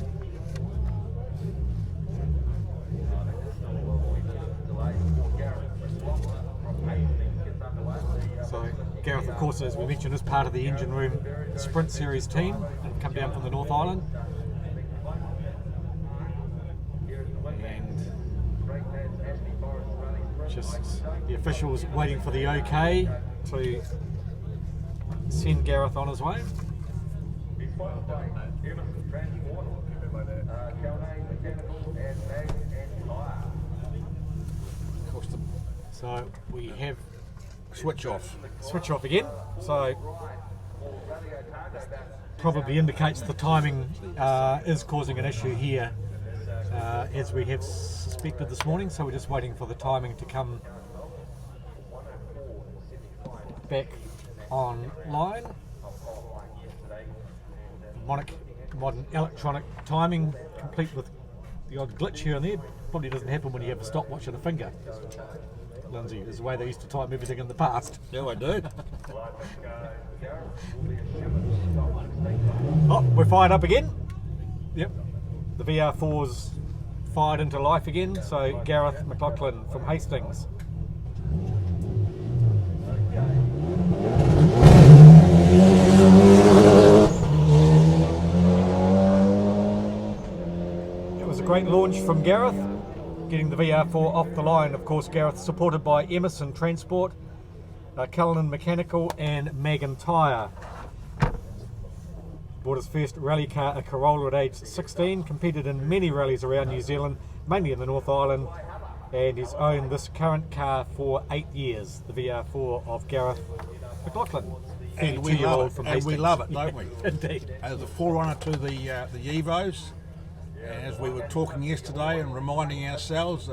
So Gareth, of course, as we mentioned, is part of the Engine Room Sprint Series team and come down from the North Island. And just the officials waiting for the OK to send Gareth on his way. So we have Switch off. switch off again, so probably indicates the timing is causing an issue here, as we have suspected this morning, so we're just waiting for the timing to come back online. Modern electronic timing, complete with the odd glitch here and there. Probably doesn't happen when you have a stopwatch and a finger. Lindsay, is the way they used to time everything in the past. Yeah, I do. Oh, we're fired up again. Yep, the VR4's fired into life again. So Gareth McLaughlin from Hastings. It was a great launch from Gareth, getting the VR4 off the line. Of course, Gareth supported by Emerson Transport, Cullinan Mechanical and Magan Tyre. Bought his first rally car, a Corolla, at age 16, competed in many rallies around New Zealand, mainly in the North Island, and he's owned this current car for 8 years, the VR4 of Gareth McLaughlin. And we love it, from and we Hastings. love it, don't we? Indeed. As the forerunner to the Evos, and as we were talking yesterday and reminding ourselves,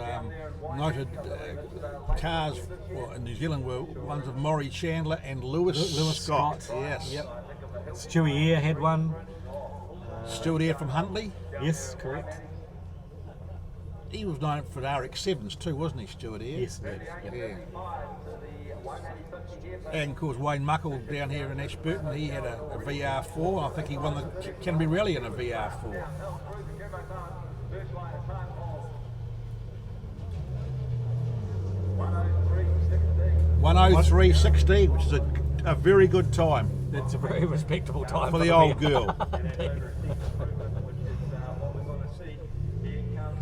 noted cars in New Zealand were ones of Maury Chandler and Lewis Scott. Yes. Yep. Stewie Eyre had one. Stuart Eyre from Huntley. Yes, correct. He was known for RX-7s too, wasn't he, Stuart Eyre? Yes, indeed. Yeah. And of course Wayne Muckle down here in Ashburton, he had a VR4. I think he won the Canterbury Rally in a VR4. (103.16), which is a very good time It's a very respectable time for the old me. girl.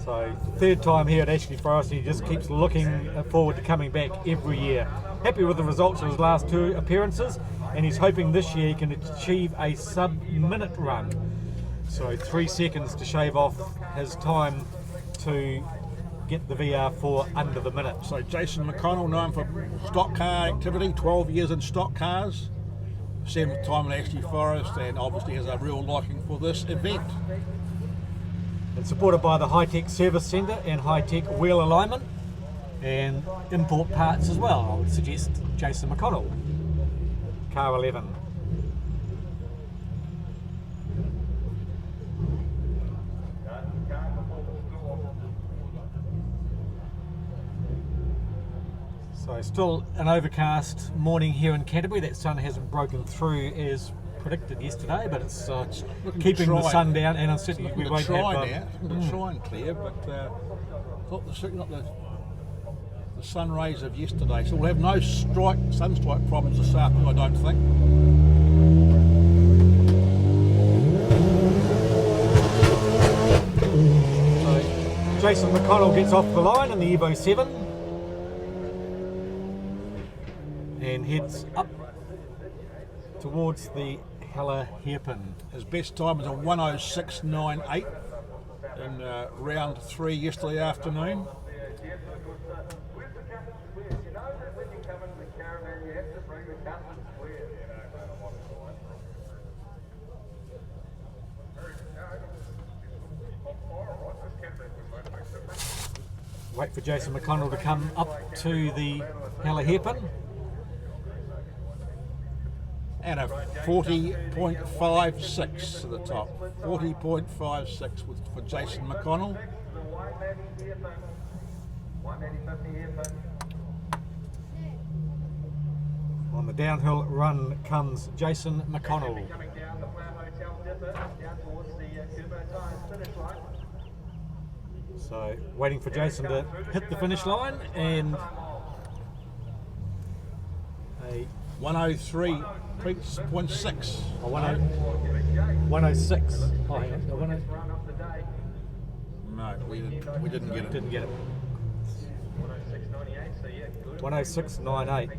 So, third time here at Ashley Forest, he just keeps looking forward to coming back every year. Happy with the results of his last 2 appearances, and he's hoping this year he can achieve a sub-minute run. So 3 seconds to shave off his time to get the VR4 under the minute. So Jason McConnell, known for stock car activity, 12 years in stock cars, 7th time in Ashley Forest, and obviously has a real liking for this event. It's supported by the High Tech Service Centre and High Tech Wheel Alignment and import parts as well. I would suggest Jason McConnell, car 11. So still an overcast morning here in Canterbury. That sun hasn't broken through as predicted yesterday, but it's keeping the sun down, and certainly we won't have... Looking try and clear, but not the sun rays of yesterday. So we'll have no sun strike problems this afternoon, I don't think. So Jason McConnell gets off the line in the Evo 7 and heads up towards the Hella Hairpin. His best time is a 106.98 in round 3 yesterday afternoon. Wait for Jason McConnell to come up to the Hella Hairpin. And a 40.56 to the top. 40.56 for Jason McConnell. On the downhill run comes Jason McConnell. So waiting for Jason to hit the finish line, and a 103.6. Oh, 106. Oh, hang on. 106. No, we didn't get it. Didn't get it. 106.98.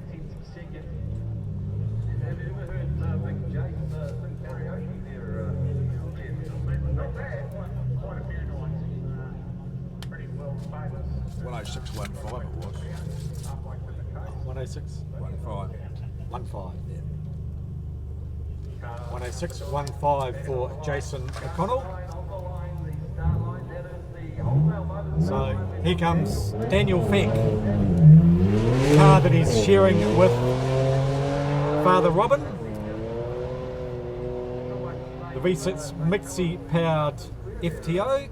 Well, 106.15 it was. 106. 1.5. 15. 106.15 for Jason McDonald. So here comes Daniel Feck, car that he's sharing with Father Robin. The V6 Mixie powered FTO.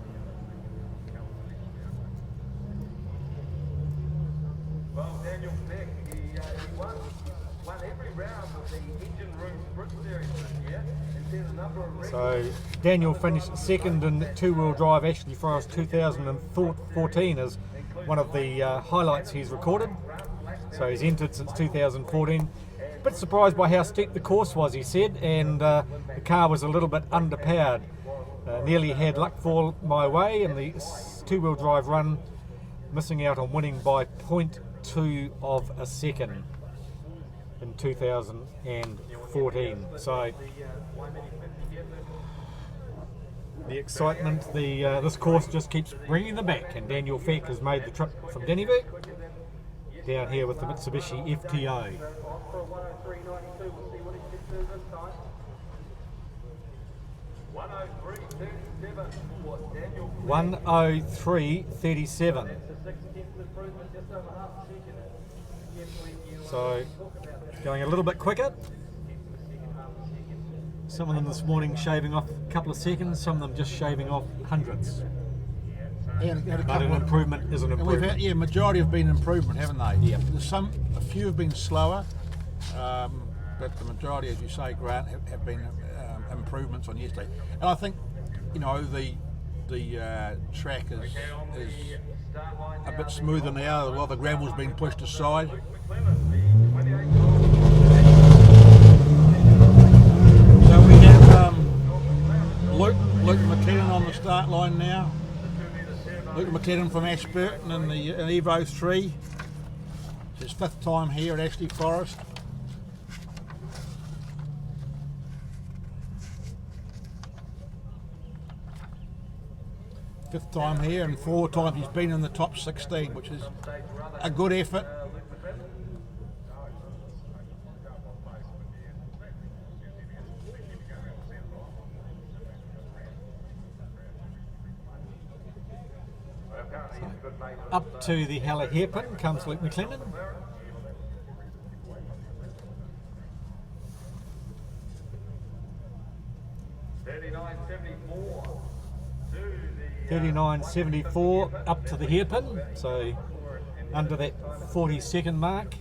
Well, Daniel Beck, he won every round of the engine room sprint series this year and set a number of records. So Daniel finished second in two-wheel drive Ashley Forest 2014 as one of the highlights he's recorded. So he's entered since 2014. A bit surprised by how steep the course was, he said, and the car was a little bit underpowered. Nearly had luck fall my way in the two-wheel drive run, missing out on winning by 0.2 of a second in 2014. So the excitement, this course just keeps bringing them back, and Daniel Feck has made the trip from Dennyberg down here with the Mitsubishi FTO. 103.37. So going a little bit quicker. Some of them this morning shaving off a couple of seconds, some of them just shaving off hundredths. And had a But couple an of, improvement is an and we've improvement. had, majority have been improvement, haven't they? Yeah. There's a few have been slower, but the majority, as you say, Grant, have been improvements on yesterday. And I think, the track is a bit smoother now. A lot of the gravel's been pushed aside. So we have Luke McLennan on the start line now. Luke McLennan from Ashburton in the Evo 3. It's his 5th time here at Ashley Forest. Fifth time here, and 4 times he's been in the top 16, which is a good effort. Up to the Hella hairpin comes Luke McLennan. $39.74 up to the hairpin, so under that 40-second mark.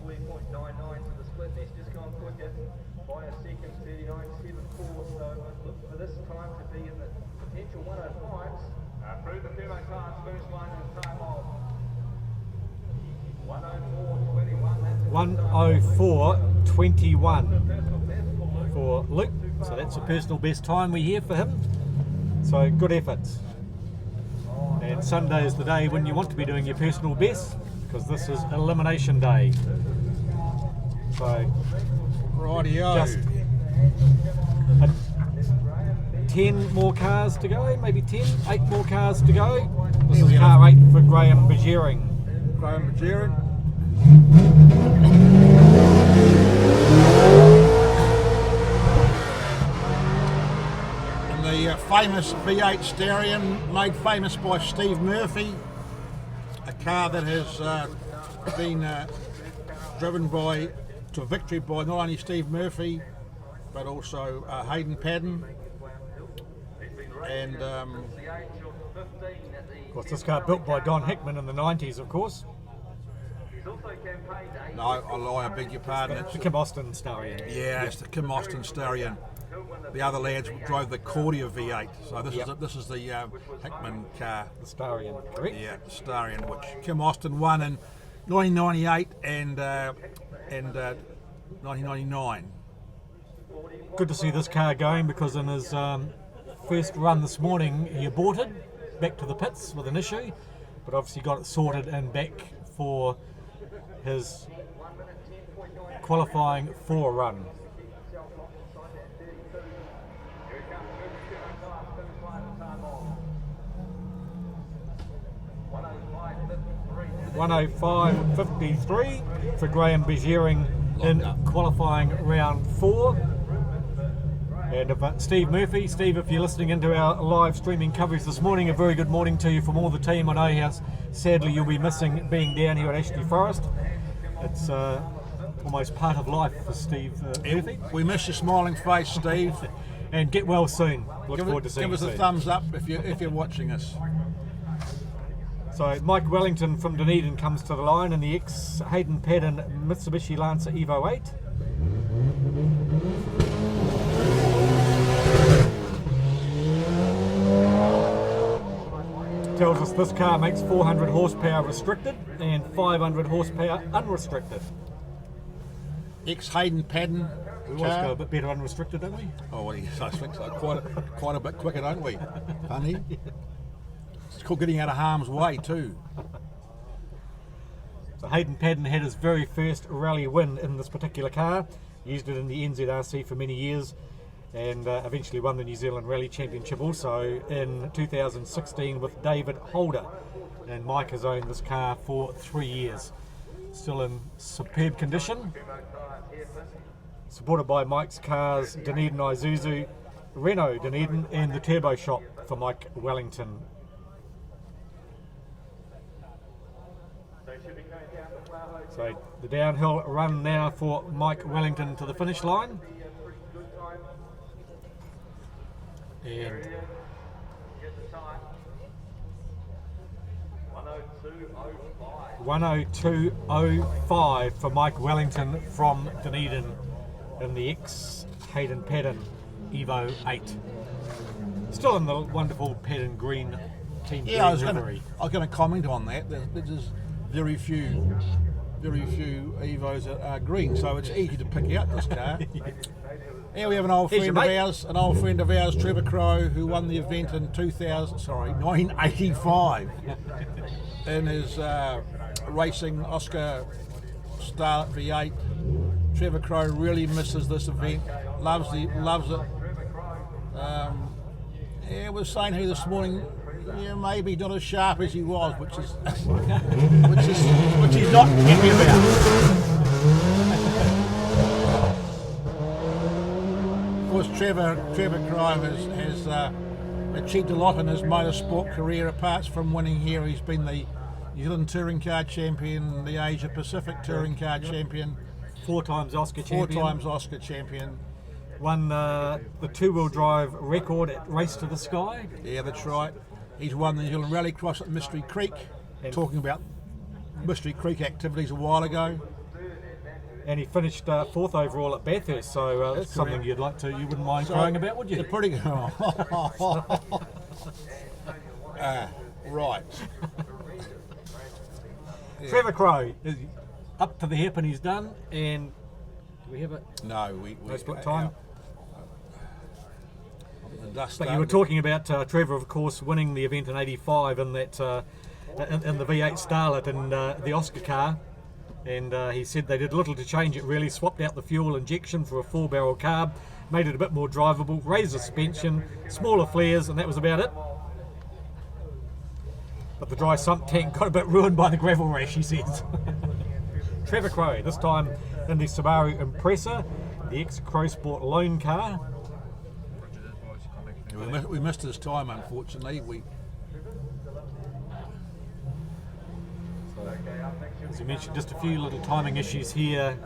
$104.21 for Luke, so that's a personal best time we hear for him. So good efforts. And Sunday is the day when you want to be doing your personal best, because this is elimination day. So Rightio. just 10 more cars to go, maybe 8 more cars to go. This is car 8 for Graham Bajering. Graham Bajering. And the famous V8 Starion, made famous by Steve Murphy, a car that has been driven to victory by not only Steve Murphy but also Hayden Padden. And Of course, this car built by Don Hickman in the 90s, of course. no, I lie, I beg your pardon. The Kim Austin Starion. Yeah, it's the Kim Austin Starion. The other lads drove the Cordia V8, so this is the Hickman car. The Starion, correct? Yeah, Starion, which Kim Austin won in 1998 and 1999. Good to see this car going, because in his first run this morning he aborted back to the pits with an issue, but obviously got it sorted and back for his qualifying 4 run. (105.53) for Graham Begiering in qualifying round 4. And if, Steve Murphy, Steve, if you're listening into our live streaming coverage this morning, a very good morning to you from all the team. I know how sadly you'll be missing being down here at Ashley Forest. It's almost part of life for Steve Murphy. We miss your smiling face, Steve. And get well soon. Look forward to seeing you soon. Give us a thumbs up if you're watching us. So Mike Wellington from Dunedin comes to the line in the ex-Hayden Paddon Mitsubishi Lancer Evo 8. Tells us this car makes 400 horsepower restricted and 500 horsepower unrestricted. Ex-Hayden Paddon. We always go a bit better unrestricted, don't we? Oh, well, yes, I think so. Quite a bit quicker, don't we, honey? It's called getting out of harm's way too. So Hayden Paddon had his very first rally win in this particular car. Used it in the NZRC for many years, and eventually won the New Zealand Rally Championship also in 2016 with David Holder. And Mike has owned this car for 3 years. Still in superb condition. Supported by Mike's Cars, Dunedin Isuzu, Renault Dunedin, and the Turbo Shop for Mike Wellington. So the downhill run now for Mike Wellington to the finish line. And 102.05 for Mike Wellington from Dunedin in the ex-Hayden Paddon Evo 8. Still in the wonderful Paddon green team. Yeah, I was going to comment on that. There's very few Evos that are green, so it's easy to pick out this car. Here we have an old friend of ours, Trevor Crowe, who won the event in 1985 in his racing Oscar Starlet V8. Trevor Crowe really misses this event, loves it. Yeah, was saying here this morning, yeah, maybe not as sharp as he was, which he's not happy about. Of course, Trevor Crowe has achieved a lot in his motorsport career. Apart from winning here, he's been the New Zealand Touring Car Champion, the Asia Pacific Touring Car Champion, 4 times Oscar champion. Won the 2-wheel drive record at Race to the Sky. Yeah, that's right. He's won the New Zealand Rallycross at Mystery Creek. Talking about Mystery Creek activities a while ago. And he finished 4th overall at Bathurst, so that's something you wouldn't mind crying about, would you? They're pretty good. Right. Trevor Crowe is up to the hip and he's done. And do we have it? No, we split time. But you were talking about Trevor, of course, winning the event in '85 in that in the V8 Starlet and the Oscar car. And he said they did little to change it really, swapped out the fuel injection for a 4-barrel carb, made it a bit more drivable, raised the suspension, smaller flares, and that was about it. But the dry sump tank got a bit ruined by the gravel rash, he says. Trevor Crowe, this time in the Subaru Impreza, the ex-Crow Sport loan car. We missed his time, unfortunately. As you mentioned, just a few little timing issues here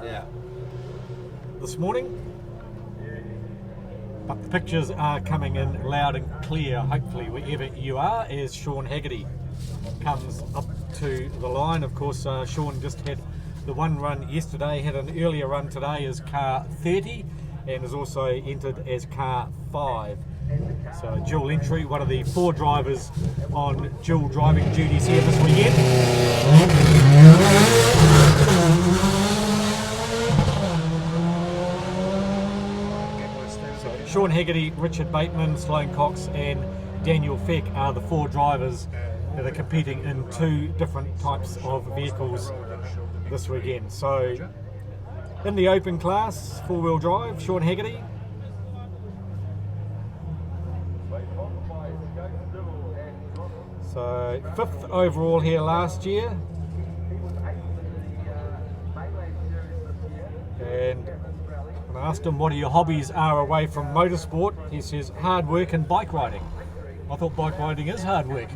this morning. But the pictures are coming in loud and clear, hopefully, wherever you are, as Sean Haggerty comes up to the line. Of course, Sean just had the 1 run yesterday, had an earlier run today as car 30, and is also entered as car 5. So dual entry, one of the 4 drivers on dual driving duties here this weekend. Sean Haggerty, Richard Bateman, Sloane Cox and Daniel Feck are the 4 drivers that are competing in 2 different types of vehicles this weekend. So in the open class, 4-wheel drive, Sean Haggerty. So 5th overall here last year. And when I asked him what your hobbies are away from motorsport, he says hard work and bike riding. I thought bike riding is hard work.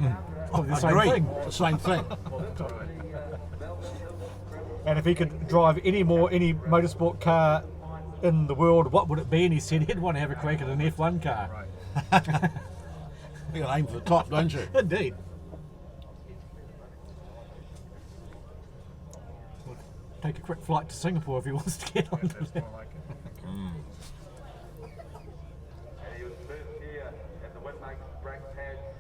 Probably the same thing. The same thing. And if he could drive any motorsport car in the world, what would it be? And he said he'd want to have a crack at an F1 car. You got to aim for the top, don't you? Indeed. We'll take a quick flight to Singapore if he wants to get onto that.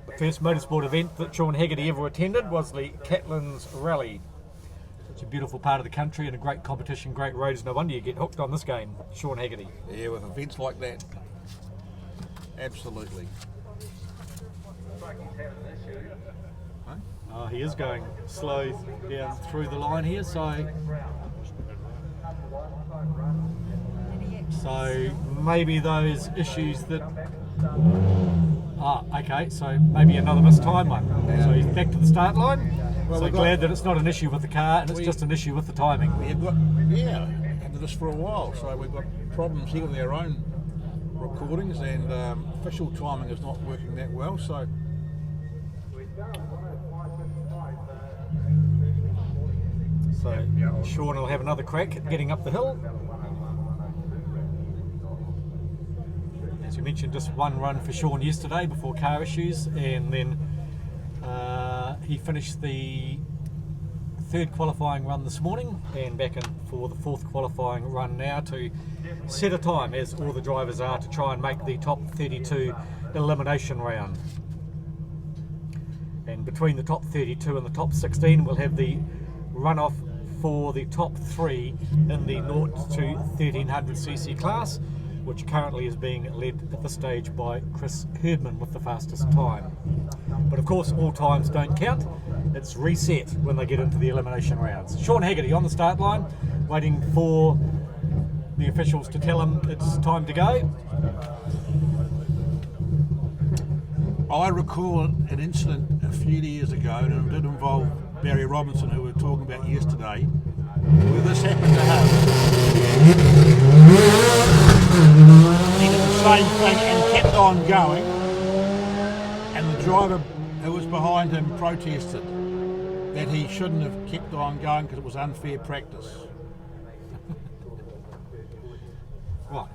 The first motorsport event that Sean Haggerty ever attended was the Catlins Rally. Such a beautiful part of the country and a great competition, great roads. No wonder you get hooked on this game, Sean Haggerty. Yeah, with events like that. Absolutely. Oh, he is going slow down through the line here, so maybe those issues that okay, so maybe another missed time one. So he's back to the start line. Well, so glad that it's not an issue with the car and it's just an issue with the timing. We've got, had this for a while, so we've got problems here with our own recordings and official timing is not working that well, so Sean will have another crack at getting up the hill. As you mentioned, just one run for Sean yesterday before car issues, and then he finished the 3rd qualifying run this morning and back in for the 4th qualifying run now to set a time, as all the drivers are, to try and make the top 32 elimination round. And between the top 32 and the top 16 we'll have the runoff for the top 3 in the 0 to 1300cc class, which currently is being led at this stage by Chris Herdman with the fastest time. But of course all times don't count, it's reset when they get into the elimination rounds. Sean Haggerty on the start line, waiting for the officials to tell him it's time to go. I recall an incident a few years ago, and it did involve Barry Robinson, who we were talking about yesterday, where this happened to him. He did the same thing and kept on going, and the driver who was behind him protested that he shouldn't have kept on going because it was unfair practice. Right.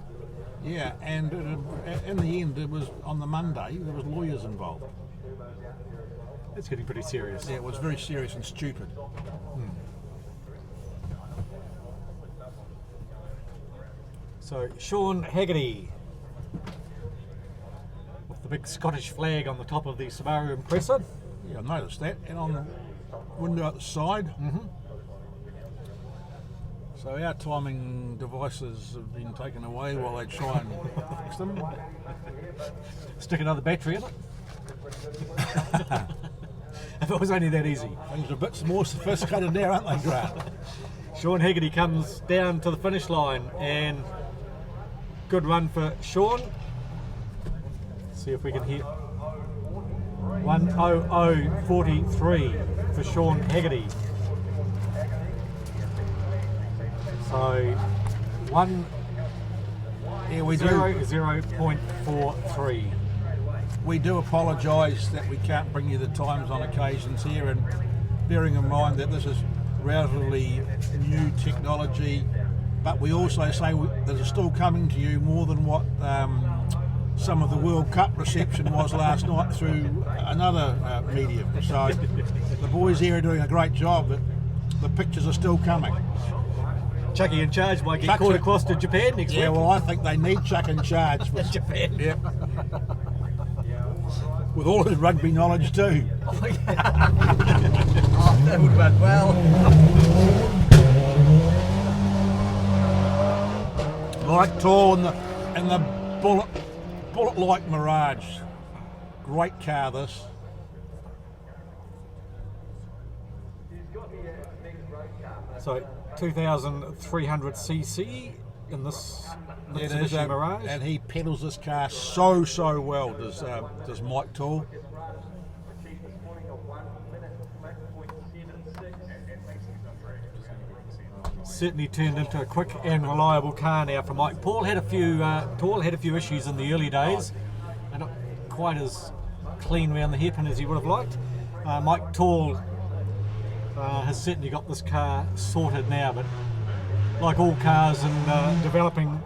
Yeah, and in the end, it was on the Monday, there was lawyers involved. It's getting pretty serious. Yeah, it was very serious and stupid. So Sean Haggerty with the big Scottish flag on the top of the Subaru Impreza. Yeah, I noticed that. And on the window at the side. So our timing devices have been taken away while they try and fix them. Stick another battery in it. If it was only that easy. Things are a bit more sophisticated now, aren't they, Grant? Sean Haggerty comes down to the finish line, and good run for Sean. Let's see if we can hit 1:00:43 for Sean Haggerty. So 0.43. We do apologise that we can't bring you the times on occasions here, and bearing in mind that this is relatively new technology, but we also say that it's still coming to you more than what some of the World Cup reception was last night through another medium. So the boys here are doing a great job, but the pictures are still coming. Chucky in charge might get called across to Japan next week. Yeah, well, I think they need Chuck in charge for Japan. Yeah. With all his rugby knowledge too. Oh, that would run well. Like tall and the bullet bullet like Mirage. Great car this. So 2,300cc in this Mitsubishi Mirage. And he pedals this car so well. Does Mike Toole. Certainly turned into a quick and reliable car now for Mike. Paul had a few issues in the early days, and not quite as clean around the hairpin as he would have liked. Mike Toole has certainly got this car sorted now, but like all cars and developing,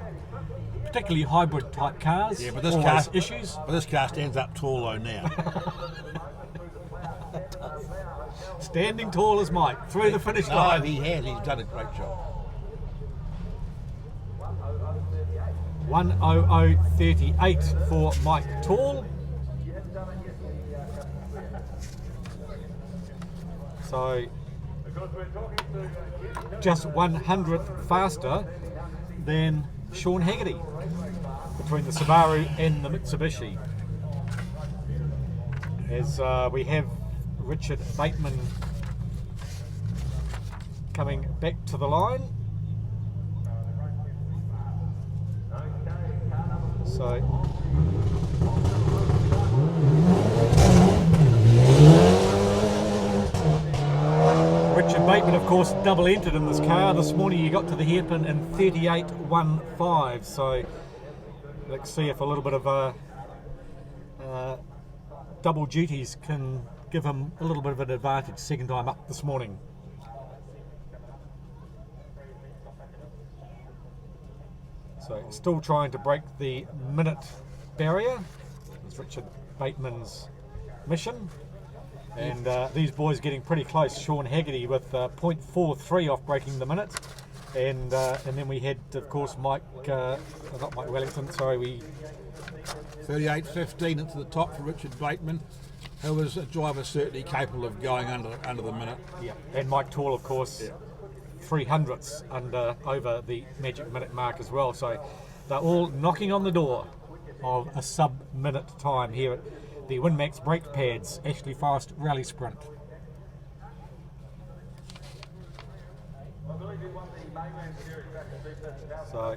particularly hybrid type cars, but this always car issues. But this car stands up tall though now. Standing tall as Mike through the finish line. No, he has. He's done a great job. 1:00:38 for Mike Toole. So just 100th faster than Sean Haggerty between the Subaru and the Mitsubishi. As we have Richard Bateman coming back to the line. So Richard Bateman, of course, double entered in this car. This morning he got to the hairpin in 38.15. So let's see if a little bit of double duties can give him a little bit of an advantage second time up this morning. So still trying to break the minute barrier. It's Richard Bateman's mission. And these boys getting pretty close. Sean Haggerty with 0.43 off breaking the minute. And then we had, of course, not Mike Wellington, sorry, 38.15 into the top for Richard Bateman, who was a driver certainly capable of going under the minute. Yeah, and Mike Toole, of course, 300ths over the magic minute mark as well. So they're all knocking on the door of a sub-minute time here at the Winmax brake pads, Ashley Forest Rally Sprint. So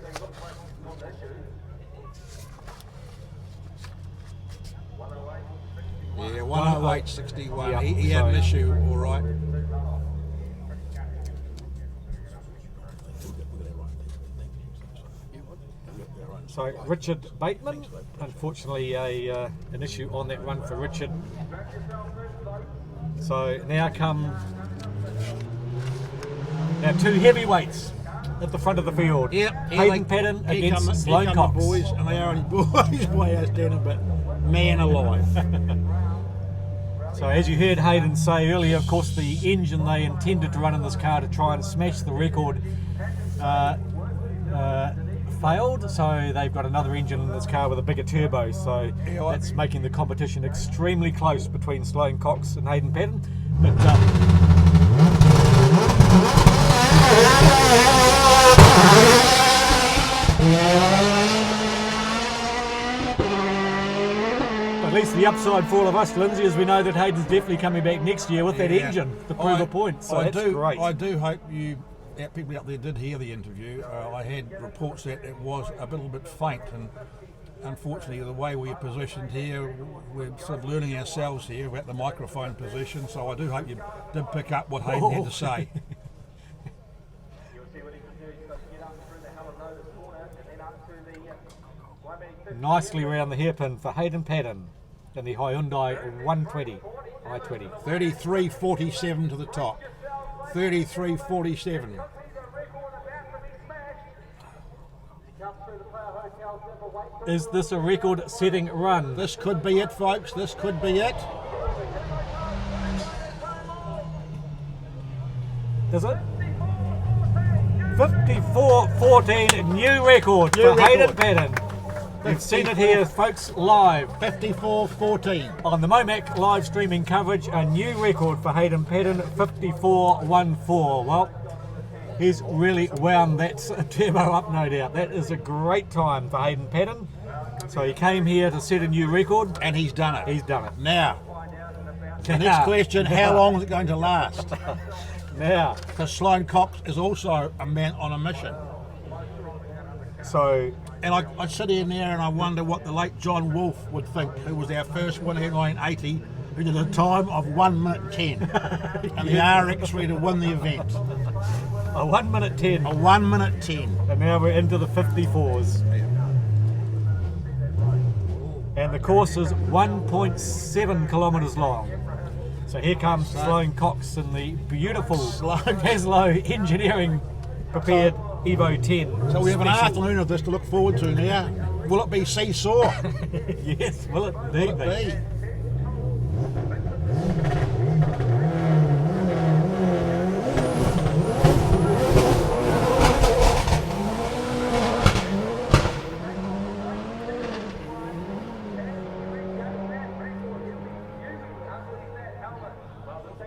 yeah, 108.61. Yeah, he had an issue, all right. So Richard Bateman, unfortunately an issue on that run for Richard. So now two heavyweights at the front of the field. Yep, Hayden Paddon against Sloane Cox. The boys, and they are only boys by outstanding, but man alive. So as you heard Hayden say earlier, of course the engine they intended to run in this car to try and smash the record failed, so they've got another engine in this car with a bigger turbo, so that's making the competition extremely close between Sloane Cox and Hayden Paddon. But at least the upside for all of us, Lindsay, is we know that Hayden's definitely coming back next year with that engine to prove a point, so that's great. I do hope people out there did hear the interview. I had reports that it was a little bit faint, and unfortunately the way we're positioned here, we're sort of learning ourselves here about the microphone position, so I do hope you did pick up what Hayden had to say. Nicely round the hairpin for Hayden Paddon in the Hyundai 120 i20. 33.47 to the top. 33.47. Is this a record-setting run? This could be it, folks. This could be it. Does it? 54.14, new record for Hayden Paddon. We've seen it here, folks, live. 54.14. On the MoMac live streaming coverage, a new record for Hayden Paddon, 54.14. Well, he's really wound that turbo up, no doubt. That is a great time for Hayden Paddon. So he came here to set a new record. And he's done it. He's done it. Now, the next question, how long is it going to last? Now, Because Sloane Cox is also a man on a mission. so And I sit in there and I wonder what the late John Wolfe would think, who was our first winner in 1980, who did a time of 1 minute 10. And the RX3 to win the event. a 1 minute 10, A 1 minute 10. and now we're into the 54s. And the course is 1.7 kilometres long. So here comes Sloane Cox in the beautiful Tesla Engineering prepared Evo 10. So we have an Special. afternoon of this to look forward to now. Will it be seesaw? Yes, will it indeed Will it be? be?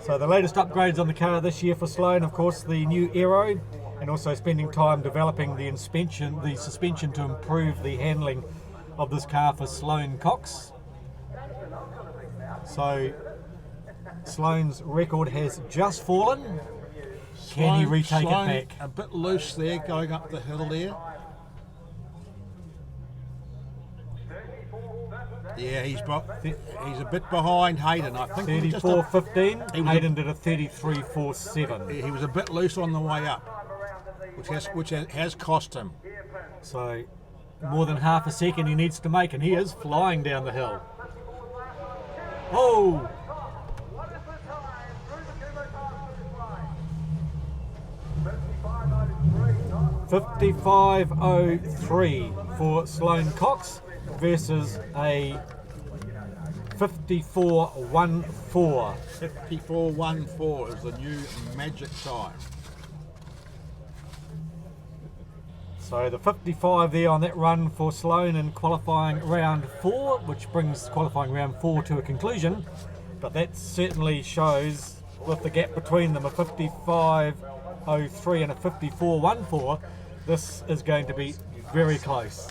So the latest upgrades on the car this year for Sloane, of course, the new aero, and also spending time developing the suspension to improve the handling of this car for Sloane Cox. So Sloane's record has just fallen. Can he retake Sloane it back? A bit loose there, going up the hill there. Yeah, he's a bit behind Hayden. I think he was just 34.15. he was Hayden did a 33.47. he was a bit loose on the way up, which has cost him. So more than half a second he needs to make, and he is flying down the hill. Oh! 55.03 for Sloane Cox versus a 54.14. 54.14 is the new magic time. So the 55 there on that run for Sloane in qualifying round 4, which brings qualifying round 4 to a conclusion. But that certainly shows, with the gap between them, a 55.03 and a 54.14, this is going to be very close.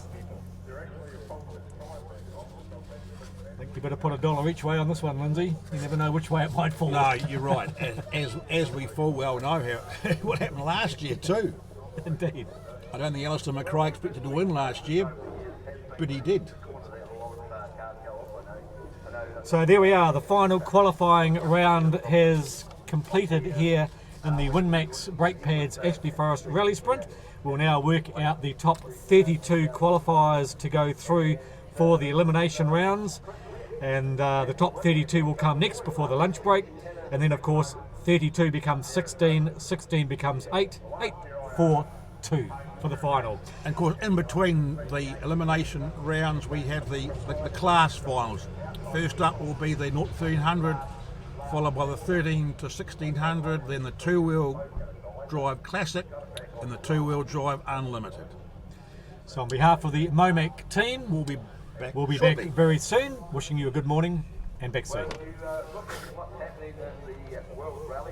I think you better put $1 each way on this one, Lindsay. You never know which way it might fall. No, you're right. As we full well know what happened last year too. Indeed. I don't think Alistair McRae expected to win last year, but he did. So there we are, the final qualifying round has completed here in the Winmax Brake Pads Ashley Forest Rally Sprint. We'll now work out the top 32 qualifiers to go through for the elimination rounds, and the top 32 will come next before the lunch break, and then of course 32 becomes 16, 16 becomes 8, 8, 4, 2 for the final. And of course, in between the elimination rounds, we have the class finals. First up will be the 1300, followed by the 13 to 1600, then the two-wheel drive classic, and the two-wheel drive unlimited. So on behalf of the MoMac team, we'll be shortly. back very soon. Wishing you a good morning and back soon. What's happening in the World Rally?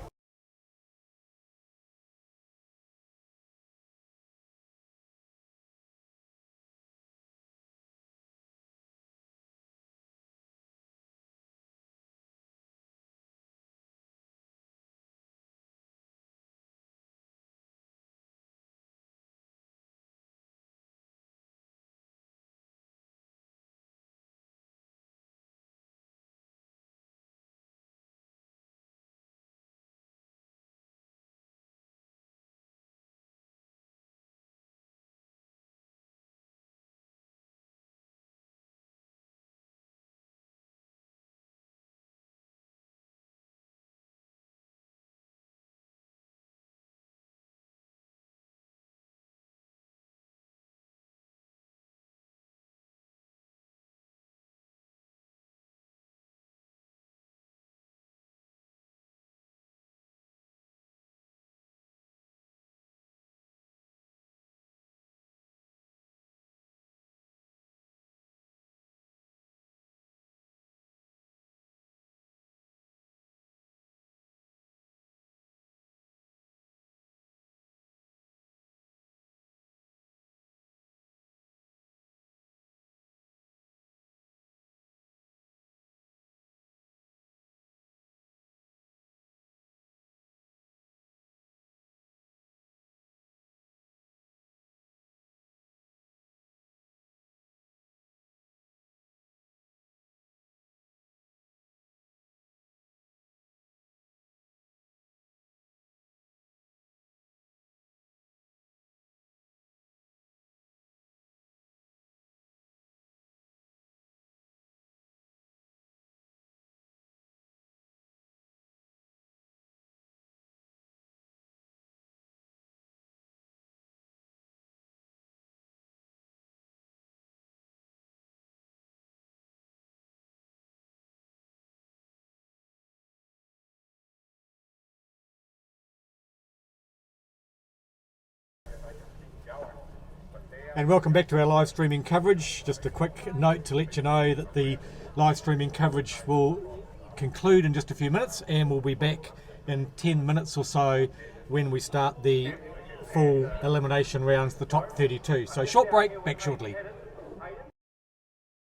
And welcome back to our live streaming coverage. Just a quick note to let you know that the live streaming coverage will conclude in just a few minutes, and we'll be back in 10 minutes or so when we start the full elimination rounds, the top 32. So short break, back shortly.